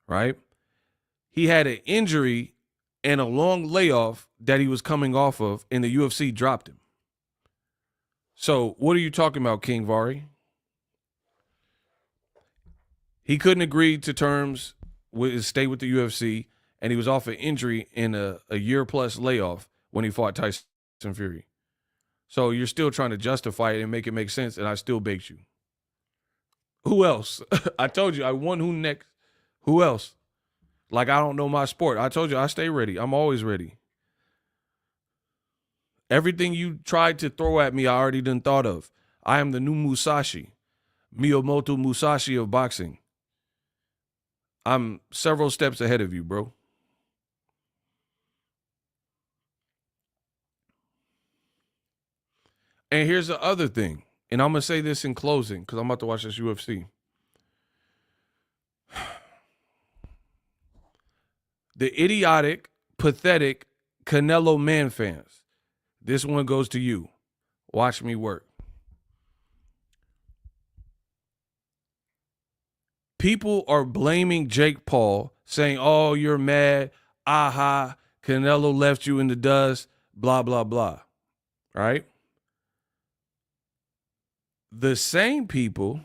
right? He had an injury and a long layoff that he was coming off of, and the UFC dropped him. So what are you talking about, King Vari? He couldn't agree to terms with stay with the UFC, and he was off an injury in a year-plus layoff when he fought Tyson Fury. So you're still trying to justify it and make it make sense, and I still baked you. Who else? I told you I won. Who next? Who else? Like, I don't know my sport. I told you I stay ready. I'm always ready. Everything you tried to throw at me, I already done thought of. I am the new Musashi, Miyamoto Musashi of boxing. I'm several steps ahead of you, bro. And here's the other thing, and I'm going to say this in closing because I'm about to watch this UFC. The idiotic, pathetic Canelo man fans. This one goes to you. Watch me work. People are blaming Jake Paul, saying, oh, you're mad. Aha, Canelo left you in the dust, blah, blah, blah. Right? The same people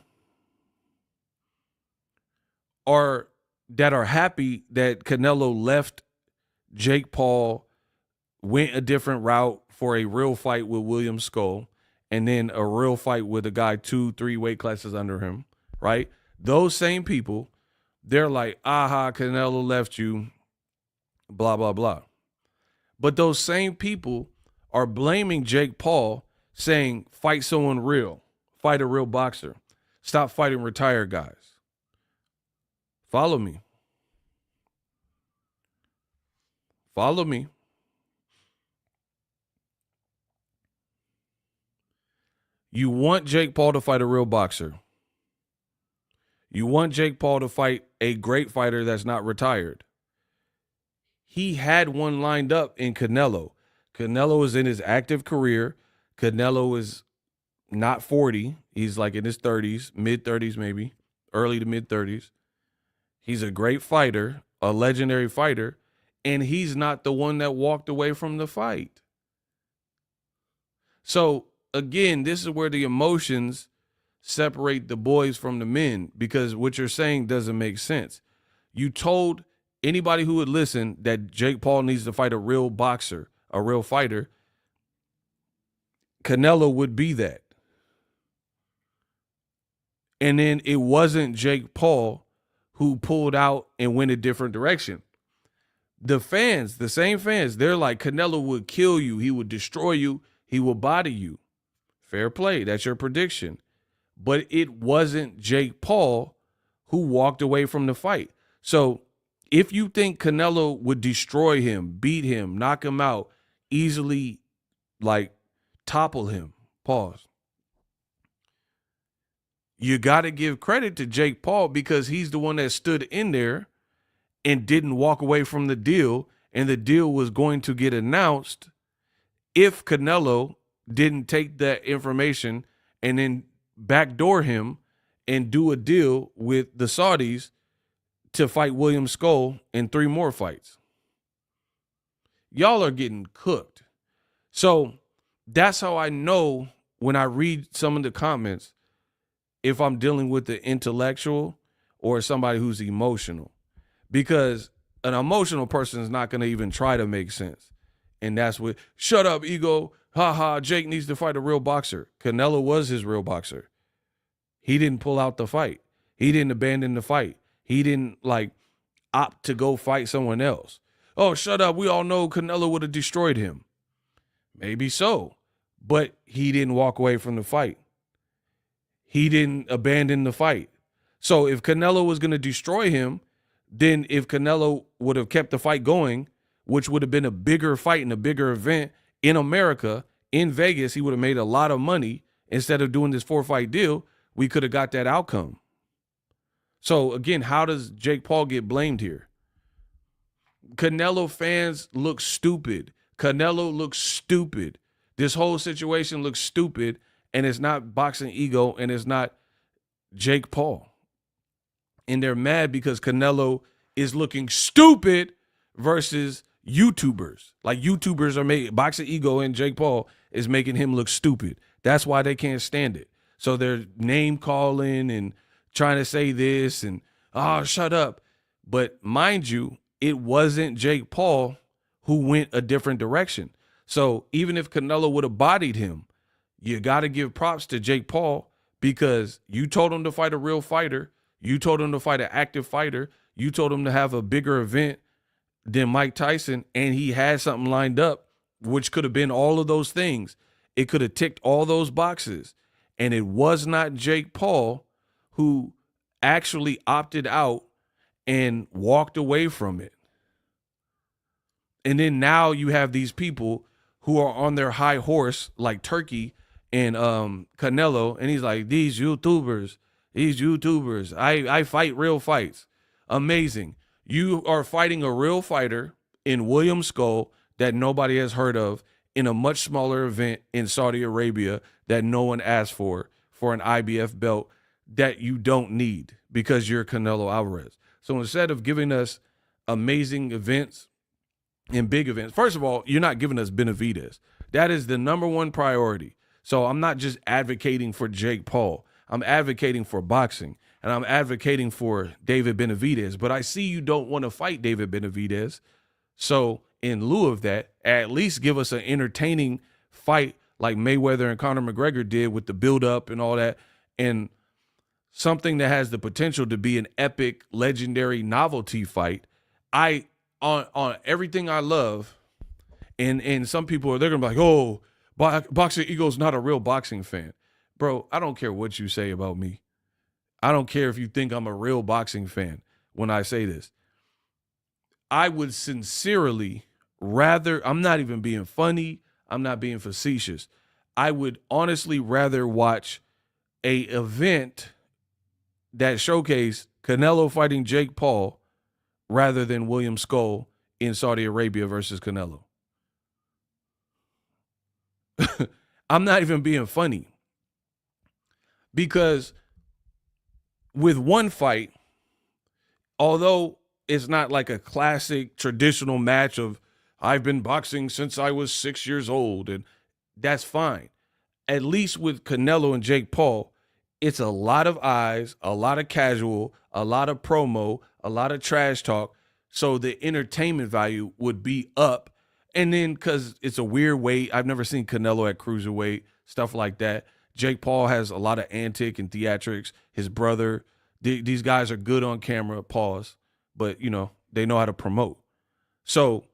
that are happy that Canelo left Jake Paul, went a different route for a real fight with William Scull, and then a real fight with a guy 2-3 weight classes under him, right? Those same people they're like, aha, Canelo left you, blah, blah, blah. But those same people are blaming Jake Paul, saying, fight someone real, fight a real boxer. Stop fighting retired guys. Follow me. Follow me. You want Jake Paul to fight a real boxer. You want Jake Paul to fight a great fighter that's not retired. He had one lined up in Canelo. Canelo is in his active career. Canelo is not 40. He's like in his 30s, mid-30s maybe, early to mid-30s. He's a great fighter, a legendary fighter, and he's not the one that walked away from the fight. So, again, this is where the emotions separate the boys from the men, because what you're saying doesn't make sense. You told anybody who would listen that Jake Paul needs to fight a real boxer, a real fighter. Canelo would be that. And then it wasn't Jake Paul who pulled out and went a different direction. The fans, the same fans, they're like, Canelo would kill you. He would destroy you. He will body you. Fair play. That's your prediction. But it wasn't Jake Paul who walked away from the fight. So if you think Canelo would destroy him, beat him, knock him out, easily like topple him, pause. You got to give credit to Jake Paul because he's the one that stood in there and didn't walk away from the deal. And the deal was going to get announced if Canelo didn't take that information and then backdoor him and do a deal with the Saudis to fight William Scull in 3 more fights. Y'all are getting cooked. So that's how I know when I read some of the comments if I'm dealing with the intellectual or somebody who's emotional. Because an emotional person is not going to even try to make sense. And that's what, shut up, ego. Ha, Jake needs to fight a real boxer. Canelo was his real boxer. He didn't pull out the fight. He didn't abandon the fight. He didn't opt to go fight someone else. Oh, shut up. We all know Canelo would have destroyed him. Maybe so. But he didn't walk away from the fight. He didn't abandon the fight. So if Canelo was going to destroy him, then if Canelo would have kept the fight going, which would have been a bigger fight and a bigger event in America, in Vegas, he would have made a lot of money. Instead of doing this 4-fight deal, we could have got that outcome. So again, how does Jake Paul get blamed here? Canelo fans look stupid. Canelo looks stupid. This whole situation looks stupid, and it's not boxing ego, and it's not Jake Paul. And they're mad because Canelo is looking stupid versus YouTubers. Like YouTubers are making boxing ego, and Jake Paul is making him look stupid. That's why they can't stand it. So they're name calling and trying to say this and, oh, shut up. But mind you, it wasn't Jake Paul who went a different direction. So even if Canelo would have bodied him, you got to give props to Jake Paul because you told him to fight a real fighter. You told him to fight an active fighter. You told him to have a bigger event than Mike Tyson, and he had something lined up, which could have been all of those things. It could have ticked all those boxes. And it was not Jake Paul who actually opted out and walked away from it. And then now you have these people who are on their high horse like Turkey and Canelo, and he's like, these YouTubers, I fight real fights. Amazing. You are fighting a real fighter in William Scull that nobody has heard of in a much smaller event in Saudi Arabia that no one asked for an IBF belt that you don't need because you're Canelo Alvarez. So instead of giving us amazing events and big events, first of all, you're not giving us Benavidez. That is the number one priority. So I'm not just advocating for Jake Paul. I'm advocating for boxing, and I'm advocating for David Benavidez. But I see you don't want to fight David Benavidez. So in lieu of that, at least give us an entertaining fight like Mayweather and Conor McGregor did with the build-up and all that. And something that has the potential to be an epic, legendary novelty fight, on everything I love, and some people they're gonna be like, oh, Boxing Ego's not a real boxing fan. Bro, I don't care what you say about me. I don't care if you think I'm a real boxing fan when I say this. I would sincerely rather, I'm not even being funny, I'm not being facetious. I would honestly rather watch a event that showcased Canelo fighting Jake Paul rather than William Scull in Saudi Arabia versus Canelo. I'm not even being funny. Because with one fight, although it's not like a classic traditional match of I've been boxing since I was 6 years old, and that's fine. At least with Canelo and Jake Paul, it's a lot of eyes, a lot of casual, a lot of promo, a lot of trash talk. So the entertainment value would be up. And then because it's a weird weight, I've never seen Canelo at cruiserweight, stuff like that. Jake Paul has a lot of antic and theatrics. His brother, these guys are good on camera, pause, but, you know, they know how to promote. So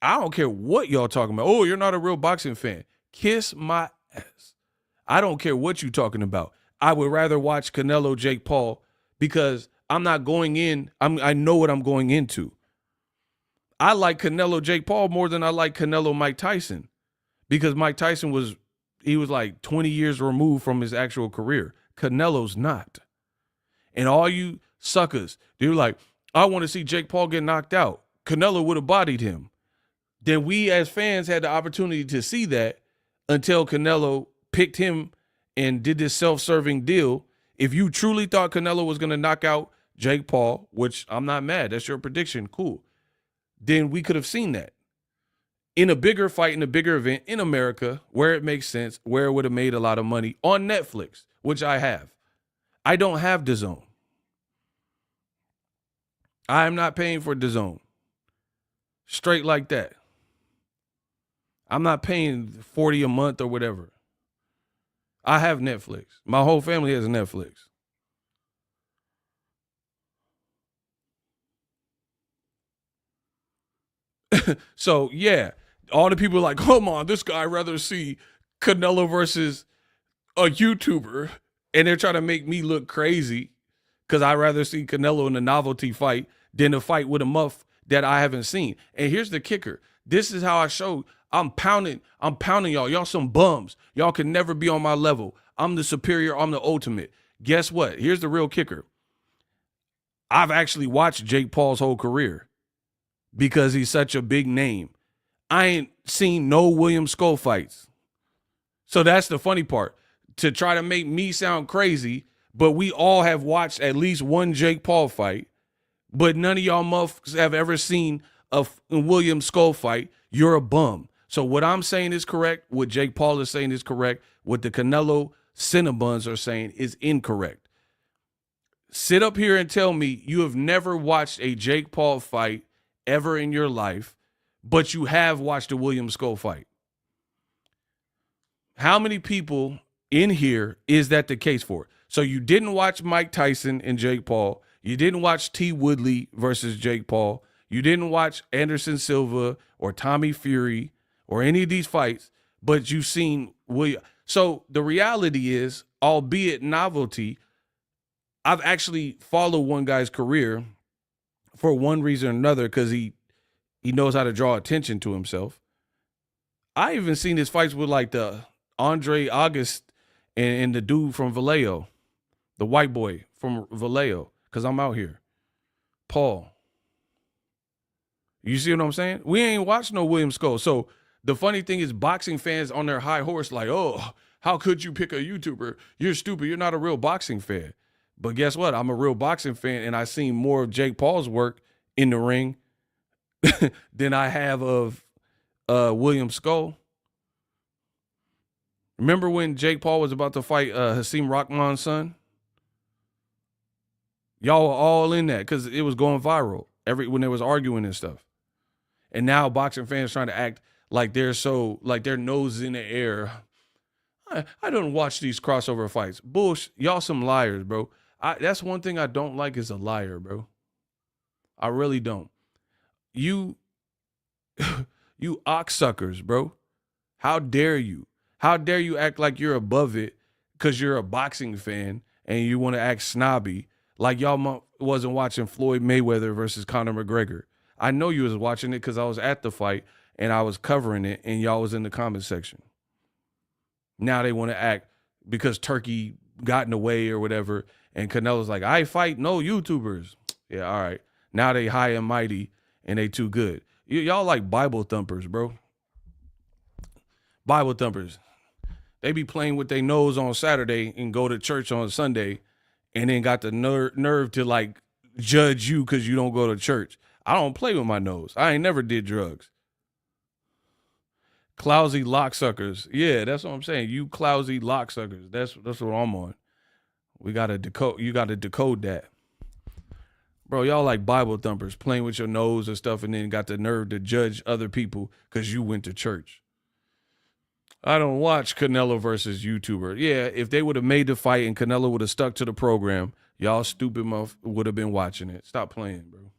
I don't care what y'all talking about. Oh, you're not a real boxing fan. Kiss my ass. I don't care what you talking about. I would rather watch Canelo, Jake Paul, because I'm not going in. I know what I'm going into. I like Canelo, Jake Paul more than I like Canelo, Mike Tyson, because Mike Tyson was like 20 years removed from his actual career. Canelo's not. And all you suckers, they're like, I want to see Jake Paul get knocked out. Canelo would have bodied him. Then we as fans had the opportunity to see that until Canelo picked him and did this self-serving deal. If you truly thought Canelo was going to knock out Jake Paul, which I'm not mad, that's your prediction, cool, then we could have seen that in a bigger fight, in a bigger event in America, where it makes sense, where it would have made a lot of money on Netflix, which I have. I don't have DAZN. I am not paying for DAZN. Straight like that. I'm not paying $40 a month or whatever. I have Netflix. My whole family has Netflix. So, yeah, all the people are like, come on, this guy rather see Canelo versus a YouTuber, and they're trying to make me look crazy because I'd rather see Canelo in a novelty fight than a fight with a muff that I haven't seen. And here's the kicker. This is how I showed. I'm pounding y'all. Y'all some bums. Y'all can never be on my level. I'm the superior. I'm the ultimate. Guess what? Here's the real kicker. I've actually watched Jake Paul's whole career because he's such a big name. I ain't seen no William Scull fights. So that's the funny part. To try to make me sound crazy, but we all have watched at least one Jake Paul fight, but none of y'all muffs have ever seen a William Scull fight. You're a bum. So what I'm saying is correct. What Jake Paul is saying is correct. What the Canelo Cinnabons are saying is incorrect. Sit up here and tell me you have never watched a Jake Paul fight ever in your life, but you have watched a William Scull fight. How many people in here is that the case for? So you didn't watch Mike Tyson and Jake Paul. You didn't watch T. Woodley versus Jake Paul. You didn't watch Anderson Silva or Tommy Fury or any of these fights, but you've seen William. So the reality is, albeit novelty, I've actually followed one guy's career for one reason or another because he knows how to draw attention to himself. I even seen his fights with like the Andre August and the dude from Vallejo, the white boy from Vallejo, because I'm out here. Paul. You see what I'm saying? We ain't watched no William Scull. So the funny thing is boxing fans on their high horse like, oh, how could you pick a YouTuber? You're stupid. You're not a real boxing fan. But guess what? I'm a real boxing fan, and I've seen more of Jake Paul's work in the ring than I have of William Scull. Remember when Jake Paul was about to fight Hasim Rahman's son? Y'all were all in that because it was going viral when they was arguing and stuff. And now boxing fans trying to act like they're so, like their nose in the air. I don't watch these crossover fights. Bullshit. Y'all some liars, bro. That's one thing I don't like is a liar, bro. I really don't. You you oxsuckers, bro. How dare you? How dare you act like you're above it because you're a boxing fan and you want to act snobby like y'all wasn't watching Floyd Mayweather versus Conor McGregor. I know you was watching it because I was at the fight and I was covering it and y'all was in the comment section. Now they want to act because Turkey got in the way or whatever, and Canelo's like, I fight no YouTubers. Yeah, all right. Now they high and mighty and they too good. Y'all like Bible thumpers, bro. Bible thumpers. They be playing with their nose on Saturday and go to church on Sunday and then got the nerve to like judge you because you don't go to church. I don't play with my nose. I ain't never did drugs. Clousy locksuckers. Yeah, that's what I'm saying. You clousy locksuckers. That's what I'm on. We gotta decode. You gotta decode that, bro. Y'all like Bible thumpers, playing with your nose and stuff, and then got the nerve to judge other people because you went to church. I don't watch Canelo versus YouTuber. Yeah, if they would have made the fight and Canelo would have stuck to the program, y'all stupid would have been watching it. Stop playing, bro.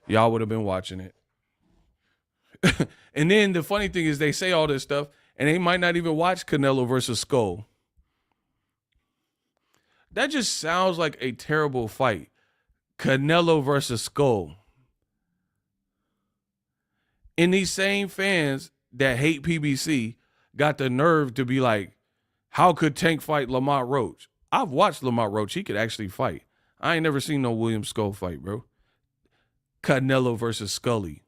Y'all would have been watching it. And then the funny thing is they say all this stuff and they might not even watch Canelo versus Scull. That just sounds like a terrible fight. Canelo versus Scull. And these same fans that hate PBC got the nerve to be like, how could Tank fight Lamont Roach? I've watched Lamont Roach. He could actually fight. I ain't never seen no William Scull fight, bro. Canelo versus Scully.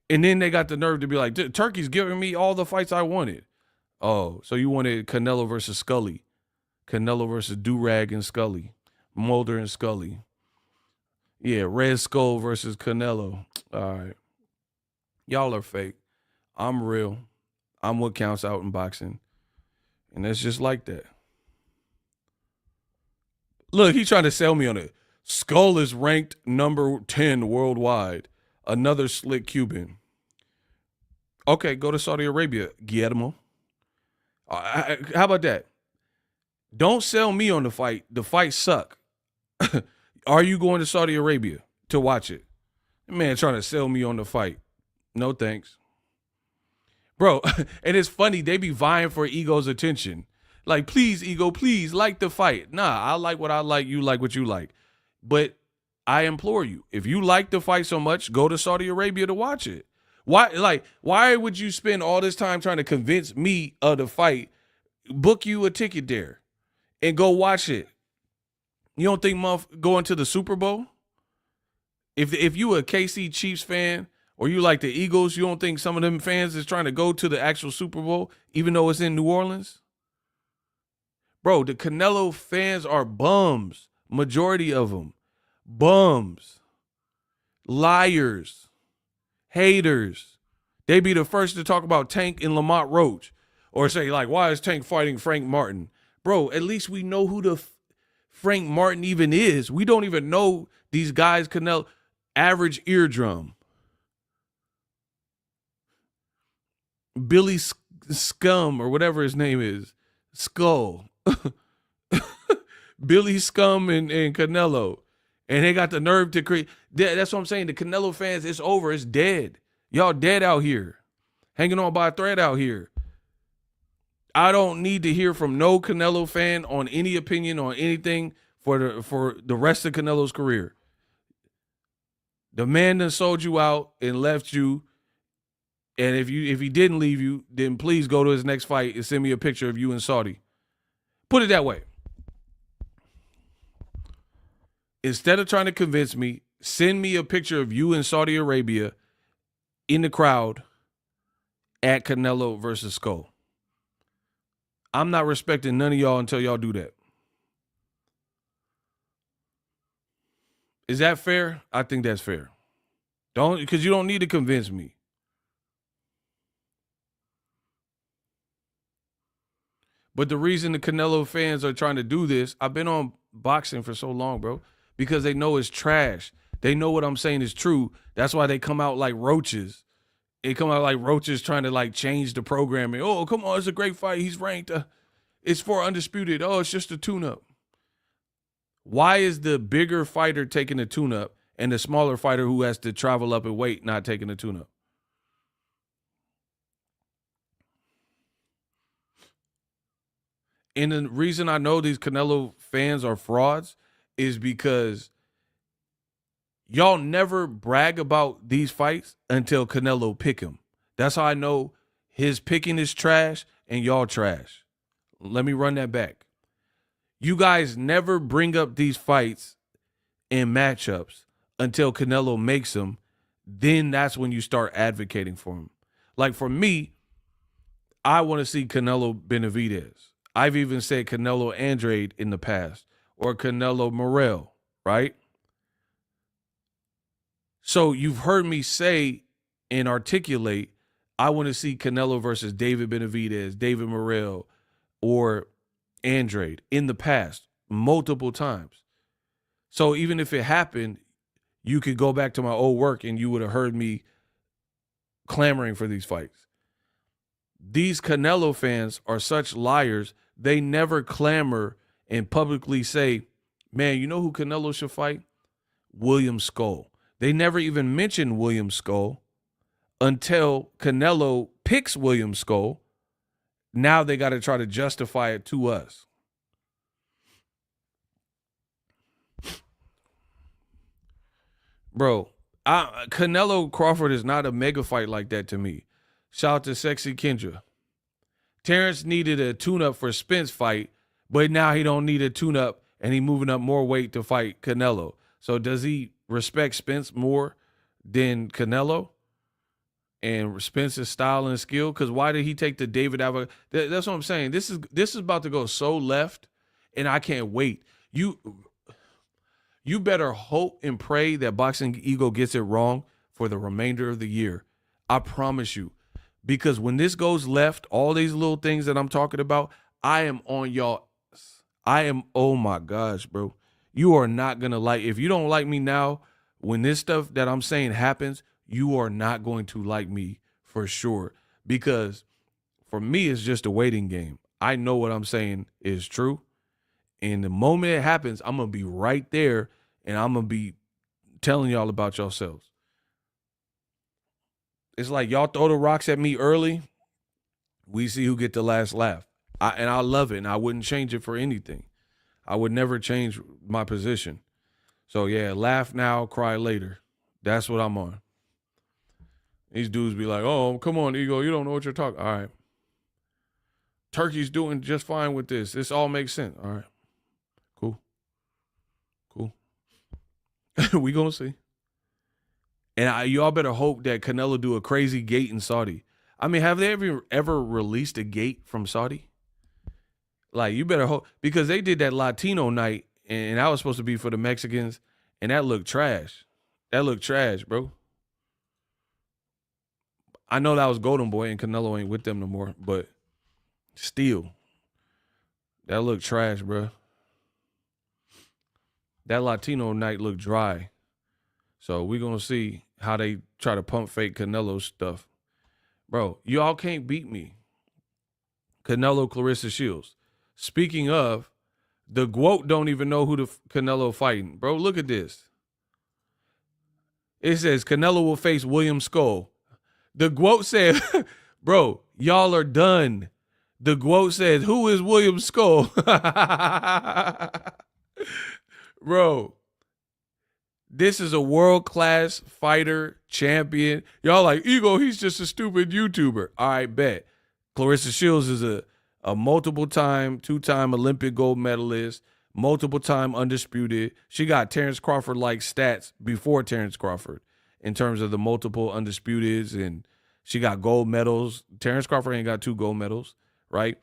And then they got the nerve to be like, Turkey's giving me all the fights I wanted. Oh, so you wanted Canelo versus Scully. Canelo versus Durag and Scully. Mulder and Scully. Yeah, Red Skull versus Canelo. All right. Y'all are fake. I'm real. I'm what counts out in boxing. And it's just like that. Look, he trying to sell me on it. Scull is ranked number 10 worldwide. Another slick Cuban. Okay, go to Saudi Arabia, Guillermo. How about that? Don't sell me on the fight. The fights suck. Are you going to Saudi Arabia to watch it? Man, trying to sell me on the fight. No thanks. Bro, and it's funny, they be vying for Ego's attention. Like, please, Ego, please, like the fight. Nah, I like what I like, you like what you like. But I implore you, if you like the fight so much, go to Saudi Arabia to watch it. Why would you spend all this time trying to convince me of the fight, book you a ticket there, and go watch it? You don't think going to the Super Bowl? If you a KC Chiefs fan or you like the Eagles, you don't think some of them fans is trying to go to the actual Super Bowl, even though it's in New Orleans? Bro, the Canelo fans are bums. Majority of them. Bums. Liars. Haters. They be the first to talk about Tank and Lamont Roach. Or say, like, why is Tank fighting Frank Martin? Bro, at least we know who the Frank Martin even is. We don't even know these guys. Canelo, average eardrum. Billy Scum, or whatever his name is. Scull. Billy Scum and Canelo. And they got the nerve to create. That's what I'm saying. The Canelo fans, it's over. It's dead. Y'all dead out here. Hanging on by a thread out here. I don't need to hear from no Canelo fan on any opinion on anything for the rest of Canelo's career. The man that sold you out and left you. And if he didn't leave you, then please go to his next fight and send me a picture of you in Saudi. Put it that way. Instead of trying to convince me, send me a picture of you in Saudi Arabia in the crowd at Canelo versus Scull. I'm not respecting none of y'all until y'all do that. Is that fair? I think that's fair. Because you don't need to convince me. But the reason the Canelo fans are trying to do this, I've been on boxing for so long, bro, because they know it's trash. They know what I'm saying is true. That's why they come out like roaches. They come out like roaches trying to like change the programming. Oh, come on, it's a great fight. He's ranked. It's for undisputed. Oh, it's just a tune-up. Why is the bigger fighter taking a tune-up and the smaller fighter who has to travel up in weight not taking a tune-up? And the reason I know these Canelo fans are frauds is because y'all never brag about these fights until Canelo pick him. That's how I know his picking is trash and y'all trash. Let me run that back. You guys never bring up these fights and matchups until Canelo makes them. Then that's when you start advocating for him. Like for me, I want to see Canelo Benavidez. I've even said Canelo Andrade in the past or Canelo Morel, right? So you've heard me say and articulate, I want to see Canelo versus David Benavidez, David Morel, or Andrade in the past multiple times. So even if it happened, you could go back to my old work and you would have heard me clamoring for these fights. These Canelo fans are such liars. They never clamor and publicly say, man, you know who Canelo should fight? William Scull. They never even mention William Scull until Canelo picks William Scull. Now they got to try to justify it to us. Bro, Canelo Crawford is not a mega fight like that to me. Shout out to Sexy Kendra. Terrence needed a tune-up for Spence fight, but now he don't need a tune-up and he moving up more weight to fight Canelo. So does he respect Spence more than Canelo and Spence's style and skill? Because why did he take the David Alvarez? That's what I'm saying. This is about to go so left, and I can't wait. You better hope and pray that Boxing Ego gets it wrong for the remainder of the year. I promise you. Because when this goes left, all these little things that I'm talking about, I am on y'all. Oh my gosh, bro. You are not going to like, if you don't like me now, when this stuff that I'm saying happens, you are not going to like me for sure. Because for me, it's just a waiting game. I know what I'm saying is true. And the moment it happens, I'm going to be right there and I'm going to be telling y'all about yourselves. It's like y'all throw the rocks at me early. We see who get the last laugh. I love it, and I wouldn't change it for anything. I would never change my position. So, yeah, laugh now, cry later. That's what I'm on. These dudes be like, oh, come on, Ego, you don't know what you're talking. All right. Turkey's doing just fine with this. This all makes sense. All right. Cool. We gonna see. And y'all better hope that Canelo do a crazy gate in Saudi. I mean, have they ever released a gate from Saudi? Like, you better hope, because they did that Latino night, and that was supposed to be for the Mexicans, and that looked trash. That looked trash, bro. I know that was Golden Boy, and Canelo ain't with them no more, but still, that looked trash, bro. That Latino night looked dry. So we're going to see how they try to pump fake Canelo stuff. Bro, y'all can't beat me. Canelo, Clarissa Shields. Speaking of, the GWOAT don't even know who the Canelo fighting. Bro, look at this. It says Canelo will face William Scull. The GWOAT said, bro, y'all are done. The GWOAT said, who is William Scull? Bro. This is a world-class fighter, champion. Y'all like, Ego, he's just a stupid YouTuber. All right, bet. Clarissa Shields is a multiple-time, two-time Olympic gold medalist, multiple-time undisputed. She got Terrence Crawford-like stats before Terrence Crawford in terms of the multiple undisputeds, and she got gold medals. Terrence Crawford ain't got 2 gold medals, right?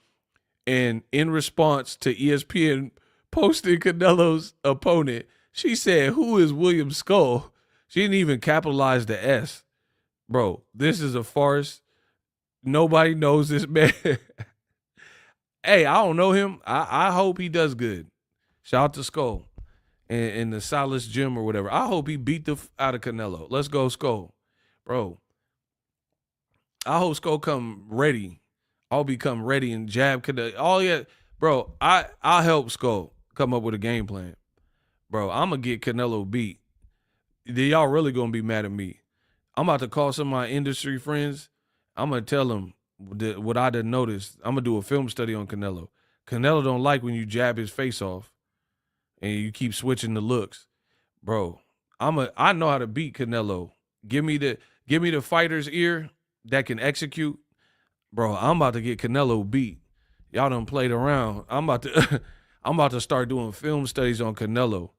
And in response to ESPN posting Canelo's opponent, she said, who is William Scull? She didn't even capitalize the S. Bro, this is a farce. Nobody knows this man. Hey, I don't know him. I hope he does good. Shout out to Scull in the Silas Gym or whatever. I hope he beat the out of Canelo. Let's go, Scull. Bro, I hope Scull come ready. I'll become ready and jab Canelo. Bro, I'll help Scull come up with a game plan. Bro, I'm going to get Canelo beat. Then y'all really going to be mad at me. I'm about to call some of my industry friends. I'm going to tell them what I done noticed. I'm going to do a film study on Canelo. Canelo don't like when you jab his face off and you keep switching the looks. Bro, I know how to beat Canelo. Give me the fighter's ear that can execute. Bro, I'm about to get Canelo beat. Y'all done played around. I'm about to start doing film studies on Canelo.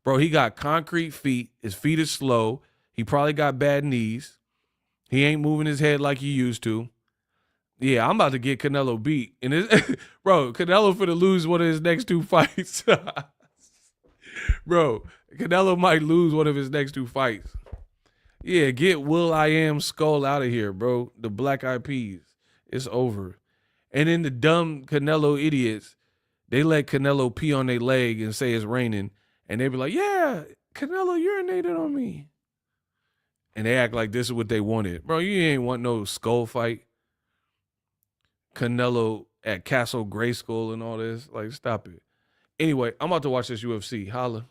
Bro, he got concrete feet. His feet is slow. He probably got bad knees. He ain't moving his head like he used to. Yeah, I'm about to get Canelo beat. And bro, Canelo finna lose one of his next 2 fights. Bro, Canelo might lose one of his next 2 fights. Yeah, get will.i.am Scull out of here, bro. The Black Eyed Peas. It's over. And then the dumb Canelo idiots, they let Canelo pee on their leg and say it's raining. And they be like, yeah, Canelo urinated on me. And they act like this is what they wanted. Bro, you ain't want no Scull fight. Canelo at Castle Grayskull and all this. Like, stop it. Anyway, I'm about to watch this UFC. Holla.